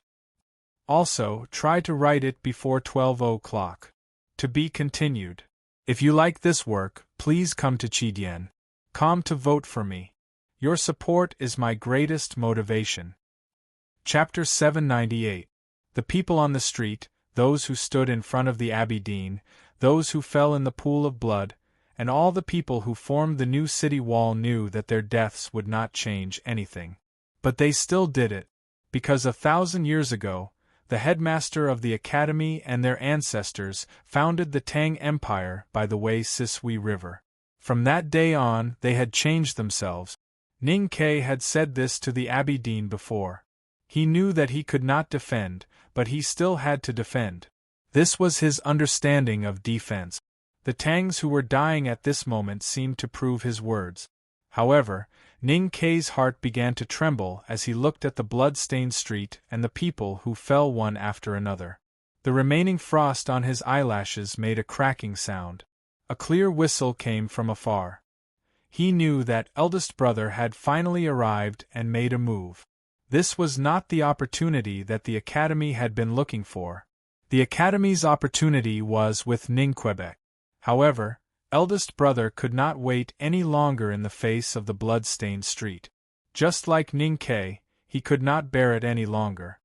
Also, try to write it before 12 o'clock. To be continued. If you like this work, please come to Chidien.com to vote for me. Your support is my greatest motivation. Chapter 798. The people on the street, those who stood in front of the Abbey Dean, those who fell in the pool of blood, and all the people who formed the new city wall knew that their deaths would not change anything. But they still did it, because 1,000 years ago, the headmaster of the academy and their ancestors founded the Tang Empire by the Wei Sisui River. From that day on, they had changed themselves. Ning Ke had said this to the Abbey Dean before. He knew that he could not defend, but he still had to defend. This was his understanding of defense. The Tangs who were dying at this moment seemed to prove his words. However, Ning Ke's heart began to tremble as he looked at the blood-stained street and the people who fell one after another. The remaining frost on his eyelashes made a cracking sound. A clear whistle came from afar. He knew that eldest brother had finally arrived and made a move. This was not the opportunity that the Academy had been looking for. The Academy's opportunity was with Ning Quebec. However, eldest brother could not wait any longer in the face of the blood-stained street. Just like Ning Ke, he could not bear it any longer.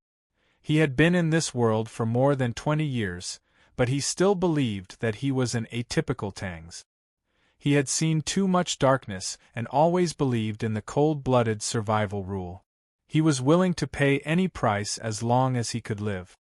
He had been in this world for more than 20 years, but he still believed that he was an atypical Tangs. He had seen too much darkness and always believed in the cold-blooded survival rule. He was willing to pay any price as long as he could live.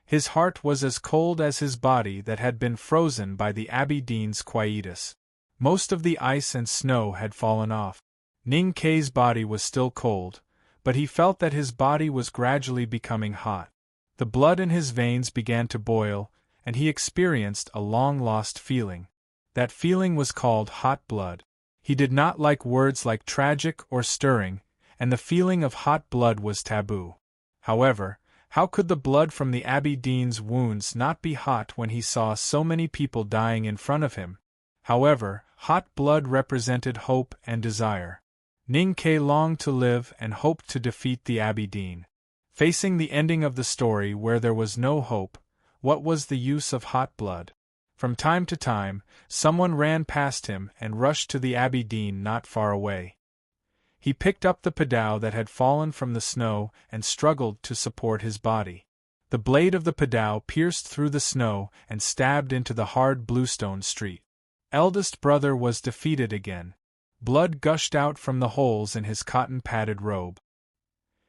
His heart was as cold as his body that had been frozen by the Abbey Dean's quietus. Most of the ice and snow had fallen off. Ning Ke's body was still cold, but he felt that his body was gradually becoming hot. The blood in his veins began to boil, and he experienced a long-lost feeling. That feeling was called hot blood. He did not like words like tragic or stirring, and the feeling of hot blood was taboo. However, how could the blood from the Abbey Dean's wounds not be hot when he saw so many people dying in front of him? However, hot blood represented hope and desire. Ning Ke longed to live and hoped to defeat the Abbey Dean. Facing the ending of the story where there was no hope, what was the use of hot blood? From time to time, someone ran past him and rushed to the Abbey Dean not far away. He picked up the padao that had fallen from the snow and struggled to support his body. The blade of the padao pierced through the snow and stabbed into the hard bluestone street. Eldest brother was defeated again. Blood gushed out from the holes in his cotton-padded robe.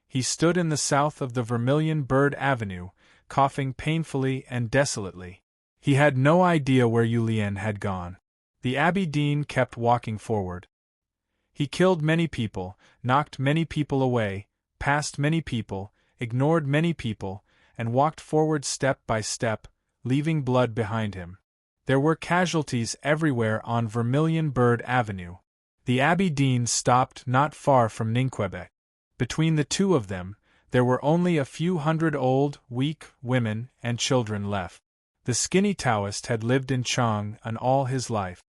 He stood in the south of the Vermilion Bird Avenue, coughing painfully and desolately. He had no idea where Yulian had gone. The Abbey Dean kept walking forward. He killed many people, knocked many people away, passed many people, ignored many people, and walked forward step by step, leaving blood behind him. There were casualties everywhere on Vermilion Bird Avenue. The Abbey Dean stopped not far from Ninquebec. Between the two of them, there were only a few hundred old, weak women and children left. The skinny Taoist had lived in Chang'an all his life.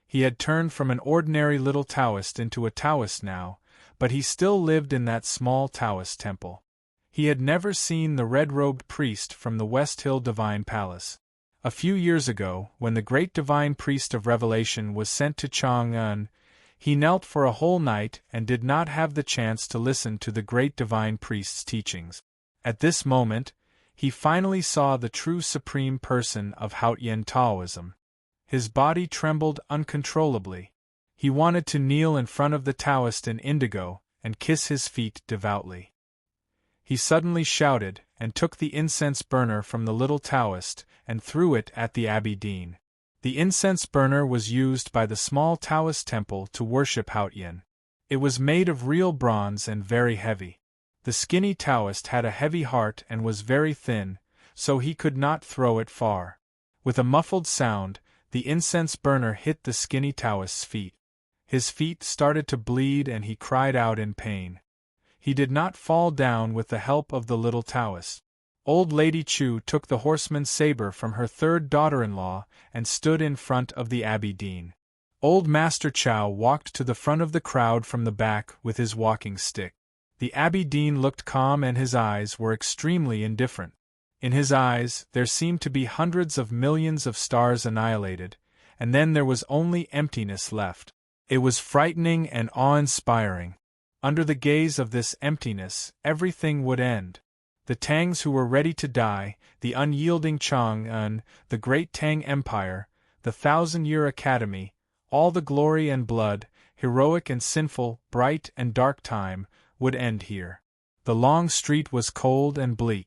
He had turned from an ordinary little Taoist into a Taoist now, but he still lived in that small Taoist temple. He had never seen the red-robed priest from the West Hill Divine Palace. A few years ago, when the great Divine Priest of Revelation was sent to Chang'an, he knelt for a whole night and did not have the chance to listen to the great Divine Priest's teachings. At this moment, he finally saw the true Supreme Person of Haotian Taoism. His body trembled uncontrollably. He wanted to kneel in front of the Taoist in indigo and kiss his feet devoutly. He suddenly shouted and took the incense burner from the little Taoist and threw it at the Abbey Dean. The incense burner was used by the small Taoist temple to worship Haotian. It was made of real bronze and very heavy. The skinny Taoist had a heavy heart and was very thin, so he could not throw it far. With a muffled sound, the incense burner hit the skinny Taoist's feet. His feet started to bleed and he cried out in pain. He did not fall down with the help of the little Taoist. Old Lady Chu took the horseman's saber from her third daughter-in-law and stood in front of the Abbey Dean. Old Master Chow walked to the front of the crowd from the back with his walking stick. The Abbey Dean looked calm and his eyes were extremely indifferent. In his eyes there seemed to be hundreds of millions of stars annihilated, and then there was only emptiness left. It was frightening and awe-inspiring. Under the gaze of this emptiness, everything would end. The Tangs who were ready to die, the unyielding Chang'an, the great Tang Empire, the 1,000-year Academy, all the glory and blood, heroic and sinful, bright and dark time, would end here. The long street was cold and bleak.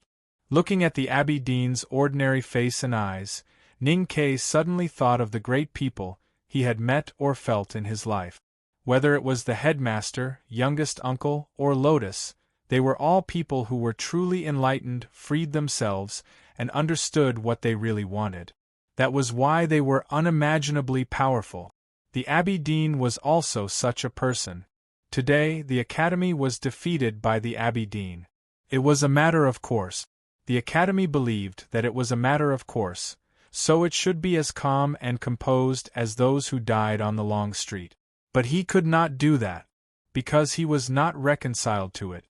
Looking at the Abbey Dean's ordinary face and eyes, Ning Ke suddenly thought of the great people he had met or felt in his life. Whether it was the headmaster, youngest uncle, or Lotus, they were all people who were truly enlightened, freed themselves, and understood what they really wanted. That was why they were unimaginably powerful. The Abbey Dean was also such a person. Today, the Academy was defeated by the Abbey Dean. It was a matter of course. The Academy believed that it was a matter of course, so it should be as calm and composed as those who died on the long street. But he could not do that, because he was not reconciled to it.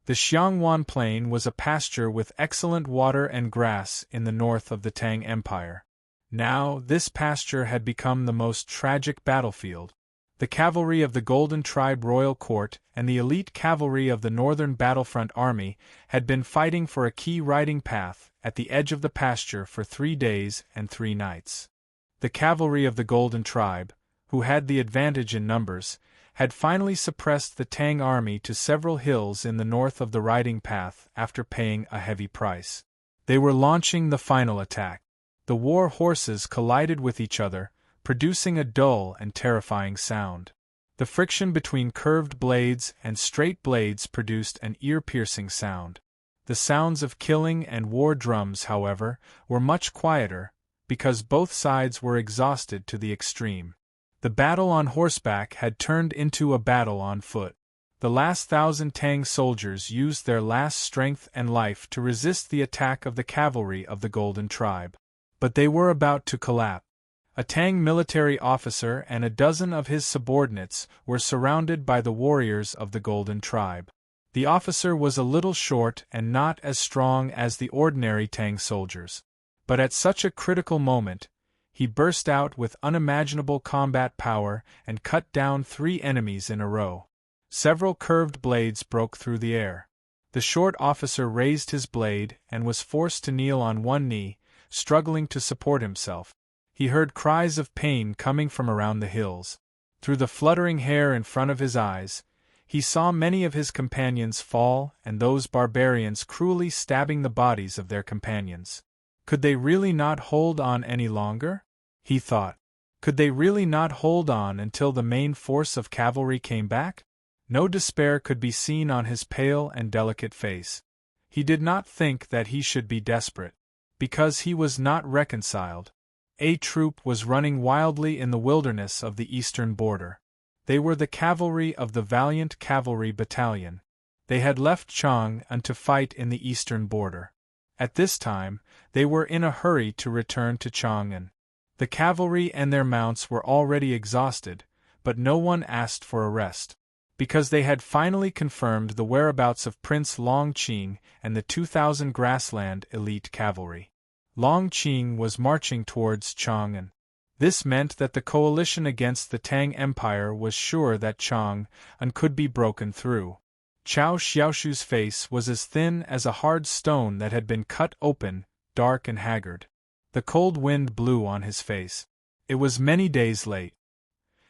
The Xiangwan Plain was a pasture with excellent water and grass in the north of the Tang Empire. Now, this pasture had become the most tragic battlefield. The cavalry of the Golden Tribe Royal Court and the elite cavalry of the Northern Battlefront Army had been fighting for a key riding path at the edge of the pasture for 3 days and 3 nights. The cavalry of the Golden Tribe, who had the advantage in numbers, had finally suppressed the Tang army to several hills in the north of the riding path after paying a heavy price. They were launching the final attack. The war horses collided with each other, producing a dull and terrifying sound. The friction between curved blades and straight blades produced an ear-piercing sound. The sounds of killing and war drums, however, were much quieter, because both sides were exhausted to the extreme. The battle on horseback had turned into a battle on foot. The last 1,000 Tang soldiers used their last strength and life to resist the attack of the cavalry of the Golden Tribe. But they were about to collapse. A Tang military officer and a dozen of his subordinates were surrounded by the warriors of the Golden Tribe. The officer was a little short and not as strong as the ordinary Tang soldiers. But at such a critical moment, he burst out with unimaginable combat power and cut down 3 enemies in a row. Several curved blades broke through the air. The short officer raised his blade and was forced to kneel on one knee, struggling to support himself. He heard cries of pain coming from around the hills. Through the fluttering hair in front of his eyes, he saw many of his companions fall and those barbarians cruelly stabbing the bodies of their companions. Could they really not hold on any longer? He thought. Could they really not hold on until the main force of cavalry came back? No despair could be seen on his pale and delicate face. He did not think that he should be desperate, because he was not reconciled. A troop was running wildly in the wilderness of the eastern border. They were the cavalry of the valiant cavalry battalion. They had left Chang'an to fight in the eastern border. At this time, they were in a hurry to return to Chang'an. The cavalry and their mounts were already exhausted, but no one asked for a rest, because they had finally confirmed the whereabouts of Prince Longqing and the 2,000 grassland elite cavalry. Longqing was marching towards Chang'an. This meant that the coalition against the Tang Empire was sure that Chang'an could be broken through. Chao Xiaoshu's face was as thin as a hard stone that had been cut open, dark and haggard. The cold wind blew on his face. It was many days late.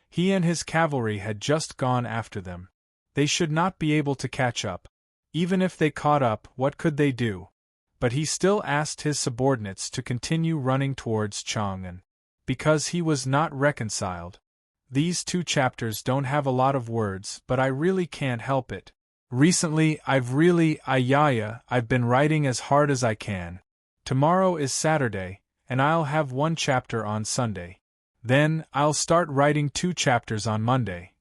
He and his cavalry had just gone after them. They should not be able to catch up. Even if they caught up, what could they do? But he still asked his subordinates to continue running towards Chang'an, because he was not reconciled. These 2 chapters don't have a lot of words, but I really can't help it. Recently, I've been writing as hard as I can. Tomorrow is Saturday, and I'll have 1 chapter on Sunday. Then, I'll start writing 2 chapters on Monday.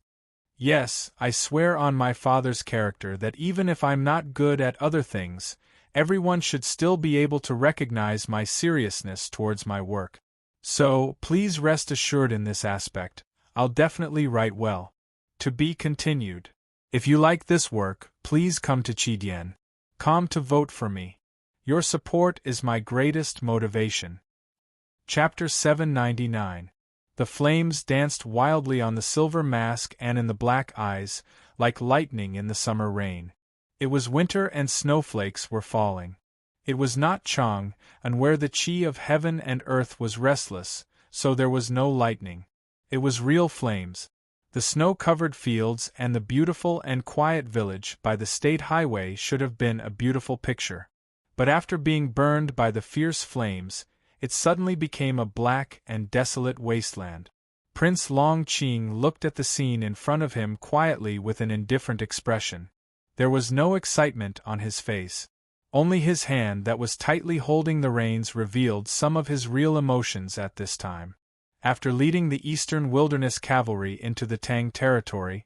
Yes, I swear on my father's character that even if I'm not good at other things, everyone should still be able to recognize my seriousness towards my work. So, please rest assured in this aspect, I'll definitely write well. To be continued. If you like this work, please come to Chidian.com to vote for me. Your support is my greatest motivation. Chapter 799. The flames danced wildly on the silver mask and in the black eyes, like lightning in the summer rain. It was winter and snowflakes were falling. It was not Chang'an where the chi of heaven and earth was restless, so there was no lightning. It was real flames. The snow-covered fields and the beautiful and quiet village by the state highway should have been a beautiful picture. But after being burned by the fierce flames, it suddenly became a black and desolate wasteland. Prince Longqing looked at the scene in front of him quietly with an indifferent expression. There was no excitement on his face. Only his hand that was tightly holding the reins revealed some of his real emotions at this time. After leading the Eastern Wilderness Cavalry into the Tang territory,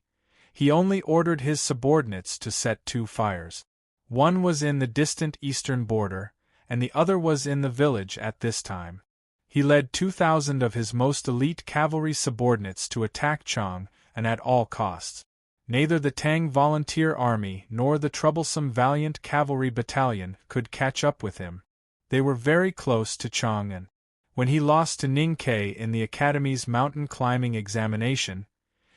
he only ordered his subordinates to set 2 fires. One was in the distant eastern border, and the other was in the village at this time. He led 2,000 of his most elite cavalry subordinates to attack Chang'an at all costs. Neither the Tang Volunteer Army nor the troublesome Valiant Cavalry Battalion could catch up with him. They were very close to Chang'an. When he lost to Ning Kai in the Academy's mountain climbing examination,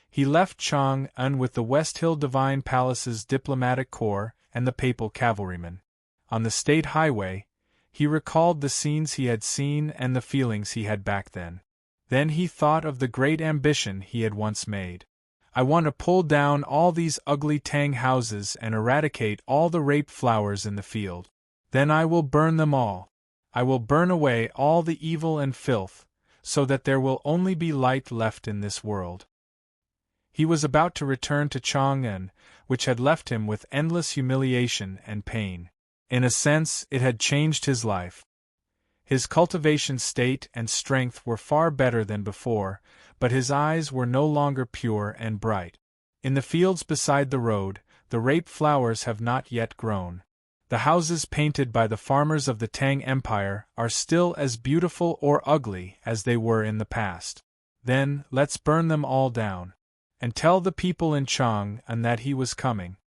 he left Chang'an with the West Hill Divine Palace's diplomatic corps and the papal cavalrymen. On the state highway, he recalled the scenes he had seen and the feelings he had back then. Then he thought of the great ambition he had once made. I want to pull down all these ugly Tang houses and eradicate all the rape flowers in the field. Then I will burn them all. I will burn away all the evil and filth, so that there will only be light left in this world. He was about to return to Chang'an, which had left him with endless humiliation and pain. In a sense, it had changed his life. His cultivation state and strength were far better than before, but his eyes were no longer pure and bright. In the fields beside the road, the rape flowers have not yet grown. The houses painted by the farmers of the Tang Empire are still as beautiful or ugly as they were in the past. Then, let's burn them all down. And tell the people in Chang'an that he was coming.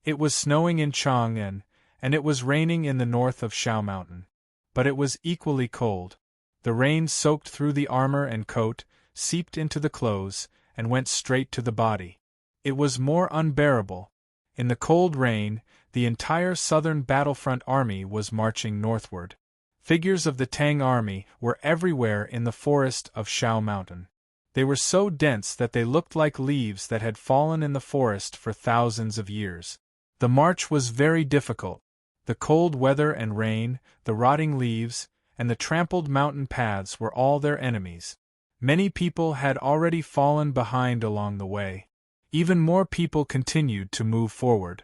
It was snowing in Chang'an, and it was raining in the north of Shao Mountain. But it was equally cold. The rain soaked through the armor and coat, seeped into the clothes, and went straight to the body. It was more unbearable. In the cold rain, the entire southern battlefront army was marching northward. Figures of the Tang army were everywhere in the forest of Shao Mountain. They were so dense that they looked like leaves that had fallen in the forest for thousands of years. The march was very difficult. The cold weather and rain, the rotting leaves, and the trampled mountain paths were all their enemies. Many people had already fallen behind along the way. Even more people continued to move forward.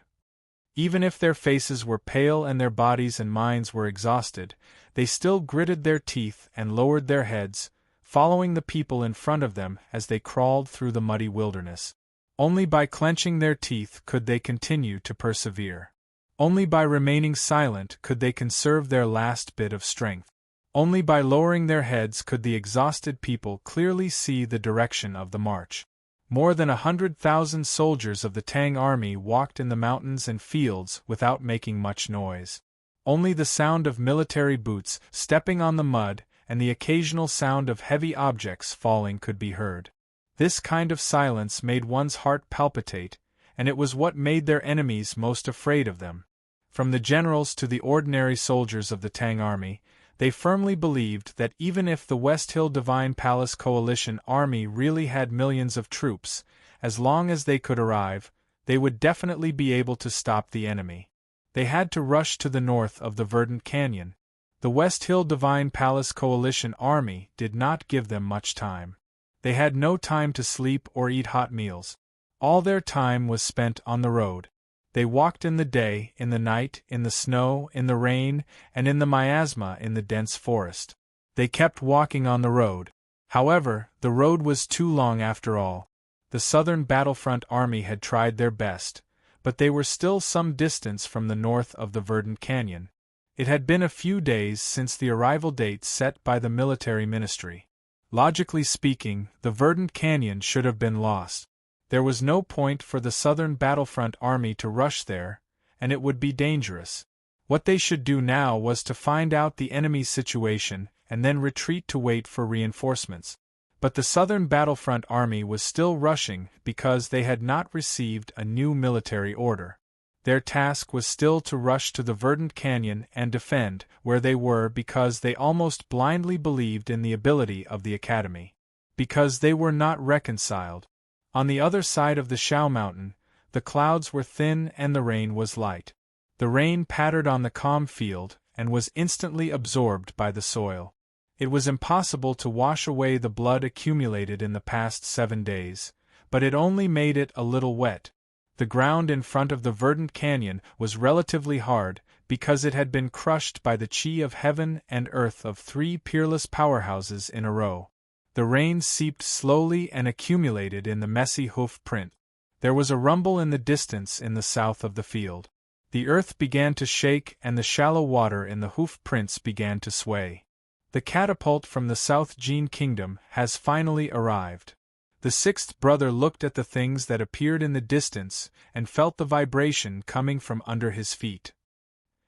Even if their faces were pale and their bodies and minds were exhausted, they still gritted their teeth and lowered their heads, following the people in front of them as they crawled through the muddy wilderness. Only by clenching their teeth could they continue to persevere. Only by remaining silent could they conserve their last bit of strength. Only by lowering their heads could the exhausted people clearly see the direction of the march. More than 100,000 soldiers of the Tang army walked in the mountains and fields without making much noise. Only the sound of military boots stepping on the mud and the occasional sound of heavy objects falling could be heard. This kind of silence made one's heart palpitate, and it was what made their enemies most afraid of them. From the generals to the ordinary soldiers of the Tang army, they firmly believed that even if the West Hill Divine Palace Coalition army really had millions of troops, as long as they could arrive, they would definitely be able to stop the enemy. They had to rush to the north of the verdant canyon. The West Hill Divine Palace Coalition army did not give them much time. They had no time to sleep or eat hot meals. All their time was spent on the road. They walked in the day, in the night, in the snow, in the rain, and in the miasma in the dense forest. They kept walking on the road. However, the road was too long after all. The Southern Battlefront Army had tried their best, but they were still some distance from the north of the verdant canyon. It had been a few days since the arrival date set by the military ministry. Logically speaking, the verdant canyon should have been lost. There was no point for the Southern Battlefront Army to rush there, and it would be dangerous. What they should do now was to find out the enemy's situation and then retreat to wait for reinforcements. But the Southern Battlefront Army was still rushing because they had not received a new military order. Their task was still to rush to the verdant canyon and defend where they were because they almost blindly believed in the ability of the Academy. Because they were not reconciled. On the other side of the Shao Mountain, the clouds were thin and the rain was light. The rain pattered on the calm field and was instantly absorbed by the soil. It was impossible to wash away the blood accumulated in the past 7 days, but it only made it a little wet. The ground in front of the verdant canyon was relatively hard because it had been crushed by the chi of heaven and earth of 3 peerless powerhouses in a row. The rain seeped slowly and accumulated in the messy hoof print. There was a rumble in the distance in the south of the field. The earth began to shake and the shallow water in the hoof prints began to sway. The catapult from the South Jin Kingdom has finally arrived. The sixth brother looked at the things that appeared in the distance and felt the vibration coming from under his feet.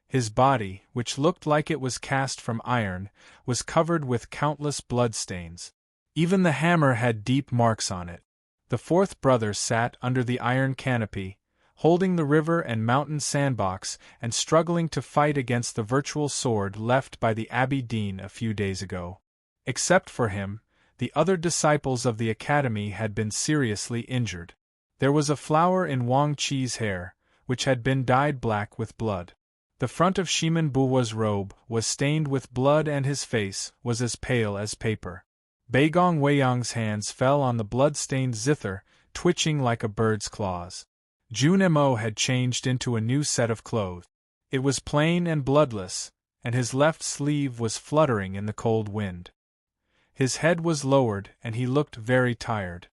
His body, which looked like it was cast from iron, was covered with countless bloodstains. Even the hammer had deep marks on it. The fourth brother sat under the iron canopy, holding the river and mountain sandbox and struggling to fight against the virtual sword left by the Abbey Dean a few days ago. Except for him, the other disciples of the Academy had been seriously injured. There was a flower in Wang Qi's hair, which had been dyed black with blood. The front of Shiman Buwa's robe was stained with blood and his face was as pale as paper. Beigong Weiyang's hands fell on the blood-stained zither, twitching like a bird's claws. Jun Mo had changed into a new set of clothes. It was plain and bloodless, and his left sleeve was fluttering in the cold wind. His head was lowered and he looked very tired.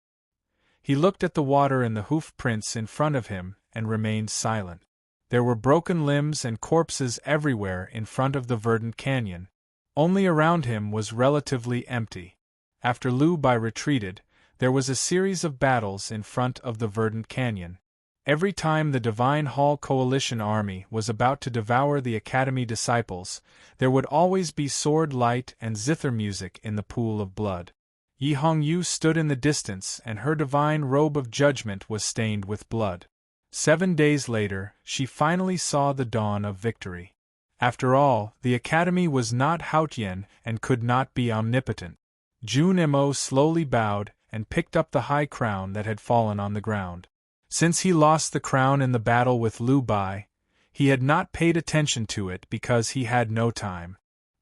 He looked at the water and the hoof prints in front of him and remained silent. There were broken limbs and corpses everywhere in front of the verdant canyon. Only around him was relatively empty. After Liu Bai retreated, there was a series of battles in front of the verdant canyon. Every time the Divine Hall Coalition army was about to devour the Academy disciples, there would always be sword light and zither music in the pool of blood. Yi Hongyu stood in the distance and her divine robe of judgment was stained with blood. 7 days later, she finally saw the dawn of victory. After all, the Academy was not Haotian and could not be omnipotent. Jun Mo slowly bowed and picked up the high crown that had fallen on the ground. Since he lost the crown in the battle with Liu Bai, he had not paid attention to it because he had no time.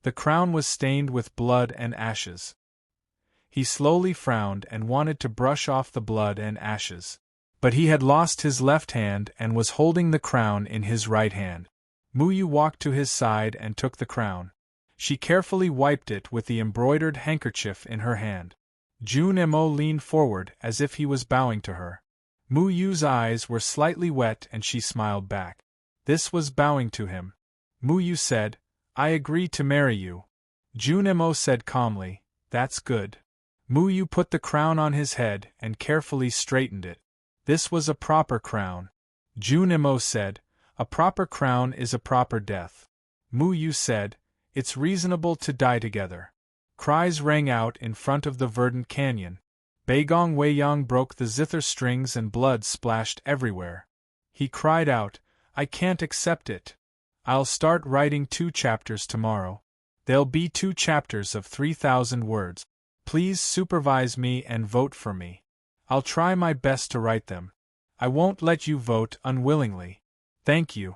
The crown was stained with blood and ashes. He slowly frowned and wanted to brush off the blood and ashes. But he had lost his left hand and was holding the crown in his right hand. Muyu walked to his side and took the crown. She carefully wiped it with the embroidered handkerchief in her hand. Junemo leaned forward as if he was bowing to her. Muyu's eyes were slightly wet and she smiled back. This was bowing to him. Muyu said, "I agree to marry you." Junemo said calmly, "That's good." Muyu put the crown on his head and carefully straightened it. This was a proper crown. Junemo said, "A proper crown is a proper death." Muyu said, "It's reasonable to die together." Cries rang out in front of the verdant canyon. Baigong Weiyang broke the zither strings and blood splashed everywhere. He cried out, "I can't accept it. I'll start writing 2 chapters tomorrow. There'll be 2 chapters of 3,000 words. Please supervise me and vote for me. I'll try my best to write them. I won't let you vote unwillingly. Thank you."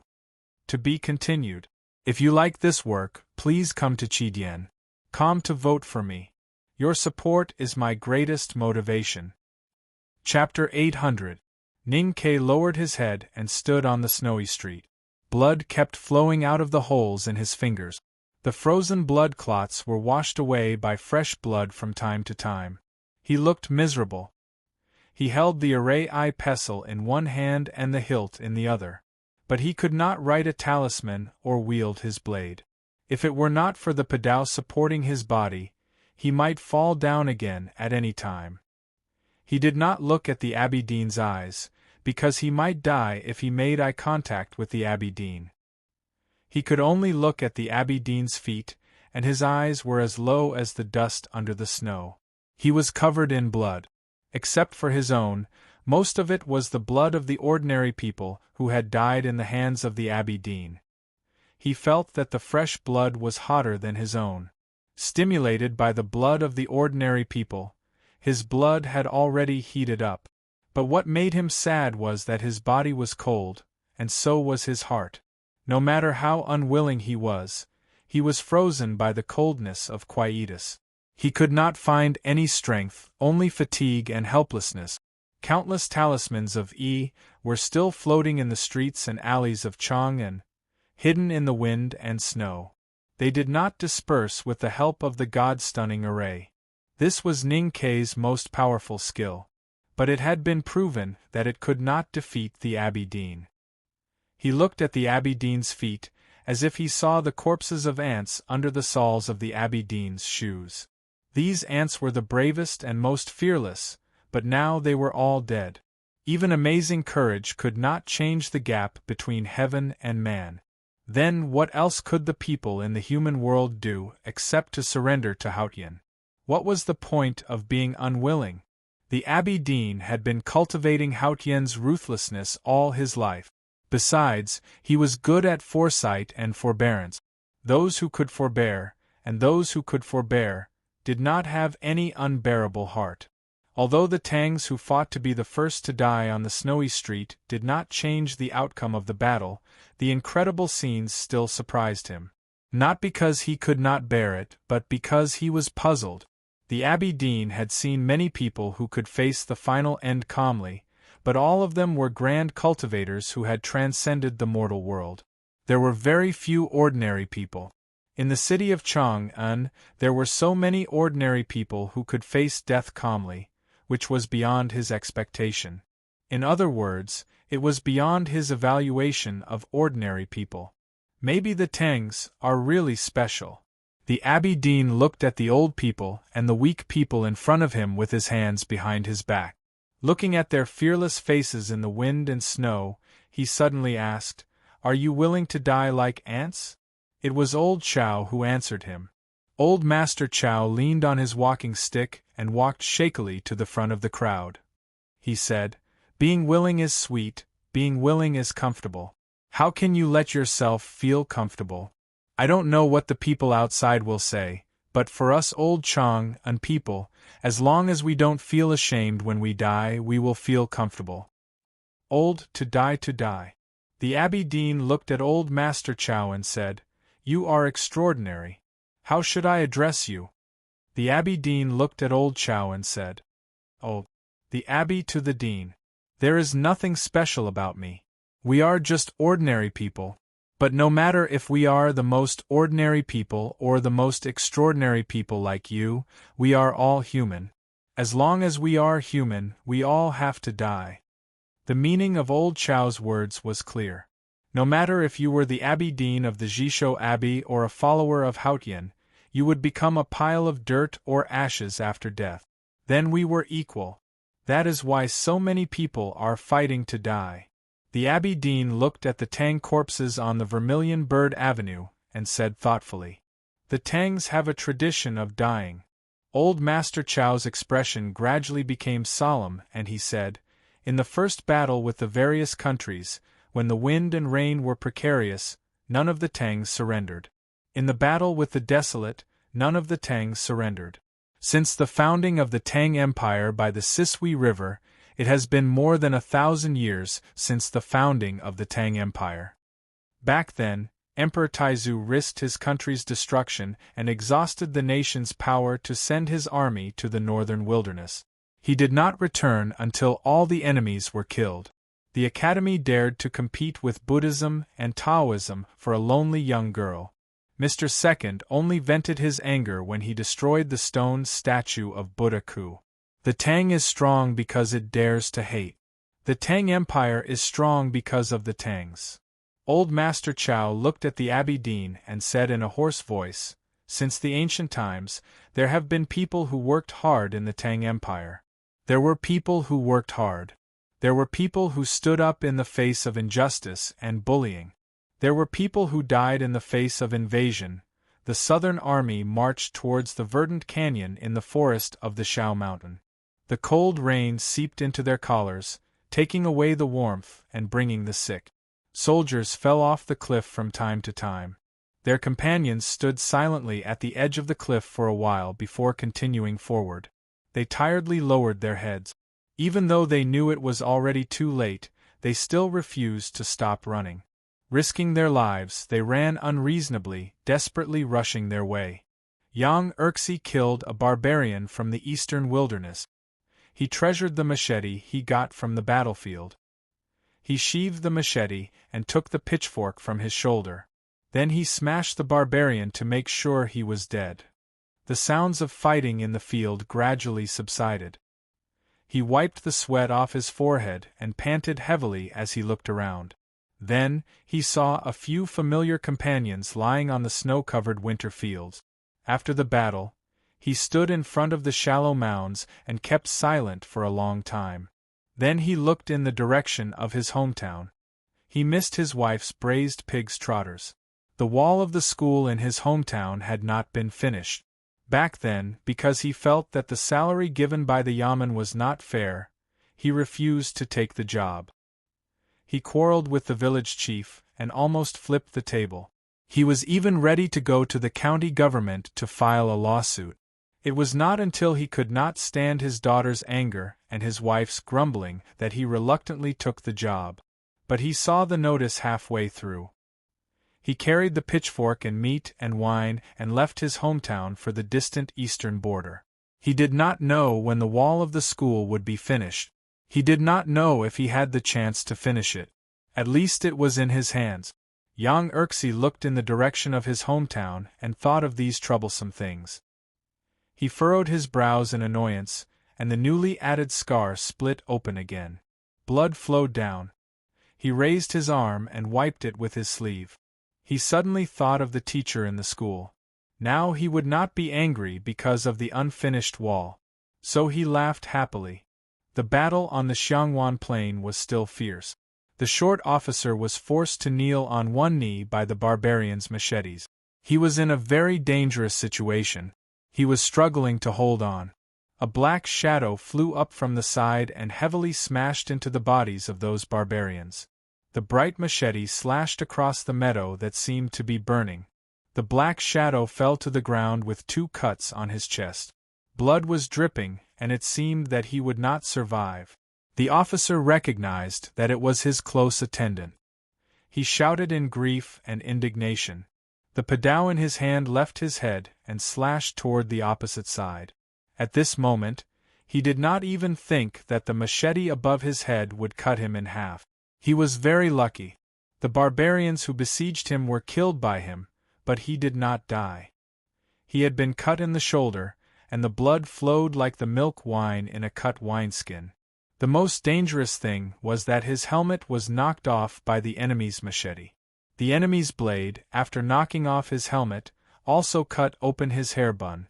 To be continued. If you like this work, please come to Chidien.com to vote for me. Your support is my greatest motivation. Chapter 800. Ning Ke lowered his head and stood on the snowy street. Blood kept flowing out of the holes in his fingers. The frozen blood clots were washed away by fresh blood from time to time. He looked miserable. He held the array-eye pestle in one hand and the hilt in the other. But he could not write a talisman or wield his blade. If it were not for the padao supporting his body, he might fall down again at any time. He did not look at the Abbey Dean's eyes, because he might die if he made eye contact with the Abbey Dean. He could only look at the Abbey Dean's feet, and his eyes were as low as the dust under the snow. He was covered in blood. Except for his own, most of it was the blood of the ordinary people who had died in the hands of the Abbey Dean. He felt that the fresh blood was hotter than his own. Stimulated by the blood of the ordinary people, his blood had already heated up. But what made him sad was that his body was cold, and so was his heart. No matter how unwilling he was frozen by the coldness of quietus. He could not find any strength, only fatigue and helplessness. Countless talismans of were still floating in the streets and alleys of Chang'an, hidden in the wind and snow. They did not disperse with the help of the god-stunning array. This was Ning Ke's most powerful skill. But it had been proven that it could not defeat the Abbey Dean. He looked at the Abbey Dean's feet, as if he saw the corpses of ants under the soles of the Abbey Dean's shoes. These ants were the bravest and most fearless, but now they were all dead. Even amazing courage could not change the gap between heaven and man. Then what else could the people in the human world do except to surrender to Haotian? What was the point of being unwilling? The Abbey Dean had been cultivating Haotian's ruthlessness all his life. Besides, he was good at foresight and forbearance. Those who could forbear, and those who could forbear, did not have any unbearable heart. Although the Tangs who fought to be the first to die on the snowy street did not change the outcome of the battle, the incredible scenes still surprised him. Not because he could not bear it, but because he was puzzled. The Abbey Dean had seen many people who could face the final end calmly, but all of them were grand cultivators who had transcended the mortal world. There were very few ordinary people. In the city of Chang'an, there were so many ordinary people who could face death calmly, which was beyond his expectation. In other words, it was beyond his evaluation of ordinary people. Maybe the Tangs are really special. The Abbey Dean looked at the old people and the weak people in front of him with his hands behind his back. Looking at their fearless faces in the wind and snow, he suddenly asked, "Are you willing to die like ants?" It was old Chow who answered him. Old Master Chow leaned on his walking stick and walked shakily to the front of the crowd. He said, "Being willing is sweet, being willing is comfortable. How can you let yourself feel comfortable? I don't know what the people outside will say, but for us old Chang'an people, as long as we don't feel ashamed when we die, we will feel comfortable." Old to die to die. The Abbey Dean looked at old Master Chow and said, "You are extraordinary. How should I address you? The Abbey Dean looked at old Chow and said, Oh, the Abbey to the Dean. There is nothing special about me. We are just ordinary people. But no matter if we are the most ordinary people or the most extraordinary people like you, we are all human. As long as we are human, we all have to die. The meaning of old Chow's words was clear. No matter if you were the Abbey Dean of the Jisho Abbey or a follower of Haotian, you would become a pile of dirt or ashes after death. Then we were equal. That is why so many people are fighting to die. The Abbey Dean looked at the Tang corpses on the Vermilion Bird Avenue, and said thoughtfully, The Tangs have a tradition of dying. Old Master Chow's expression gradually became solemn, and he said, In the first battle with the various countries, when the wind and rain were precarious, none of the Tangs surrendered. In the battle with the desolate, none of the Tangs surrendered. Since the founding of the Tang Empire by the Sisui River, it has been more than 1,000 years since the founding of the Tang Empire. Back then, Emperor Taizu risked his country's destruction and exhausted the nation's power to send his army to the northern wilderness. He did not return until all the enemies were killed. The academy dared to compete with Buddhism and Taoism for a lonely young girl. Mr. Second only vented his anger when he destroyed the stone statue of Buddha Ku. The Tang is strong because it dares to hate. The Tang Empire is strong because of the Tangs. Old Master Chow looked at the Abbey Dean and said in a hoarse voice, Since the ancient times, there have been people who worked hard in the Tang Empire. There were people who worked hard. There were people who stood up in the face of injustice and bullying. There were people who died in the face of invasion. The Southern Army marched towards the verdant canyon in the forest of the Shao Mountain. The cold rain seeped into their collars, taking away the warmth and bringing the sick. Soldiers fell off the cliff from time to time. Their companions stood silently at the edge of the cliff for a while before continuing forward. They tiredly lowered their heads. Even though they knew it was already too late, they still refused to stop running. Risking their lives, they ran unreasonably, desperately rushing their way. Yang Erxi killed a barbarian from the eastern wilderness. He treasured the machete he got from the battlefield. He sheathed the machete and took the pitchfork from his shoulder. Then he smashed the barbarian to make sure he was dead. The sounds of fighting in the field gradually subsided. He wiped the sweat off his forehead and panted heavily as he looked around. Then, he saw a few familiar companions lying on the snow-covered winter fields. After the battle, he stood in front of the shallow mounds and kept silent for a long time. Then he looked in the direction of his hometown. He missed his wife's braised pig's trotters. The wall of the school in his hometown had not been finished. Back then, because he felt that the salary given by the yamen was not fair, he refused to take the job. He quarreled with the village chief and almost flipped the table. He was even ready to go to the county government to file a lawsuit. It was not until he could not stand his daughter's anger and his wife's grumbling that he reluctantly took the job. But he saw the notice halfway through. He carried the pitchfork and meat and wine and left his hometown for the distant eastern border. He did not know when the wall of the school would be finished. He did not know if he had the chance to finish it. At least it was in his hands. Yang Erxi looked in the direction of his hometown and thought of these troublesome things. He furrowed his brows in annoyance, and the newly added scar split open again. Blood flowed down. He raised his arm and wiped it with his sleeve. He suddenly thought of the teacher in the school. Now he would not be angry because of the unfinished wall. So he laughed happily. The battle on the Xiangwan plain was still fierce. The short officer was forced to kneel on one knee by the barbarians' machetes. He was in a very dangerous situation. He was struggling to hold on. A black shadow flew up from the side and heavily smashed into the bodies of those barbarians. The bright machete slashed across the meadow that seemed to be burning. The black shadow fell to the ground with 2 cuts on his chest. Blood was dripping, and it seemed that he would not survive. The officer recognized that it was his close attendant. He shouted in grief and indignation. The padao in his hand left his head and slashed toward the opposite side. At this moment, he did not even think that the machete above his head would cut him in half. He was very lucky. The barbarians who besieged him were killed by him, but he did not die. He had been cut in the shoulder, and the blood flowed like the milk wine in a cut wineskin. The most dangerous thing was that his helmet was knocked off by the enemy's machete. The enemy's blade, after knocking off his helmet, also cut open his hair bun.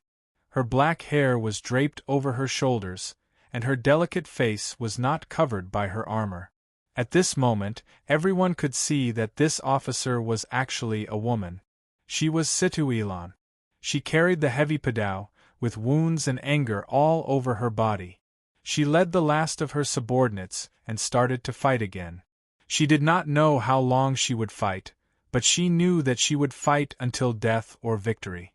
Her black hair was draped over her shoulders, and her delicate face was not covered by her armor. At this moment, everyone could see that this officer was actually a woman. She was Situilan. She carried the heavy padao, with wounds and anger all over her body. She led the last of her subordinates and started to fight again. She did not know how long she would fight, but she knew that she would fight until death or victory.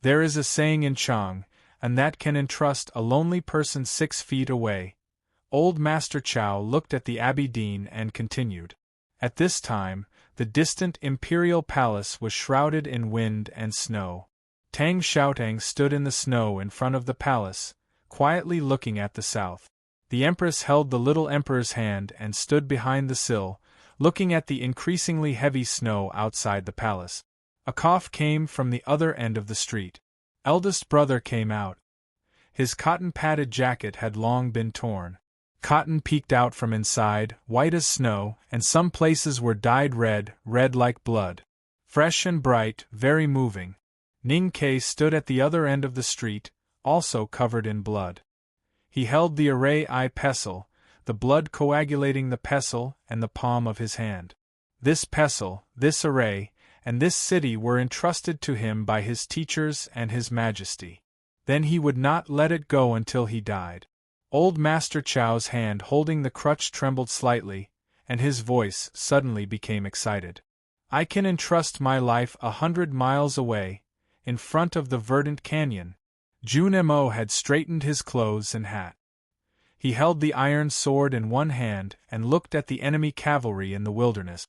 There is a saying in Chang, and that can entrust a lonely person 6 feet away. Old Master Chow looked at the Abbey Dean and continued. At this time, the distant imperial palace was shrouded in wind and snow. Tang Xiaotang stood in the snow in front of the palace, quietly looking at the south. The Empress held the little Emperor's hand and stood behind the sill, looking at the increasingly heavy snow outside the palace. A cough came from the other end of the street. Eldest brother came out. His cotton-padded jacket had long been torn. Cotton peeked out from inside, white as snow, and some places were dyed red, red like blood. Fresh and bright, very moving. Ning Kei stood at the other end of the street, also covered in blood. He held the array-eye pestle, the blood coagulating the pestle and the palm of his hand. This pestle, this array, and this city were entrusted to him by his teachers and his majesty. Then he would not let it go until he died. Old Master Chow's hand holding the crutch trembled slightly, and his voice suddenly became excited. I can entrust my life 100 miles away, in front of the verdant canyon. Jun Mo had straightened his clothes and hat. He held the iron sword in one hand and looked at the enemy cavalry in the wilderness.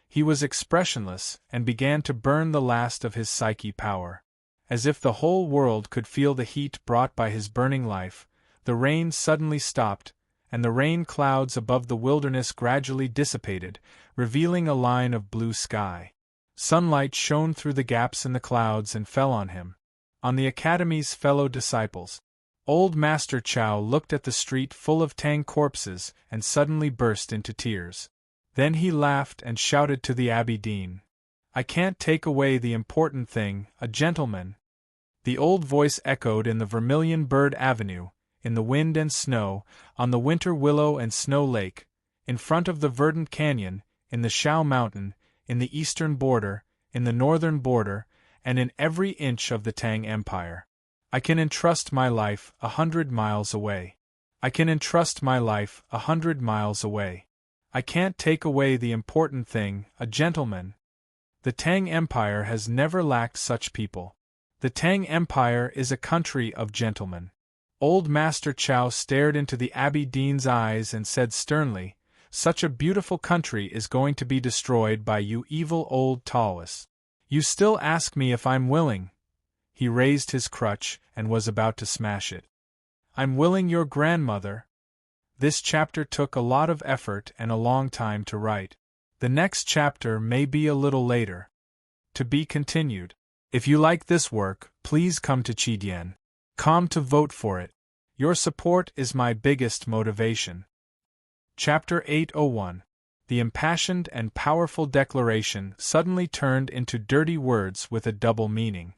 He was expressionless and began to burn the last of his psyche power. As if the whole world could feel the heat brought by his burning life, the rain suddenly stopped, and the rain clouds above the wilderness gradually dissipated, revealing a line of blue sky. Sunlight shone through the gaps in the clouds and fell on him, on the Academy's fellow disciples. Old Master Chow looked at the street full of Tang corpses and suddenly burst into tears. Then he laughed and shouted to the Abbey Dean, I can't take away the important thing, a gentleman. The old voice echoed in the Vermilion Bird Avenue, in the wind and snow, on the winter willow and snow lake, in front of the verdant canyon, in the Shao Mountain, in the eastern border, in the northern border, and in every inch of the Tang Empire. I can entrust my life 100 miles away. I can entrust my life 100 miles away. I can't take away the important thing, a gentleman. The Tang Empire has never lacked such people. The Tang Empire is a country of gentlemen. Old Master Chow stared into the Abbey Dean's eyes and said sternly, Such a beautiful country is going to be destroyed by you evil old Taoists. You still ask me if I'm willing. He raised his crutch and was about to smash it. I'm willing, your grandmother. This chapter took a lot of effort and a long time to write. The next chapter may be a little later. To be continued. If you like this work, please come to Chidien.com to vote for it. Your support is my biggest motivation. Chapter 801. The impassioned and powerful declaration suddenly turned into dirty words with a double meaning.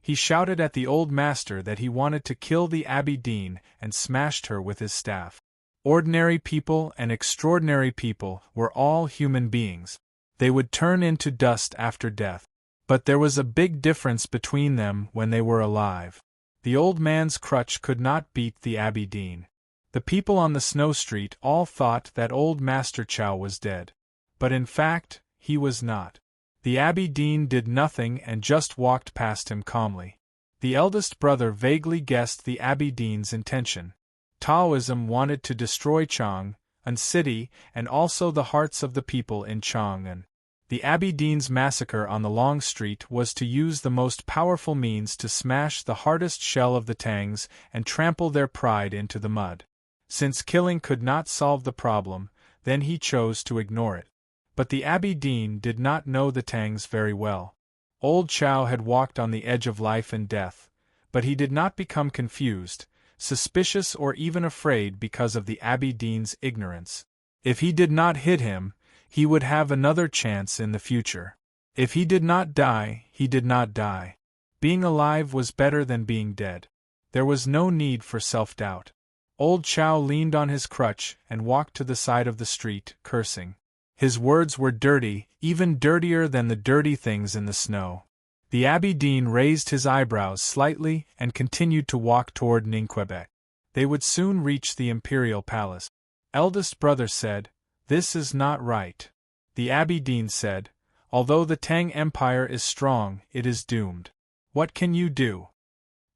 He shouted at the old master that he wanted to kill the Abbey Dean and smashed her with his staff. Ordinary people and extraordinary people were all human beings. They would turn into dust after death. But there was a big difference between them when they were alive. The old man's crutch could not beat the Abbey Dean. The people on the snow street all thought that old Master Chow was dead. But in fact, he was not. The Abbey Dean did nothing and just walked past him calmly. The eldest brother vaguely guessed the Abbey Dean's intention. Taoism wanted to destroy Chang'an City and also the hearts of the people in Chang'an. The Abbey Dean's massacre on the Long Street was to use the most powerful means to smash the hardest shell of the Tangs and trample their pride into the mud. Since killing could not solve the problem, then he chose to ignore it. But the Abbey Dean did not know the Tangs very well. Old Chow had walked on the edge of life and death, but he did not become confused, suspicious or even afraid because of the Abbey Dean's ignorance. If he did not hit him, he would have another chance in the future. If he did not die, he did not die. Being alive was better than being dead. There was no need for self-doubt. Old Chow leaned on his crutch and walked to the side of the street, cursing. His words were dirty, even dirtier than the dirty things in the snow. The Abbey Dean raised his eyebrows slightly and continued to walk toward Ninquebec. They would soon reach the Imperial Palace. Eldest brother said, "This is not right." The Abbey Dean said, "Although the Tang Empire is strong, it is doomed. What can you do?"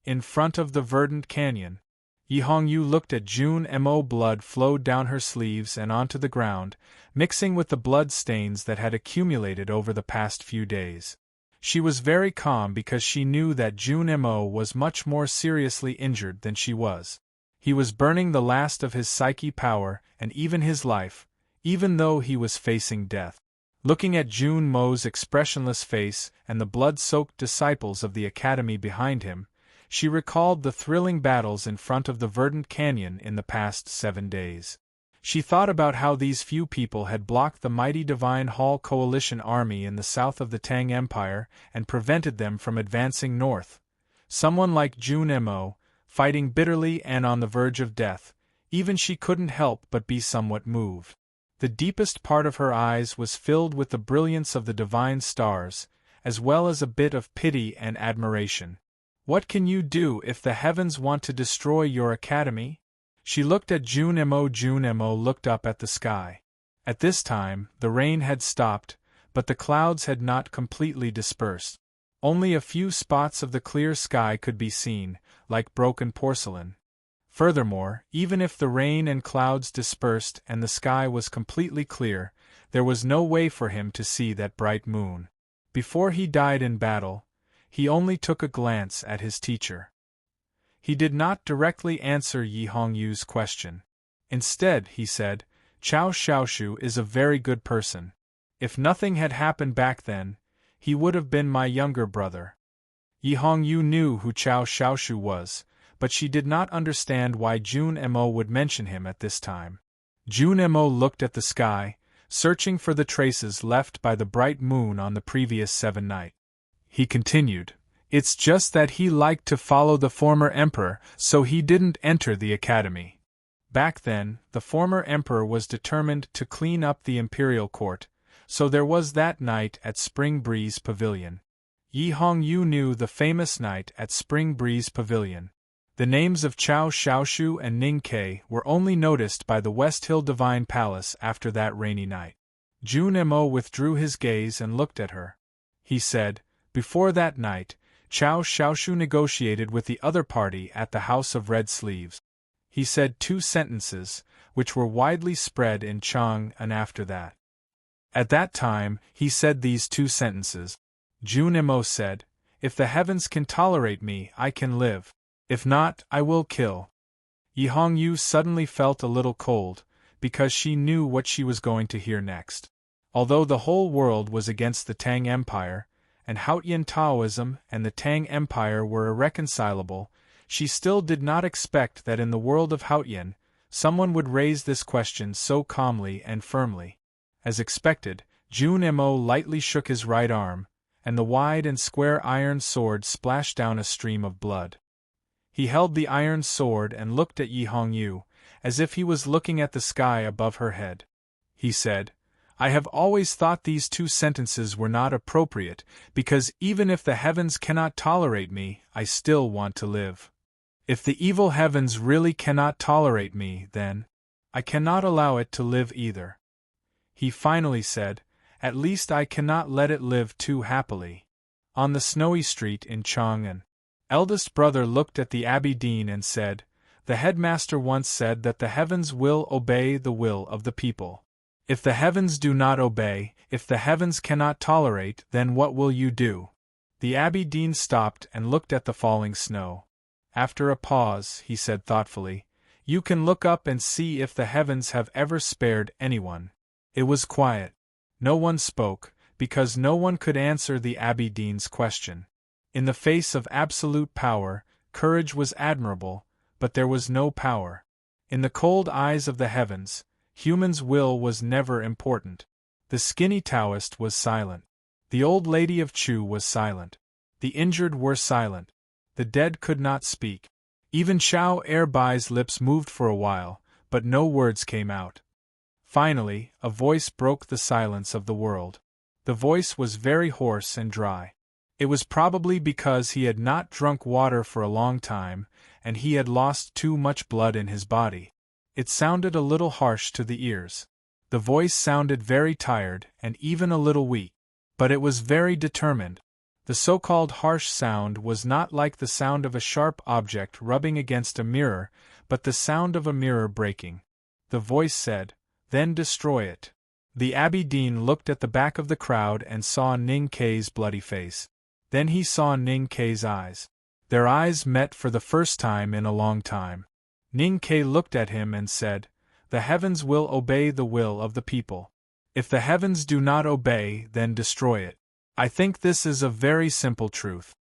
In front of the verdant canyon, Yi Hongyu looked at June Mo. Blood flowed down her sleeves and onto the ground, mixing with the blood stains that had accumulated over the past few days. She was very calm because she knew that June Mo. Was much more seriously injured than she was. He was burning the last of his psyche power and even his life, even though he was facing death. Looking at June Mo's expressionless face and the blood-soaked disciples of the academy behind him, she recalled the thrilling battles in front of the verdant canyon in the past 7 days. She thought about how these few people had blocked the mighty Divine Hall Coalition army in the south of the Tang Empire and prevented them from advancing north. Someone like June Mo, fighting bitterly and on the verge of death, even she couldn't help but be somewhat moved. The deepest part of her eyes was filled with the brilliance of the divine stars, as well as a bit of pity and admiration. "What can you do if the heavens want to destroy your academy?" She looked at June Mo. June Mo looked up at the sky. At this time, the rain had stopped, but the clouds had not completely dispersed. Only a few spots of the clear sky could be seen, like broken porcelain. Furthermore, even if the rain and clouds dispersed and the sky was completely clear, there was no way for him to see that bright moon. Before he died in battle, he only took a glance at his teacher. He did not directly answer Yi Hongyu's question. Instead, he said, "Chao Xiaoshu is a very good person. If nothing had happened back then, he would have been my younger brother." Yi Hongyu knew who Chao Xiaoshu was, but she did not understand why June Mo would mention him at this time. June Mo looked at the sky, searching for the traces left by the bright moon on the previous 7 nights. He continued, "It's just that he liked to follow the former emperor, so he didn't enter the academy. Back then, the former emperor was determined to clean up the imperial court, so there was that night at Spring Breeze Pavilion." Yi Hongyu knew the famous night at Spring Breeze Pavilion. The names of Chao Xiaoshu and Ning Ke were only noticed by the West Hill Divine Palace after that rainy night. June Mo withdrew his gaze and looked at her. He said, "Before that night, Chao Xiaoshu negotiated with the other party at the House of Red Sleeves." He said 2 sentences, which were widely spread in Chang, and after that. At that time, he said these 2 sentences. June Mo said, "If the heavens can tolerate me, I can live. If not, I will kill." Yi Hongyu suddenly felt a little cold, because she knew what she was going to hear next. Although the whole world was against the Tang Empire, and Haotian Taoism and the Tang Empire were irreconcilable, she still did not expect that in the world of Haotian, someone would raise this question so calmly and firmly. As expected, June Mo lightly shook his right arm, and the wide and square iron sword splashed down a stream of blood. He held the iron sword and looked at Yi Hongyu, as if he was looking at the sky above her head. He said, "I have always thought these 2 sentences were not appropriate, because even if the heavens cannot tolerate me, I still want to live. If the evil heavens really cannot tolerate me, then I cannot allow it to live either." He finally said, "At least I cannot let it live too happily." On the snowy street in Chang'an, eldest brother looked at the Abbey Dean and said, "The headmaster once said that the heavens will obey the will of the people. If the heavens do not obey, if the heavens cannot tolerate, then what will you do? The Abbey Dean stopped and looked at the falling snow. After a pause, he said thoughtfully, "You can look up and see if the heavens have ever spared anyone." It was quiet. No one spoke, because no one could answer the Abbey Dean's question. In the face of absolute power, courage was admirable, but there was no power. In the cold eyes of the heavens, human's will was never important. The skinny Taoist was silent. The old lady of Chu was silent. The injured were silent. The dead could not speak. Even Chao Erbai's lips moved for a while, but no words came out. Finally, a voice broke the silence of the world. The voice was very hoarse and dry. It was probably because he had not drunk water for a long time, and he had lost too much blood in his body. It sounded a little harsh to the ears. The voice sounded very tired and even a little weak. But it was very determined. The so-called harsh sound was not like the sound of a sharp object rubbing against a mirror, but the sound of a mirror breaking. The voice said, "Then destroy it." The Abbey Dean looked at the back of the crowd and saw Ning Kei's bloody face. Then he saw Ning Kei's eyes. Their eyes met for the first time in a long time. Ning Kei looked at him and said, "The heavens will obey the will of the people. If the heavens do not obey, then destroy it. I think this is a very simple truth."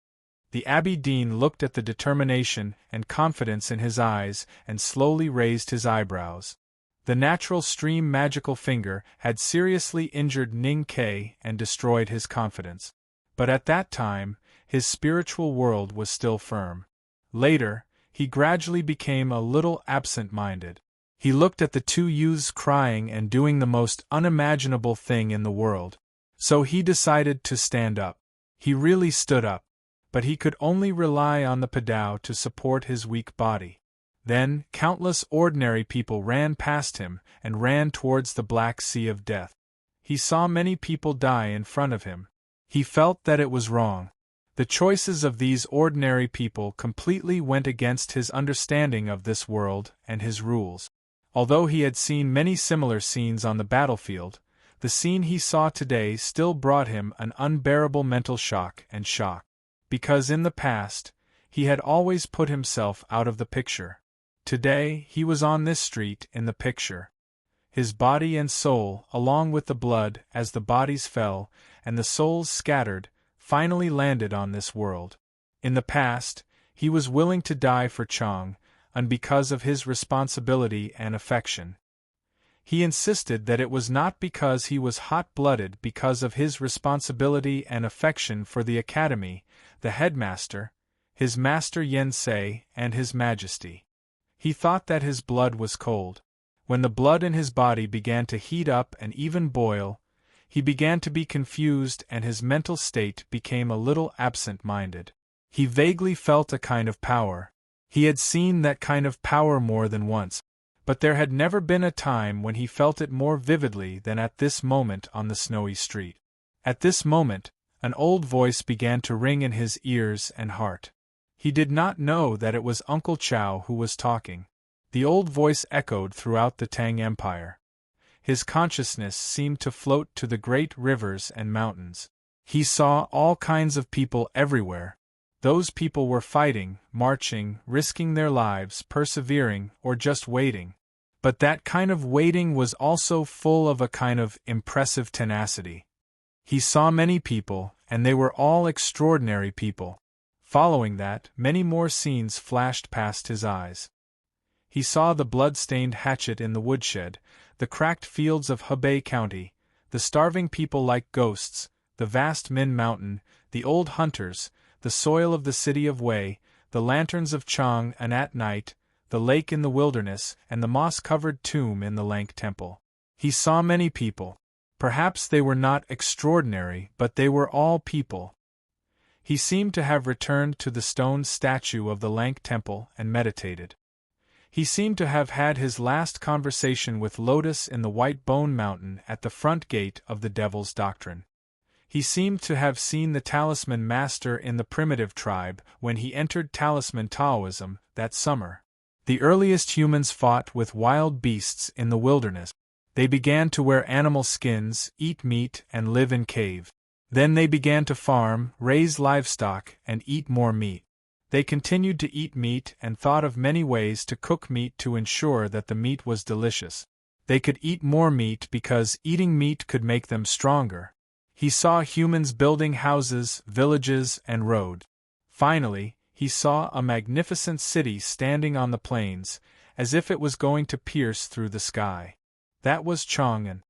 The Abbey Dean looked at the determination and confidence in his eyes and slowly raised his eyebrows. The natural stream magical finger had seriously injured Ning Kei and destroyed his confidence. But at that time, his spiritual world was still firm. Later, he gradually became a little absent-minded. He looked at the two youths crying and doing the most unimaginable thing in the world. So he decided to stand up. He really stood up. But he could only rely on the padao to support his weak body. Then, countless ordinary people ran past him and ran towards the black sea of death. He saw many people die in front of him. He felt that it was wrong. The choices of these ordinary people completely went against his understanding of this world and his rules. Although he had seen many similar scenes on the battlefield, the scene he saw today still brought him an unbearable mental shock. Because in the past, he had always put himself out of the picture. Today, he was on this street in the picture. His body and soul, along with the blood as the bodies fell, and the souls scattered, finally landed on this world. In the past, he was willing to die for Chang, and because of his responsibility and affection. He insisted that it was not because he was hot-blooded, because of his responsibility and affection for the academy, the headmaster, his master Yensei, and his majesty. He thought that his blood was cold. When the blood in his body began to heat up and even boil, he began to be confused and his mental state became a little absent-minded. He vaguely felt a kind of power. He had seen that kind of power more than once, but there had never been a time when he felt it more vividly than at this moment on the snowy street. At this moment, an old voice began to ring in his ears and heart. He did not know that it was Uncle Chao who was talking. The old voice echoed throughout the Tang Empire. His consciousness seemed to float to the great rivers and mountains. He saw all kinds of people everywhere. Those people were fighting, marching, risking their lives, persevering, or just waiting. But that kind of waiting was also full of a kind of impressive tenacity. He saw many people, and they were all extraordinary people. Following that, many more scenes flashed past his eyes. He saw the blood-stained hatchet in the woodshed, the cracked fields of Hebei County, the starving people like ghosts, the vast Min Mountain, the old hunters, the soil of the city of Wei, the lanterns of Chang, and at night, the lake in the wilderness, and the moss-covered tomb in the Lank Temple. He saw many people. Perhaps they were not extraordinary, but they were all people. He seemed to have returned to the stone statue of the Lank Temple and meditated. He seemed to have had his last conversation with Lotus in the White Bone Mountain at the front gate of the Devil's Doctrine. He seemed to have seen the Talisman Master in the primitive tribe when he entered Talisman Taoism that summer. The earliest humans fought with wild beasts in the wilderness. They began to wear animal skins, eat meat, and live in cave. Then they began to farm, raise livestock, and eat more meat. They continued to eat meat and thought of many ways to cook meat to ensure that the meat was delicious. They could eat more meat because eating meat could make them stronger. He saw humans building houses, villages, and roads. Finally, he saw a magnificent city standing on the plains, as if it was going to pierce through the sky. That was Chang'an.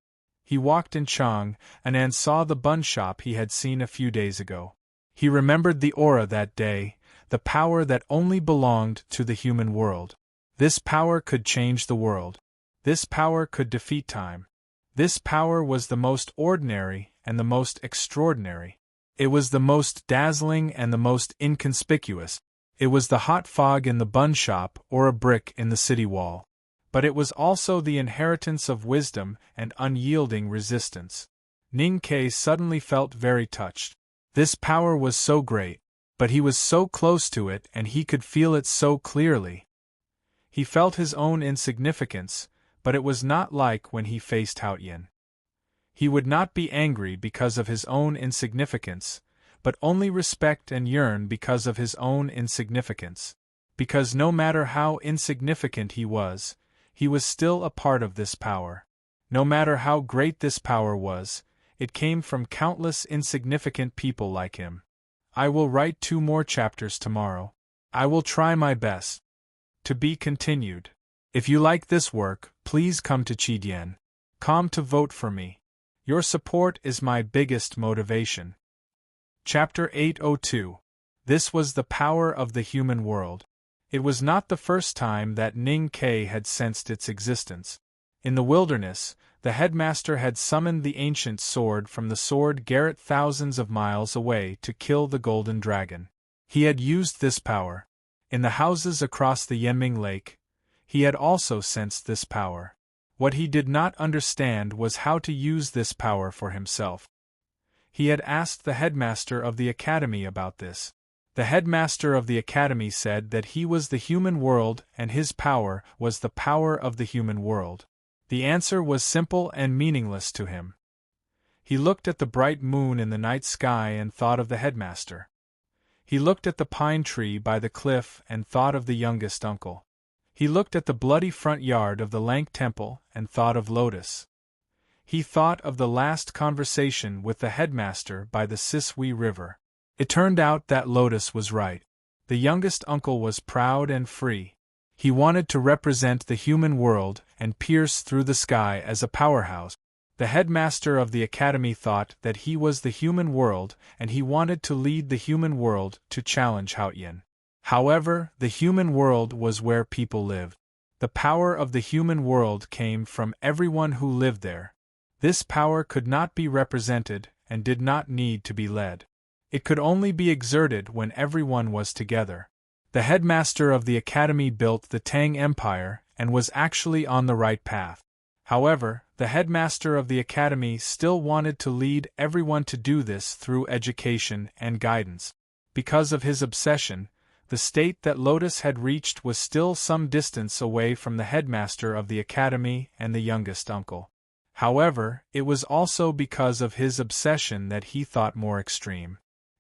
He walked in Chang'an and saw the bun shop he had seen a few days ago. He remembered the aura that day, the power that only belonged to the human world. This power could change the world. This power could defeat time. This power was the most ordinary and the most extraordinary. It was the most dazzling and the most inconspicuous. It was the hot fog in the bun shop or a brick in the city wall. But it was also the inheritance of wisdom and unyielding resistance. Ning Ke suddenly felt very touched. This power was so great, but he was so close to it and he could feel it so clearly. He felt his own insignificance, but it was not like when he faced Haotian. He would not be angry because of his own insignificance, but only respect and yearn because of his own insignificance. Because no matter how insignificant he was still a part of this power. No matter how great this power was, it came from countless insignificant people like him. I will write 2 more chapters tomorrow. I will try my best. To be continued. If you like this work, please come to Chidien.com to vote for me. Your support is my biggest motivation. Chapter 802. This was the power of the human world. It was not the first time that Ning Ke had sensed its existence. In the wilderness, the headmaster had summoned the ancient sword from the sword garret thousands of miles away to kill the golden dragon. He had used this power. In the houses across the Yenming Lake, he had also sensed this power. What he did not understand was how to use this power for himself. He had asked the headmaster of the academy about this. The headmaster of the academy said that he was the human world and his power was the power of the human world. The answer was simple and meaningless to him. He looked at the bright moon in the night sky and thought of the headmaster. He looked at the pine tree by the cliff and thought of the youngest uncle. He looked at the bloody front yard of the Lank Temple and thought of Lotus. He thought of the last conversation with the headmaster by the Sisui River. It turned out that Lotus was right. The youngest uncle was proud and free. He wanted to represent the human world and pierce through the sky as a powerhouse. The headmaster of the academy thought that he was the human world and he wanted to lead the human world to challenge Haotian. However, the human world was where people lived. The power of the human world came from everyone who lived there. This power could not be represented and did not need to be led. It could only be exerted when everyone was together. The headmaster of the academy built the Tang Empire and was actually on the right path. However, the headmaster of the academy still wanted to lead everyone to do this through education and guidance. Because of his obsession, the state that Lotus had reached was still some distance away from the headmaster of the academy and the youngest uncle. However, it was also because of his obsession that he thought more extreme.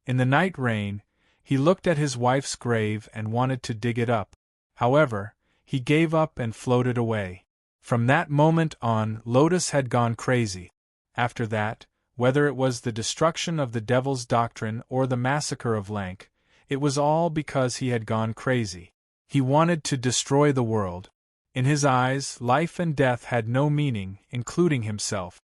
In the night rain, he looked at his wife's grave and wanted to dig it up. However, he gave up and floated away. From that moment on, Lotus had gone crazy. After that, whether it was the destruction of the Devil's Doctrine or the massacre of Lank, it was all because he had gone crazy. He wanted to destroy the world. In his eyes, life and death had no meaning, including himself.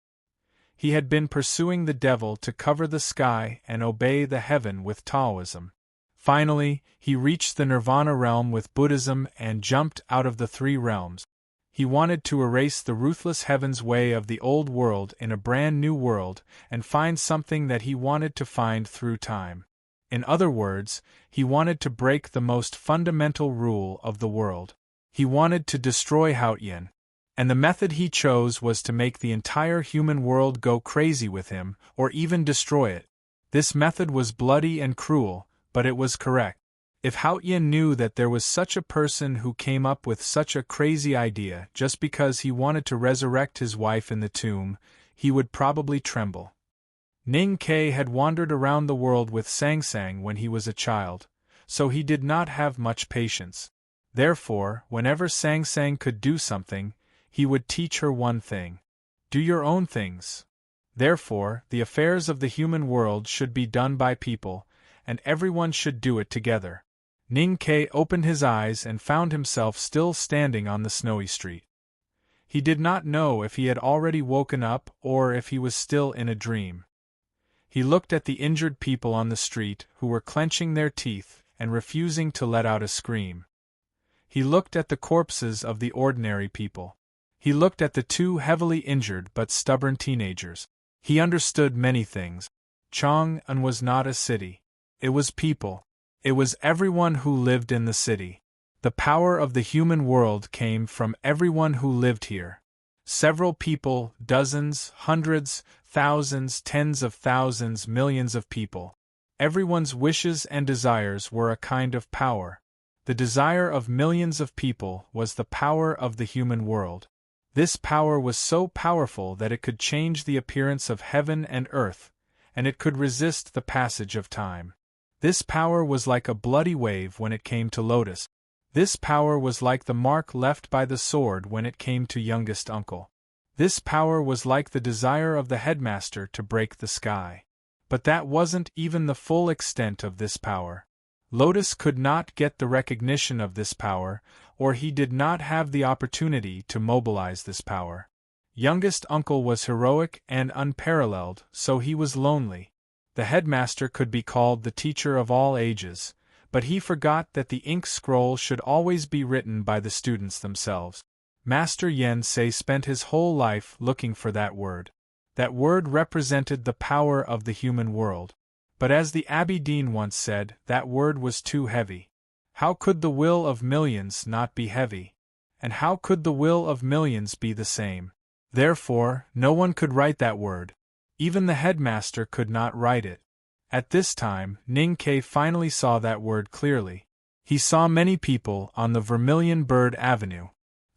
He had been pursuing the devil to cover the sky and obey the heaven with Taoism. Finally, he reached the Nirvana realm with Buddhism and jumped out of the 3 realms. He wanted to erase the ruthless heaven's way of the old world in a brand new world and find something that he wanted to find through time. In other words, he wanted to break the most fundamental rule of the world. He wanted to destroy Haotian. And the method he chose was to make the entire human world go crazy with him, or even destroy it. This method was bloody and cruel, but it was correct. If Haotian knew that there was such a person who came up with such a crazy idea just because he wanted to resurrect his wife in the tomb, he would probably tremble. Ning Ke had wandered around the world with Sang Sang when he was a child, so he did not have much patience. Therefore, whenever Sang Sang could do something, he would teach her one thing. Do your own things. Therefore, the affairs of the human world should be done by people, and everyone should do it together. Ning Ke opened his eyes and found himself still standing on the snowy street. He did not know if he had already woken up or if he was still in a dream. He looked at the injured people on the street who were clenching their teeth and refusing to let out a scream. He looked at the corpses of the ordinary people. He looked at the two heavily injured but stubborn teenagers. He understood many things. Chang'an was not a city. It was people. It was everyone who lived in the city. The power of the human world came from everyone who lived here. Several people, dozens, hundreds, thousands, tens of thousands, millions of people. Everyone's wishes and desires were a kind of power. The desire of millions of people was the power of the human world. This power was so powerful that it could change the appearance of heaven and earth, and it could resist the passage of time. This power was like a bloody wave when it came to Lotus. This power was like the mark left by the sword when it came to youngest uncle. This power was like the desire of the headmaster to break the sky. But that wasn't even the full extent of this power. Lotus could not get the recognition of this power, or he did not have the opportunity to mobilize this power. Youngest uncle was heroic and unparalleled, so he was lonely. The headmaster could be called the teacher of all ages, but he forgot that the ink scroll should always be written by the students themselves. Master Yen Sei spent his whole life looking for that word. That word represented the power of the human world. But as the Abbey Dean once said, that word was too heavy. How could the will of millions not be heavy? And how could the will of millions be the same? Therefore, no one could write that word. Even the headmaster could not write it. At this time, Ning Ke finally saw that word clearly. He saw many people on the Vermilion Bird Avenue.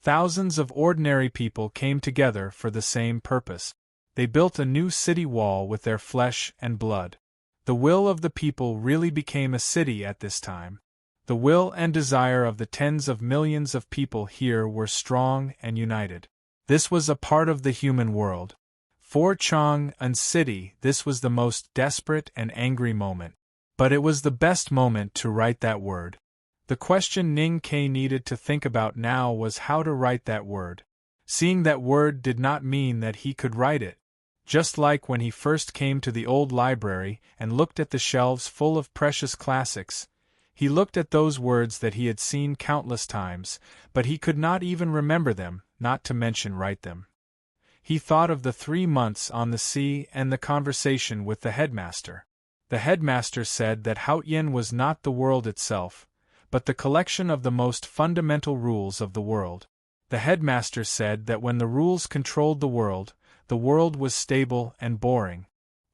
Thousands of ordinary people came together for the same purpose. They built a new city wall with their flesh and blood. The will of the people really became a city at this time. The will and desire of the tens of millions of people here were strong and united. This was a part of the human world. For Chang'an City, this was the most desperate and angry moment. But it was the best moment to write that word. The question Ning Ke needed to think about now was how to write that word. Seeing that word did not mean that he could write it. Just like when he first came to the old library and looked at the shelves full of precious classics, he looked at those words that he had seen countless times, but he could not even remember them, not to mention write them. He thought of the 3 months on the sea and the conversation with the headmaster. The headmaster said that Haotian was not the world itself, but the collection of the most fundamental rules of the world. The headmaster said that when the rules controlled the world was stable and boring.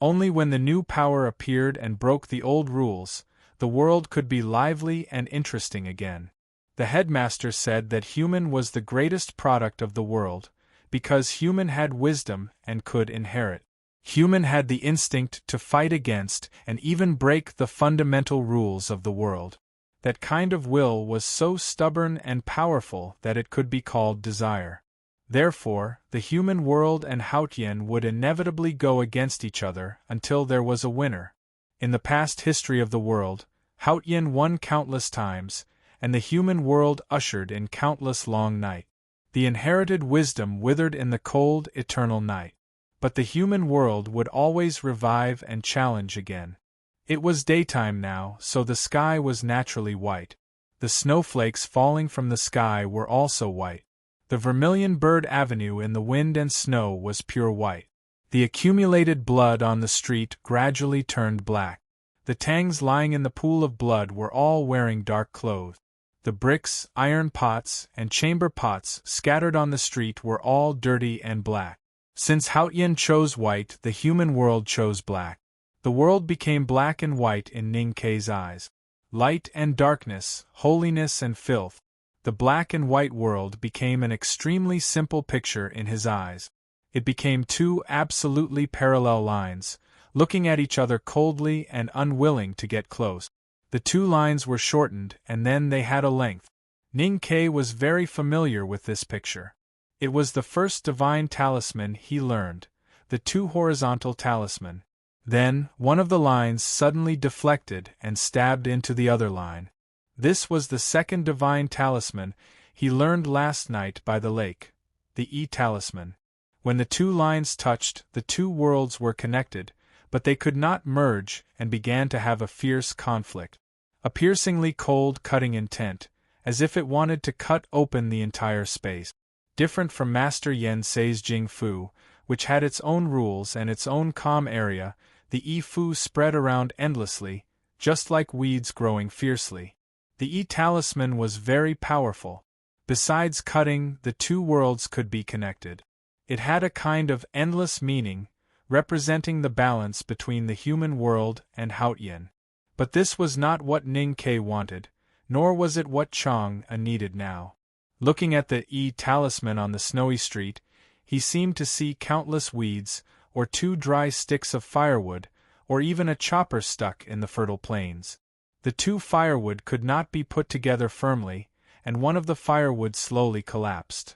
Only when the new power appeared and broke the old rules, the world could be lively and interesting again. The headmaster said that human was the greatest product of the world, because human had wisdom and could inherit. Human had the instinct to fight against and even break the fundamental rules of the world. That kind of will was so stubborn and powerful that it could be called desire. Therefore, the human world and Haotian would inevitably go against each other until there was a winner. In the past history of the world, Haotian won countless times, and the human world ushered in countless long night. The inherited wisdom withered in the cold, eternal night. But the human world would always revive and challenge again. It was daytime now, so the sky was naturally white. The snowflakes falling from the sky were also white. The Vermilion Bird Avenue in the wind and snow was pure white. The accumulated blood on the street gradually turned black. The Tangs lying in the pool of blood were all wearing dark clothes. The bricks, iron pots, and chamber pots scattered on the street were all dirty and black. Since Haotian chose white, the human world chose black. The world became black and white in Ning Ke's eyes. light and darkness, holiness and filth. The black and white world became an extremely simple picture in his eyes. It became two absolutely parallel lines, looking at each other coldly and unwilling to get close. The two lines were shortened and then they had a length. Ning Ke was very familiar with this picture. It was the first divine talisman he learned, the two horizontal talisman. Then, one of the lines suddenly deflected and stabbed into the other line. This was the second divine talisman he learned last night by the lake, the E-talisman. When the two lines touched, the two worlds were connected, but they could not merge and began to have a fierce conflict. A piercingly cold, cutting intent, as if it wanted to cut open the entire space. Different from Master Yen Sei's Jing Fu, which had its own rules and its own calm area, the E-fu spread around endlessly, just like weeds growing fiercely. The E-talisman was very powerful. Besides cutting, the two worlds could be connected. It had a kind of endless meaning, representing the balance between the human world and Haotian. But this was not what Ning Ke wanted, nor was it what Chang'e needed now. Looking at the E-talisman on the snowy street, he seemed to see countless weeds, or two dry sticks of firewood, or even a chopper stuck in the fertile plains. The two firewood could not be put together firmly, and one of the firewood slowly collapsed.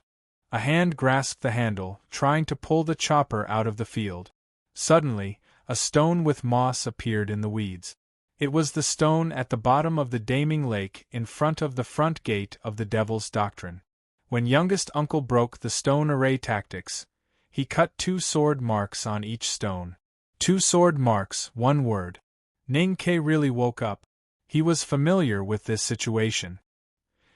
A hand grasped the handle, trying to pull the chopper out of the field. Suddenly, a stone with moss appeared in the weeds. It was the stone at the bottom of the Daming Lake in front of the front gate of the Devil's Doctrine. When youngest uncle broke the stone array tactics, he cut 2 sword marks on each stone. 2 sword marks, one word. Ning Ke really woke up. He was familiar with this situation.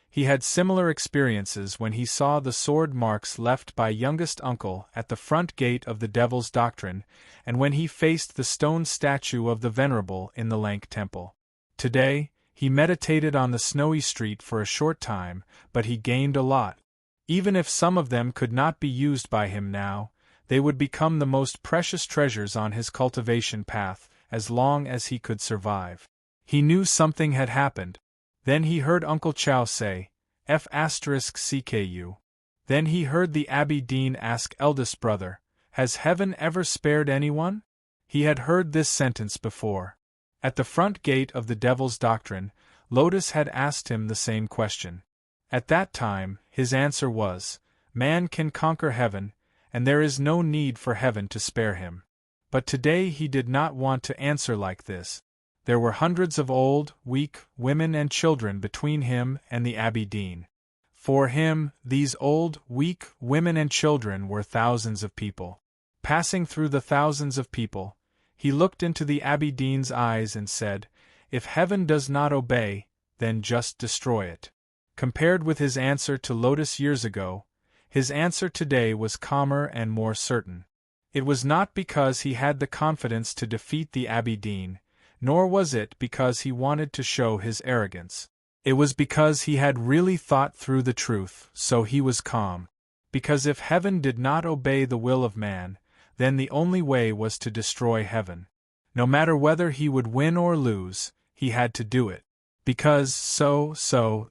He had similar experiences when he saw the sword marks left by youngest uncle at the front gate of the Devil's Doctrine, and when he faced the stone statue of the Venerable in the Lank Temple. Today, he meditated on the snowy street for a short time, but he gained a lot. Even if some of them could not be used by him now, they would become the most precious treasures on his cultivation path, as long as he could survive. He knew something had happened. Then he heard Uncle Chow say, F***CKU. Then he heard the Abbey Dean ask eldest brother, "Has heaven ever spared anyone?" He had heard this sentence before. At the front gate of the Devil's Doctrine, Lotus had asked him the same question. At that time, his answer was, "Man can conquer heaven, and there is no need for heaven to spare him." But today he did not want to answer like this. There were hundreds of old, weak women and children between him and the Abbey Dean. For him, these old, weak women and children were thousands of people. Passing through the thousands of people, he looked into the Abbey Dean's eyes and said, "If heaven does not obey, then just destroy it." Compared with his answer to Lotus years ago, his answer today was calmer and more certain. It was not because he had the confidence to defeat the Abbey Dean, nor was it because he wanted to show his arrogance. It was because he had really thought through the truth, so he was calm. Because if heaven did not obey the will of man, then the only way was to destroy heaven. No matter whether he would win or lose, he had to do it. Because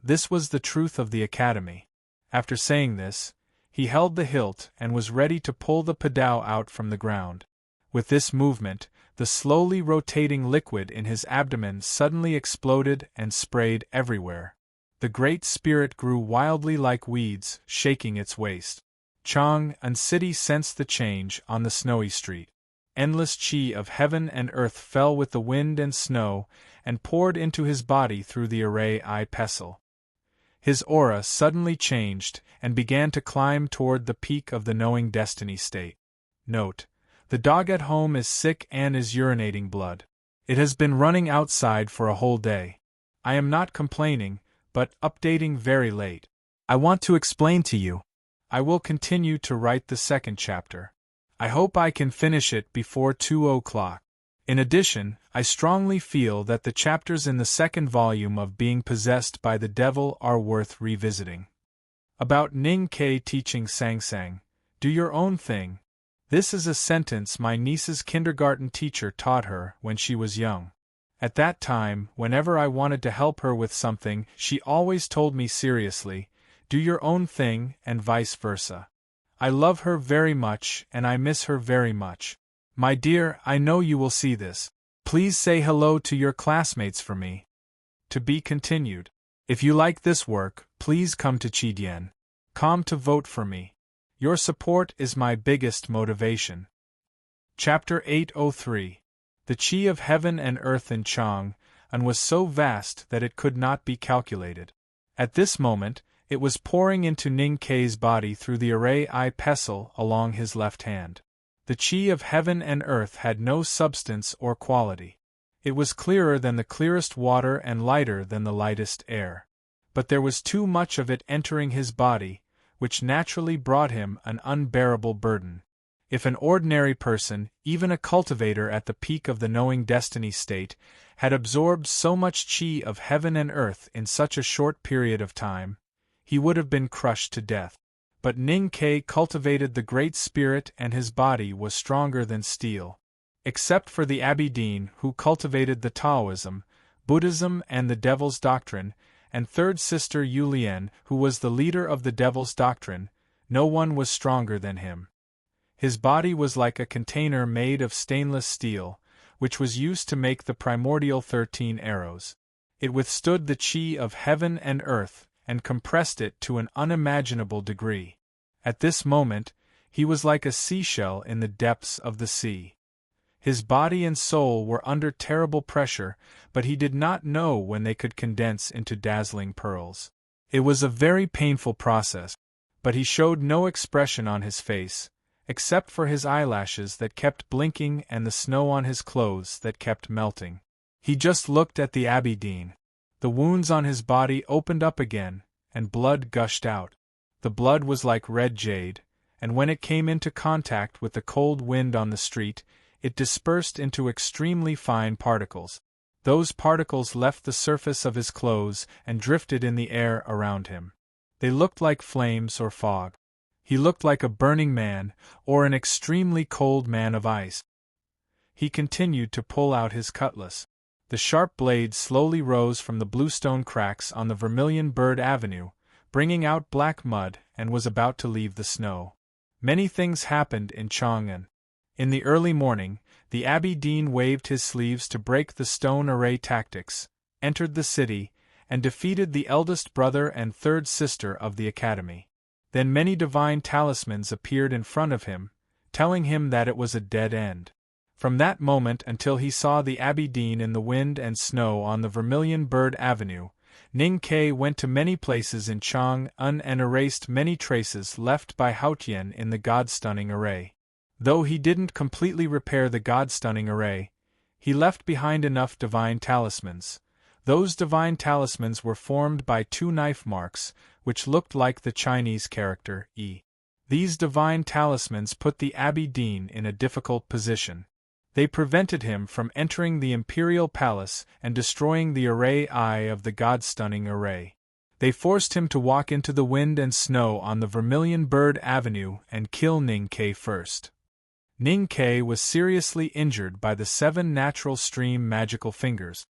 this was the truth of the academy. After saying this, he held the hilt and was ready to pull the padao out from the ground. With this movement, the slowly rotating liquid in his abdomen suddenly exploded and sprayed everywhere. The Great Spirit grew wildly like weeds, shaking its waist. Chang'e and City sensed the change on the snowy street. Endless chi of heaven and earth fell with the wind and snow, and poured into his body through the array eye pestle. His aura suddenly changed, and began to climb toward the peak of the knowing destiny state. Note: the dog at home is sick and is urinating blood. It has been running outside for a whole day. I am not complaining, but updating very late. I want to explain to you. I will continue to write the second chapter. I hope I can finish it before 2 o'clock. In addition, I strongly feel that the chapters in the second volume of Being Possessed by the Devil are worth revisiting. About Ning Ke teaching Sangsang, "Do your own thing." This is a sentence my niece's kindergarten teacher taught her when she was young. At that time, whenever I wanted to help her with something, she always told me seriously, "Do your own thing," and vice versa. I love her very much and I miss her very much. My dear, I know you will see this. Please say hello to your classmates for me. To be continued. If you like this work, please come to Chidien.com to vote for me. Your support is my biggest motivation. Chapter 803. The Qi of Heaven and Earth in Chang, and was so vast that it could not be calculated. At this moment, it was pouring into Ning Kei's body through the array pestle along his left hand. The Qi of Heaven and Earth had no substance or quality. It was clearer than the clearest water and lighter than the lightest air. But there was too much of it entering his body, which naturally brought him an unbearable burden. If an ordinary person, even a cultivator at the peak of the knowing destiny state, had absorbed so much Qi of heaven and earth in such a short period of time, he would have been crushed to death. But Ning Kei cultivated the Great Spirit and his body was stronger than steel. Except for the Abbé Dean, who cultivated the Taoism, Buddhism and the Devil's Doctrine, and third sister Yu Lian, who was the leader of the Devil's Doctrine, no one was stronger than him. His body was like a container made of stainless steel, which was used to make the primordial 13 arrows. It withstood the Qi of heaven and earth, and compressed it to an unimaginable degree. At this moment, he was like a seashell in the depths of the sea. His body and soul were under terrible pressure, but he did not know when they could condense into dazzling pearls. It was a very painful process, but he showed no expression on his face, except for his eyelashes that kept blinking and the snow on his clothes that kept melting. He just looked at the Abbé Dean. The wounds on his body opened up again, and blood gushed out. The blood was like red jade, and when it came into contact with the cold wind on the street, it dispersed into extremely fine particles. Those particles left the surface of his clothes and drifted in the air around him. They looked like flames or fog. He looked like a burning man, or an extremely cold man of ice. He continued to pull out his cutlass. The sharp blade slowly rose from the bluestone cracks on the Vermilion Bird Avenue, bringing out black mud, and was about to leave the snow. Many things happened in Chang'an. In the early morning, the Abbé Dean waved his sleeves to break the stone array tactics, entered the city, and defeated the eldest brother and third sister of the academy. Then many divine talismans appeared in front of him, telling him that it was a dead end. From that moment until he saw the Abbé Dean in the wind and snow on the Vermilion Bird Avenue, Ning Kei went to many places in Chang'an and erased many traces left by Haotian in the God-stunning array. Though he didn't completely repair the God-stunning array, he left behind enough divine talismans. Those divine talismans were formed by 2 knife marks, which looked like the Chinese character E. These divine talismans put the Abbé Dean in a difficult position. They prevented him from entering the imperial palace and destroying the array of the God-stunning array. They forced him to walk into the wind and snow on the Vermilion Bird Avenue and kill Ning Kei first. Ning Kei was seriously injured by the 7 natural stream magical fingers.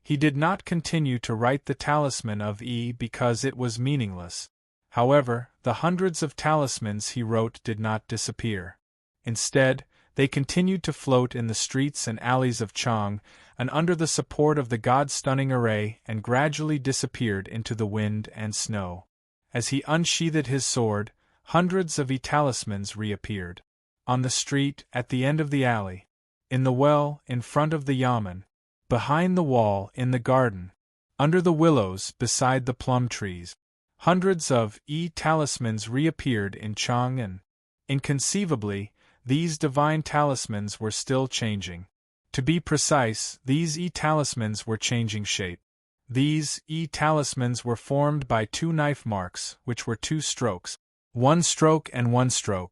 He did not continue to write the talisman of E because it was meaningless. However, the hundreds of talismans he wrote did not disappear. Instead, they continued to float in the streets and alleys of Chang, and under the support of the God-stunning array, and gradually disappeared into the wind and snow. As he unsheathed his sword, hundreds of talismans reappeared. On the street, at the end of the alley, in the well, in front of the yamen, behind the wall, in the garden, under the willows, beside the plum trees, hundreds of talismans reappeared in Chang'an. Inconceivably, these divine talismans were still changing. To be precise, these talismans were changing shape. These talismans were formed by 2 knife marks, which were 2 strokes, 1 stroke and 1 stroke.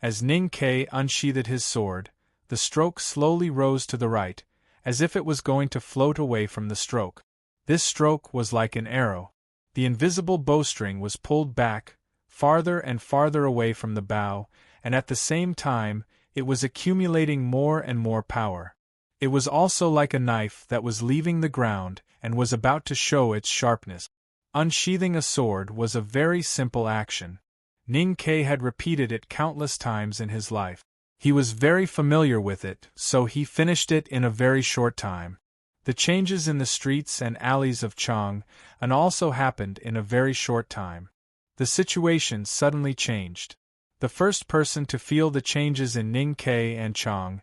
As Ning Kei unsheathed his sword, the stroke slowly rose to the right, as if it was going to float away from the stroke. This stroke was like an arrow. The invisible bowstring was pulled back, farther and farther away from the bow, and at the same time, it was accumulating more and more power. It was also like a knife that was leaving the ground and was about to show its sharpness. Unsheathing a sword was a very simple action. Ning Ke had repeated it countless times in his life. He was very familiar with it, so he finished it in a very short time. The changes in the streets and alleys of Chang'an also happened in a very short time. The situation suddenly changed. The first person to feel the changes in Ning Ke and Chang'an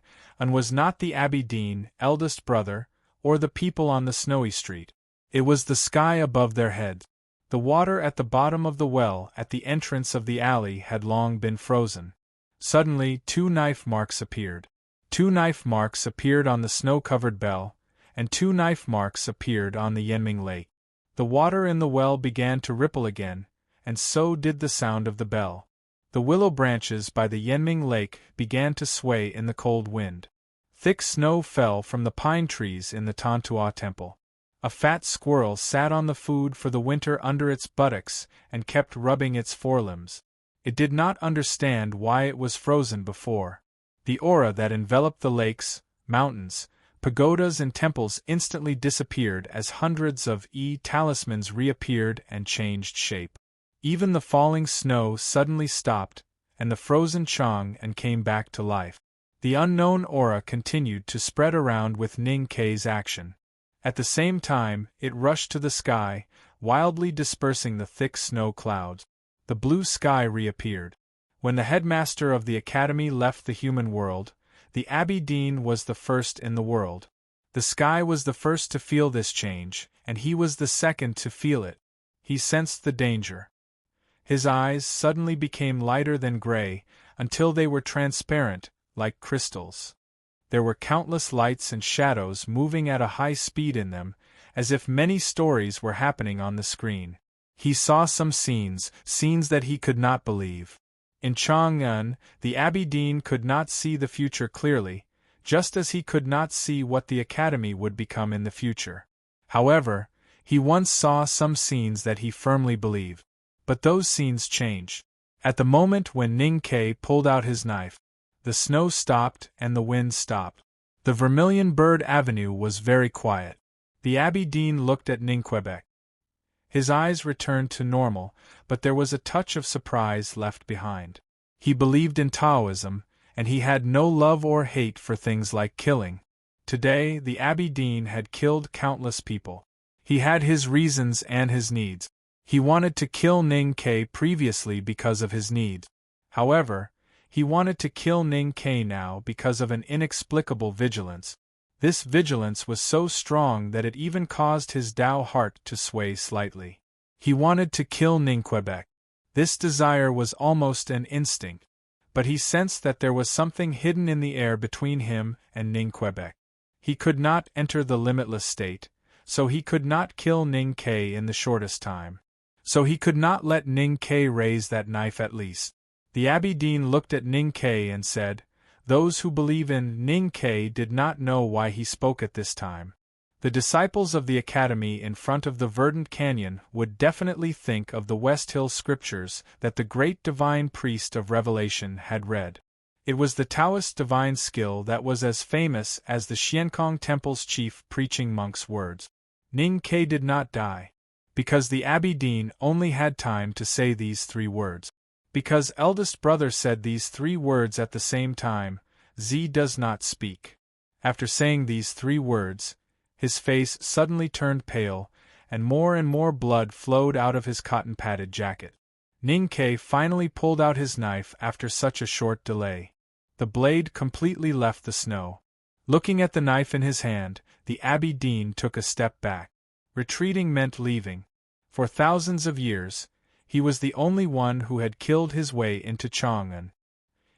was not the Abbey Dean, eldest brother, or the people on the snowy street. It was the sky above their heads. The water at the bottom of the well at the entrance of the alley had long been frozen. Suddenly, 2 knife marks appeared. 2 knife marks appeared on the snow-covered bell, and 2 knife marks appeared on the Yanming Lake. The water in the well began to ripple again, and so did the sound of the bell. The willow branches by the Yanming Lake began to sway in the cold wind. Thick snow fell from the pine trees in the Tantua temple. A fat squirrel sat on the food for the winter under its buttocks and kept rubbing its forelimbs. It did not understand why it was frozen before. The aura that enveloped the lakes, mountains, pagodas and temples instantly disappeared as hundreds of talismans reappeared and changed shape. Even the falling snow suddenly stopped, and the frozen Chang'an came back to life. The unknown aura continued to spread around with Ning Ke's action. At the same time, it rushed to the sky, wildly dispersing the thick snow clouds. The blue sky reappeared. When the headmaster of the academy left the human world, the Abbey Dean was the first in the world. The sky was the first to feel this change, and he was the second to feel it. He sensed the danger. His eyes suddenly became lighter than gray, until they were transparent, like crystals. There were countless lights and shadows moving at a high speed in them, as if many stories were happening on the screen. He saw some scenes that he could not believe. In Chang'an, the Abbey Dean could not see the future clearly, just as he could not see what the academy would become in the future. However, he once saw some scenes that he firmly believed. But those scenes changed. At the moment when Ning Ke pulled out his knife, the snow stopped and the wind stopped. The Vermilion Bird Avenue was very quiet. The Abbey Dean looked at Ning Quebec. His eyes returned to normal, but there was a touch of surprise left behind. He believed in Taoism, and he had no love or hate for things like killing. Today, the Abbey Dean had killed countless people. He had his reasons and his needs. He wanted to kill Ning Ke previously because of his needs. However, he wanted to kill Ning Ke now because of an inexplicable vigilance. This vigilance was so strong that it even caused his Tao heart to sway slightly. He wanted to kill Ning Quebec. This desire was almost an instinct, but he sensed that there was something hidden in the air between him and Ning Quebec. He could not enter the limitless state, so he could not kill Ning Ke in the shortest time. So he could not let Ning Ke raise that knife at least. The Abbey Dean looked at Ning Ke and said, "Those who believe in Ning Ke did not know why he spoke at this time. The disciples of the academy in front of the verdant canyon would definitely think of the West Hill scriptures that the great divine priest of Revelation had read. It was the Taoist divine skill that was as famous as the Xiankong Temple's chief preaching monk's words. Ning Ke did not die. Because the Abbey Dean only had time to say these 3 words. Because eldest brother said these 3 words at the same time, Z does not speak. After saying these 3 words, his face suddenly turned pale, and more blood flowed out of his cotton-padded jacket. Ning Ke finally pulled out his knife after such a short delay. The blade completely left the snow. Looking at the knife in his hand, the Abbey Dean took a step back. Retreating meant leaving. For thousands of years, he was the only one who had killed his way into Chang'an.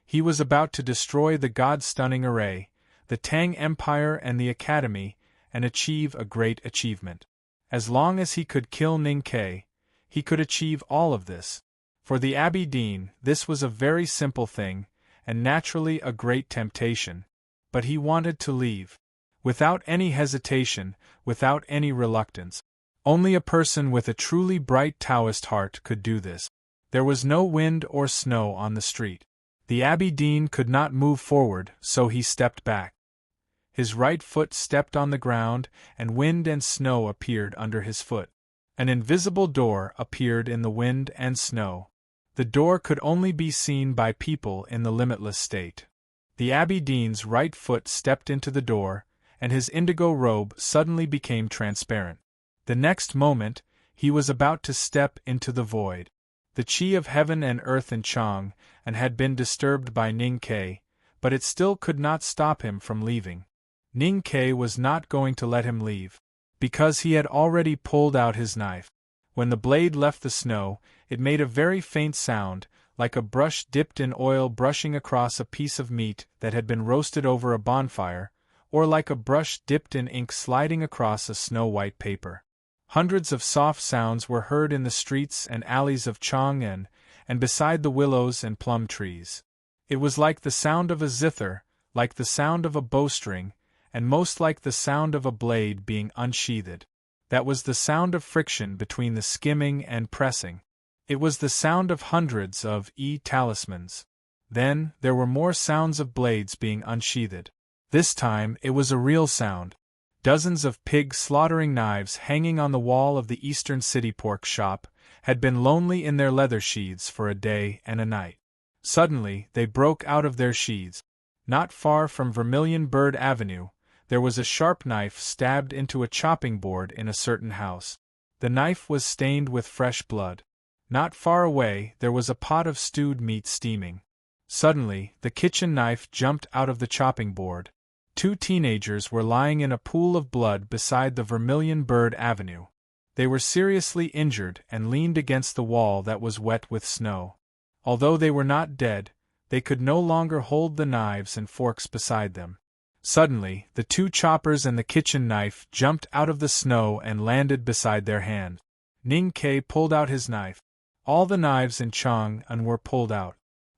He was about to destroy the God-stunning array, the Tang Empire and the Academy, and achieve a great achievement. As long as he could kill Ning Ke, he could achieve all of this. For the Abbey Dean, this was a very simple thing, and naturally a great temptation. But he wanted to leave. Without any hesitation, without any reluctance. Only a person with a truly bright Taoist heart could do this. There was no wind or snow on the street. The Abbey Dean could not move forward, so he stepped back. His right foot stepped on the ground, and wind and snow appeared under his foot. An invisible door appeared in the wind and snow. The door could only be seen by people in the limitless state. The Abbey Dean's right foot stepped into the door, and his indigo robe suddenly became transparent. The next moment, he was about to step into the void. The chi of heaven and earth in Chang and had been disturbed by Ning Ke, but it still could not stop him from leaving. Ning Ke was not going to let him leave, because he had already pulled out his knife. When the blade left the snow, it made a very faint sound, like a brush dipped in oil brushing across a piece of meat that had been roasted over a bonfire, or like a brush dipped in ink sliding across a snow-white paper. Hundreds of soft sounds were heard in the streets and alleys of Chang'an, and beside the willows and plum trees. It was like the sound of a zither, like the sound of a bowstring, and most like the sound of a blade being unsheathed. That was the sound of friction between the skimming and pressing. It was the sound of hundreds of talismans. Then, there were more sounds of blades being unsheathed. This time, it was a real sound. Dozens of pig slaughtering knives hanging on the wall of the Eastern City pork shop had been lonely in their leather sheaths for a day and a night. Suddenly, they broke out of their sheaths. Not far from Vermilion Bird Avenue, there was a sharp knife stabbed into a chopping board in a certain house. The knife was stained with fresh blood. Not far away, there was a pot of stewed meat steaming. Suddenly, the kitchen knife jumped out of the chopping board. 2 teenagers were lying in a pool of blood beside the Vermilion Bird Avenue. They were seriously injured and leaned against the wall that was wet with snow. Although they were not dead, they could no longer hold the knives and forks beside them. Suddenly, the 2 choppers and the kitchen knife jumped out of the snow and landed beside their hand. Ning Ke pulled out his knife. All the knives in Chang'an were pulled out.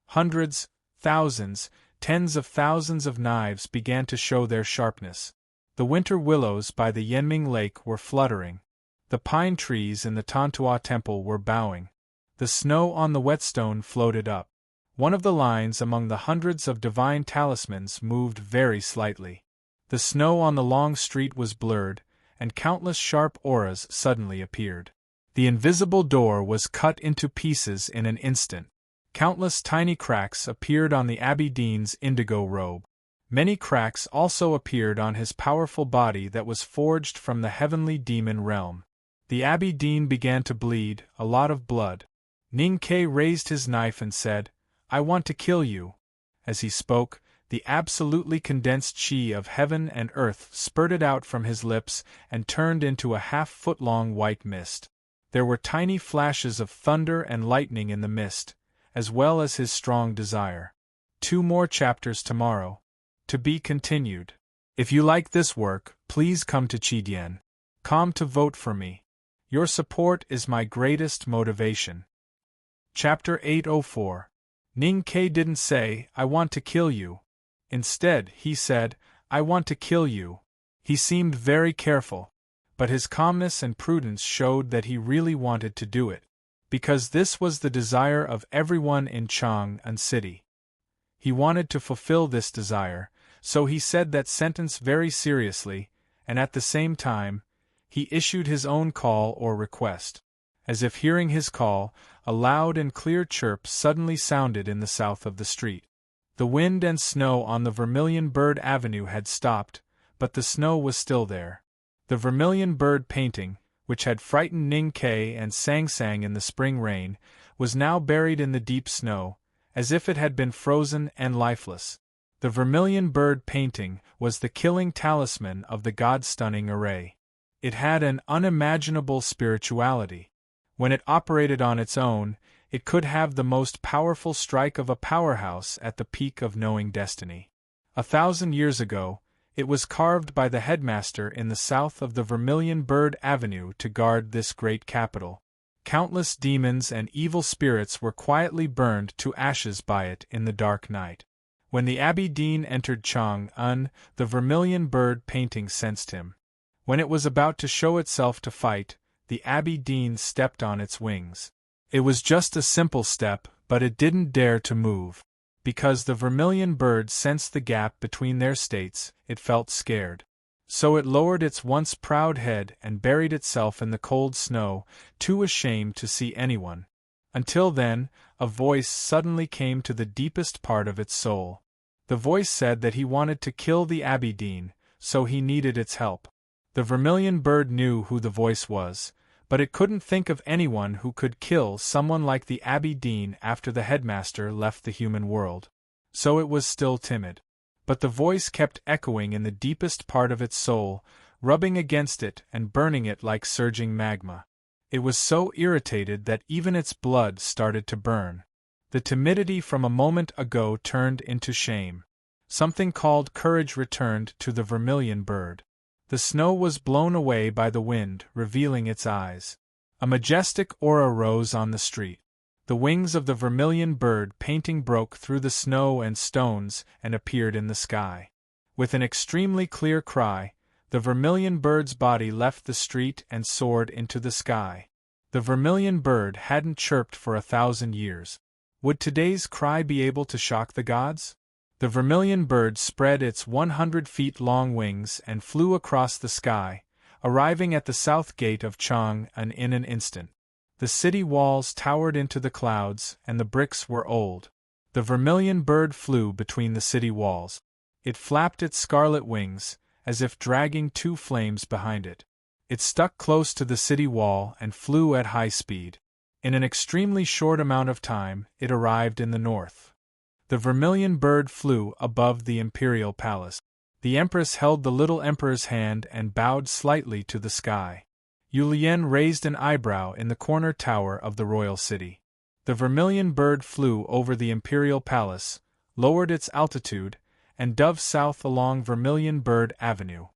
Hundreds, thousands, tens of thousands of knives began to show their sharpness. The winter willows by the Yanming Lake were fluttering. The pine trees in the Tantua Temple were bowing. The snow on the whetstone floated up. One of the lines among the hundreds of divine talismans moved very slightly. The snow on the long street was blurred, and countless sharp auras suddenly appeared. The invisible door was cut into pieces in an instant. Countless tiny cracks appeared on the Abbey Dean's indigo robe. Many cracks also appeared on his powerful body that was forged from the heavenly demon realm. The Abbey Dean began to bleed, a lot of blood. Ning Ke raised his knife and said, "I want to kill you." As he spoke, the absolutely condensed chi of heaven and earth spurted out from his lips and turned into a half-foot-long white mist. There were tiny flashes of thunder and lightning in the mist, as well as his strong desire. 2 more chapters tomorrow. To be continued. If you like this work, please come to Chidian.com to vote for me. Your support is my greatest motivation. Chapter 804. Ning Ke didn't say, "I want to kill you." Instead, he said, "I want to kill you." He seemed very careful, but his calmness and prudence showed that he really wanted to do it, because this was the desire of everyone in Chang'an City. He wanted to fulfill this desire, so he said that sentence very seriously, and at the same time, he issued his own call or request. As if hearing his call, a loud and clear chirp suddenly sounded in the south of the street. The wind and snow on the Vermilion Bird Avenue had stopped, but the snow was still there. The Vermilion Bird painting, which had frightened Ning Ke and Sang Sang in the spring rain, was now buried in the deep snow, as if it had been frozen and lifeless. The Vermilion Bird painting was the killing talisman of the God-stunning array. It had an unimaginable spirituality. When it operated on its own, it could have the most powerful strike of a powerhouse at the peak of knowing destiny. 1,000 years ago, it was carved by the headmaster in the south of the Vermilion Bird Avenue to guard this great capital. Countless demons and evil spirits were quietly burned to ashes by it in the dark night. When the Abbey Dean entered Chang'an, the Vermilion Bird painting sensed him. When it was about to show itself to fight, the Abbey Dean stepped on its wings. It was just a simple step, but it didn't dare to move. Because the vermilion bird sensed the gap between their states, it felt scared. So it lowered its once proud head and buried itself in the cold snow, too ashamed to see anyone. Until then, a voice suddenly came to the deepest part of its soul. The voice said that he wanted to kill the Abbey Dean, so he needed its help. The vermilion bird knew who the voice was, but it couldn't think of anyone who could kill someone like the Abbey Dean after the headmaster left the human world. So it was still timid. But the voice kept echoing in the deepest part of its soul, rubbing against it and burning it like surging magma. It was so irritated that even its blood started to burn. The timidity from a moment ago turned into shame. Something called courage returned to the vermilion bird. The snow was blown away by the wind, revealing its eyes. A majestic aura rose on the street. The wings of the vermilion bird painting broke through the snow and stones and appeared in the sky. With an extremely clear cry, the vermilion bird's body left the street and soared into the sky. The vermilion bird hadn't chirped for 1,000 years. Would today's cry be able to shock the gods? The vermilion bird spread its 100 feet long wings and flew across the sky, arriving at the south gate of Chang'an in an instant. The city walls towered into the clouds, and the bricks were old. The vermilion bird flew between the city walls. It flapped its scarlet wings, as if dragging two flames behind it. It stuck close to the city wall and flew at high speed. In an extremely short amount of time, it arrived in the north. The vermilion bird flew above the imperial palace. The empress held the little emperor's hand and bowed slightly to the sky. Yulian raised an eyebrow in the corner tower of the royal city. The vermilion bird flew over the imperial palace, lowered its altitude, and dove south along Vermilion Bird Avenue.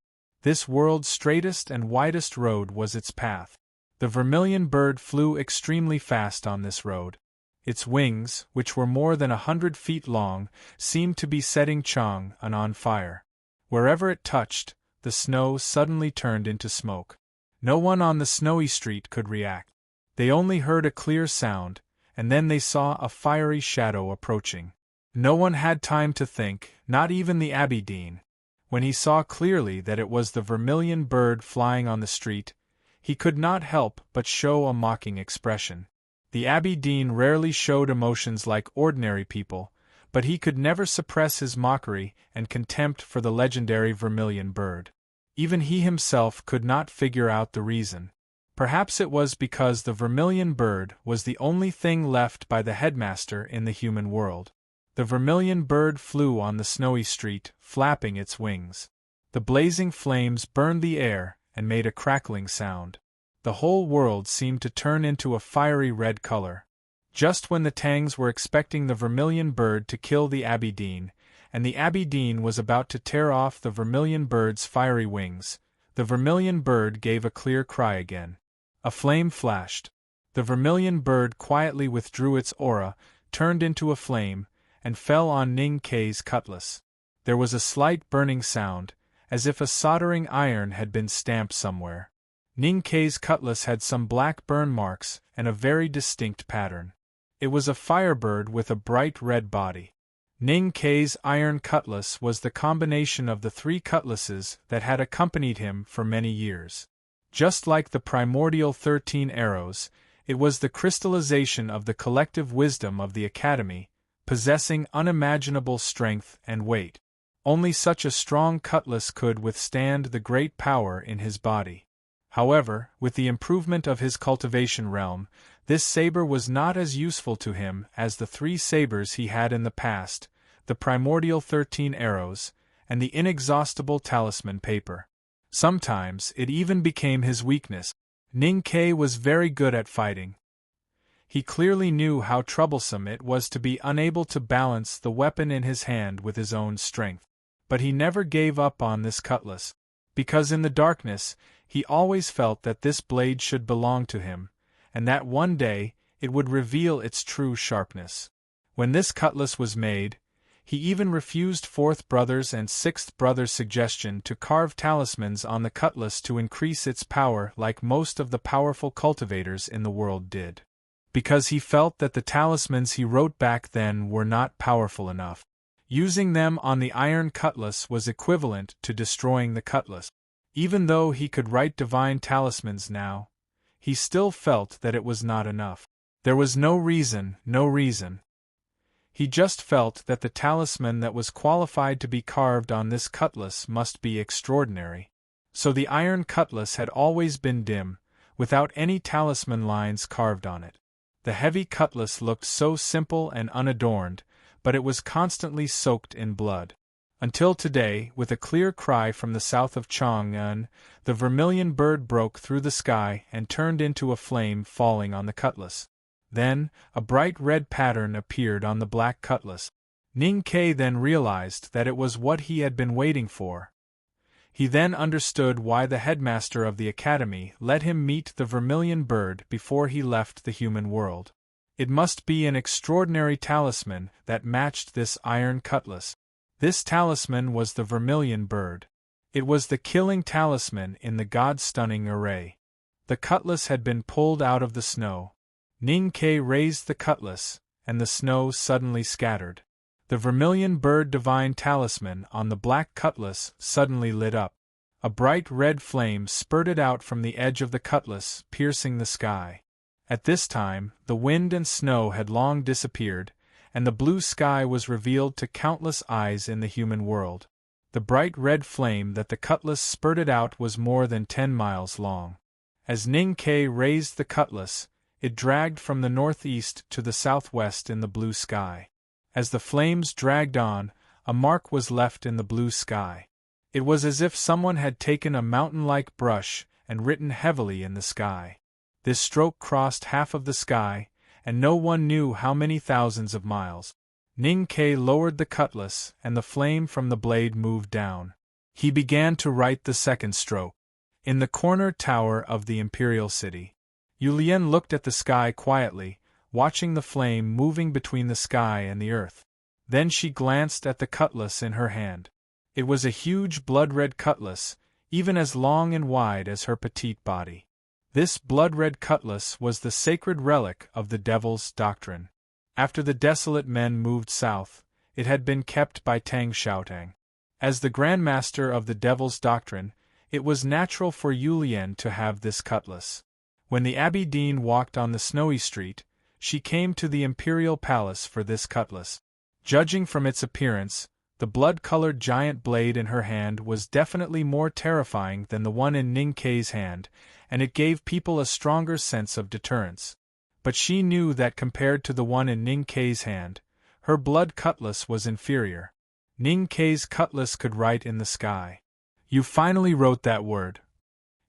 This world's straightest and widest road was its path. The vermilion bird flew extremely fast on this road. Its wings, which were more than 100 feet long, seemed to be setting Chang'an on fire. Wherever it touched, the snow suddenly turned into smoke. No one on the snowy street could react. They only heard a clear sound, and then they saw a fiery shadow approaching. No one had time to think, not even the Abbey Dean. When he saw clearly that it was the vermilion bird flying on the street, he could not help but show a mocking expression. The Abbey Dean rarely showed emotions like ordinary people, but he could never suppress his mockery and contempt for the legendary vermilion bird. Even he himself could not figure out the reason. Perhaps it was because the vermilion bird was the only thing left by the headmaster in the human world. The vermilion bird flew on the snowy street, flapping its wings. The blazing flames burned the air and made a crackling sound. The whole world seemed to turn into a fiery red color. Just when the Tangs were expecting the vermilion bird to kill the Abbey Dean, and the Abbey Dean was about to tear off the vermilion bird's fiery wings, the vermilion bird gave a clear cry again. A flame flashed. The vermilion bird quietly withdrew its aura, turned into a flame, and fell on Ning Kei's cutlass. There was a slight burning sound, as if a soldering iron had been stamped somewhere. Ning Kei's cutlass had some black burn marks and a very distinct pattern. It was a firebird with a bright red body. Ning Kei's iron cutlass was the combination of the 3 cutlasses that had accompanied him for many years. Just like the primordial 13 arrows, it was the crystallization of the collective wisdom of the Academy, possessing unimaginable strength and weight. Only such a strong cutlass could withstand the great power in his body. However, with the improvement of his cultivation realm, this saber was not as useful to him as the 3 sabers he had in the past, the primordial 13 arrows, and the inexhaustible talisman paper. Sometimes it even became his weakness. Ning Kei was very good at fighting. He clearly knew how troublesome it was to be unable to balance the weapon in his hand with his own strength. But he never gave up on this cutlass, because in the darkness, he always felt that this blade should belong to him, and that one day it would reveal its true sharpness. When this cutlass was made, he even refused 4th brother's and 6th brother's suggestion to carve talismans on the cutlass to increase its power like most of the powerful cultivators in the world did. because he felt that the talismans he wrote back then were not powerful enough. Using them on the iron cutlass was equivalent to destroying the cutlass. Even though he could write divine talismans now, he still felt that it was not enough. There was no reason. He just felt that the talisman that was qualified to be carved on this cutlass must be extraordinary. So the iron cutlass had always been dim, without any talisman lines carved on it. The heavy cutlass looked so simple and unadorned, but it was constantly soaked in blood. Until today, with a clear cry from the south of Chang'an, the vermilion bird broke through the sky and turned into a flame falling on the cutlass. Then, a bright red pattern appeared on the black cutlass. Ning Ke then realized that it was what he had been waiting for. He then understood why the headmaster of the academy let him meet the vermilion bird before he left the human world. It must be an extraordinary talisman that matched this iron cutlass. This talisman was the vermilion bird. It was the killing talisman in the god-stunning array. The cutlass had been pulled out of the snow. Ning Ke raised the cutlass, and the snow suddenly scattered. The vermilion bird divine talisman on the black cutlass suddenly lit up. A bright red flame spurted out from the edge of the cutlass, piercing the sky. At this time, the wind and snow had long disappeared, and the blue sky was revealed to countless eyes in the human world. The bright red flame that the cutlass spurted out was more than 10 miles long. As Ning Ke raised the cutlass, it dragged from the northeast to the southwest in the blue sky. As the flames dragged on, a mark was left in the blue sky. It was as if someone had taken a mountain-like brush and written heavily in the sky. This stroke crossed half of the sky, and no one knew how many thousands of miles. Ning Ke lowered the cutlass, and the flame from the blade moved down. He began to write the second stroke. In the corner tower of the imperial city, Yulian looked at the sky quietly, watching the flame moving between the sky and the earth. Then she glanced at the cutlass in her hand. It was a huge blood-red cutlass, even as long and wide as her petite body. This blood-red cutlass was the sacred relic of the Devil's Doctrine. After the desolate men moved south, it had been kept by Tang Xiaotang. As the Grand Master of the Devil's Doctrine, it was natural for Yulian to have this cutlass. When the Abbey Dean walked on the snowy street, she came to the imperial palace for this cutlass. Judging from its appearance, the blood-colored giant blade in her hand was definitely more terrifying than the one in Ning Ke's hand, and it gave people a stronger sense of deterrence. But she knew that compared to the one in Ning Ke's hand, her blood cutlass was inferior. Ning Ke's cutlass could write in the sky. "You finally wrote that word."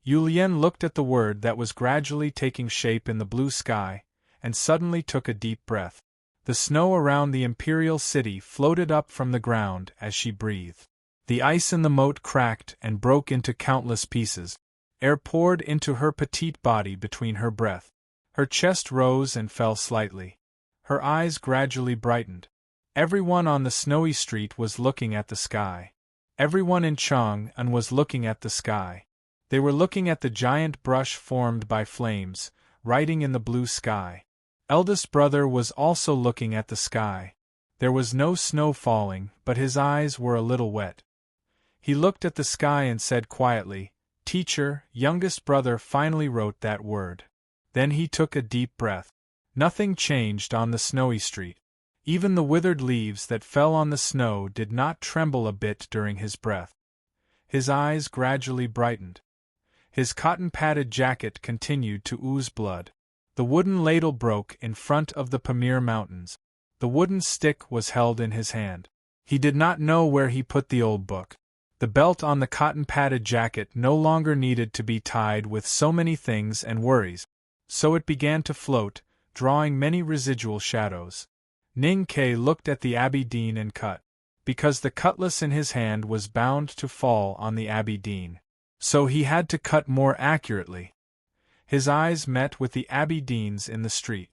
Yulian looked at the word that was gradually taking shape in the blue sky, and suddenly took a deep breath. The snow around the imperial city floated up from the ground as she breathed. The ice in the moat cracked and broke into countless pieces. Air poured into her petite body between her breath. Her chest rose and fell slightly. Her eyes gradually brightened. Everyone on the snowy street was looking at the sky. Everyone in Chang'an was looking at the sky. They were looking at the giant brush formed by flames, writing in the blue sky. Eldest brother was also looking at the sky. There was no snow falling, but his eyes were a little wet. He looked at the sky and said quietly, "Teacher, youngest brother finally wrote that word." Then he took a deep breath. Nothing changed on the snowy street. Even the withered leaves that fell on the snow did not tremble a bit during his breath. His eyes gradually brightened. His cotton-padded jacket continued to ooze blood. The wooden ladle broke in front of the Pamir Mountains. The wooden stick was held in his hand. He did not know where he put the old book. The belt on the cotton-padded jacket no longer needed to be tied with so many things and worries, so it began to float, drawing many residual shadows. Ning Ke looked at the Abbey Dean and cut. Because the cutlass in his hand was bound to fall on the Abbey Dean, so he had to cut more accurately. His eyes met with the Abbey Dean's in the street.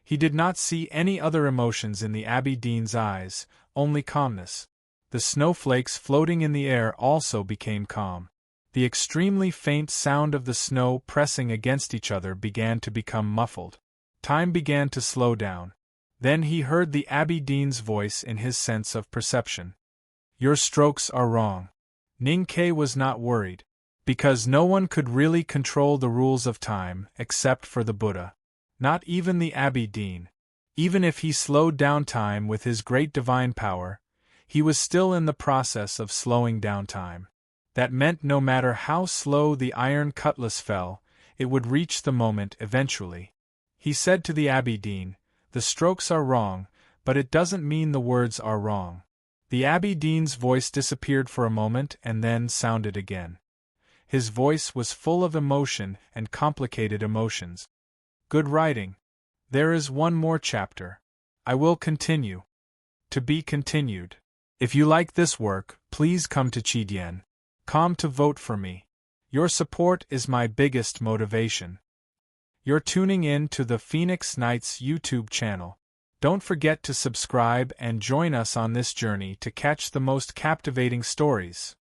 He did not see any other emotions in the Abbey Dean's eyes, only calmness. The snowflakes floating in the air also became calm. The extremely faint sound of the snow pressing against each other began to become muffled. Time began to slow down. Then he heard the Abbey Dean's voice in his sense of perception. Your strokes are wrong. Ninkei was not worried, because no one could really control the rules of time except for the Buddha. Not even the Abbey Dean. Even if he slowed down time with his great divine power, he was still in the process of slowing down time. That meant no matter how slow the iron cutlass fell, it would reach the moment eventually. He said to the Abbey Dean, "The strokes are wrong, but it doesn't mean the words are wrong." The Abbey Dean's voice disappeared for a moment and then sounded again. His voice was full of emotion and complicated emotions. Good writing. There is one more chapter. I will continue. To be continued. If you like this work, please come to Chidien.com to vote for me. Your support is my biggest motivation. You're tuning in to the Phoenix Knights YouTube channel. Don't forget to subscribe and join us on this journey to catch the most captivating stories.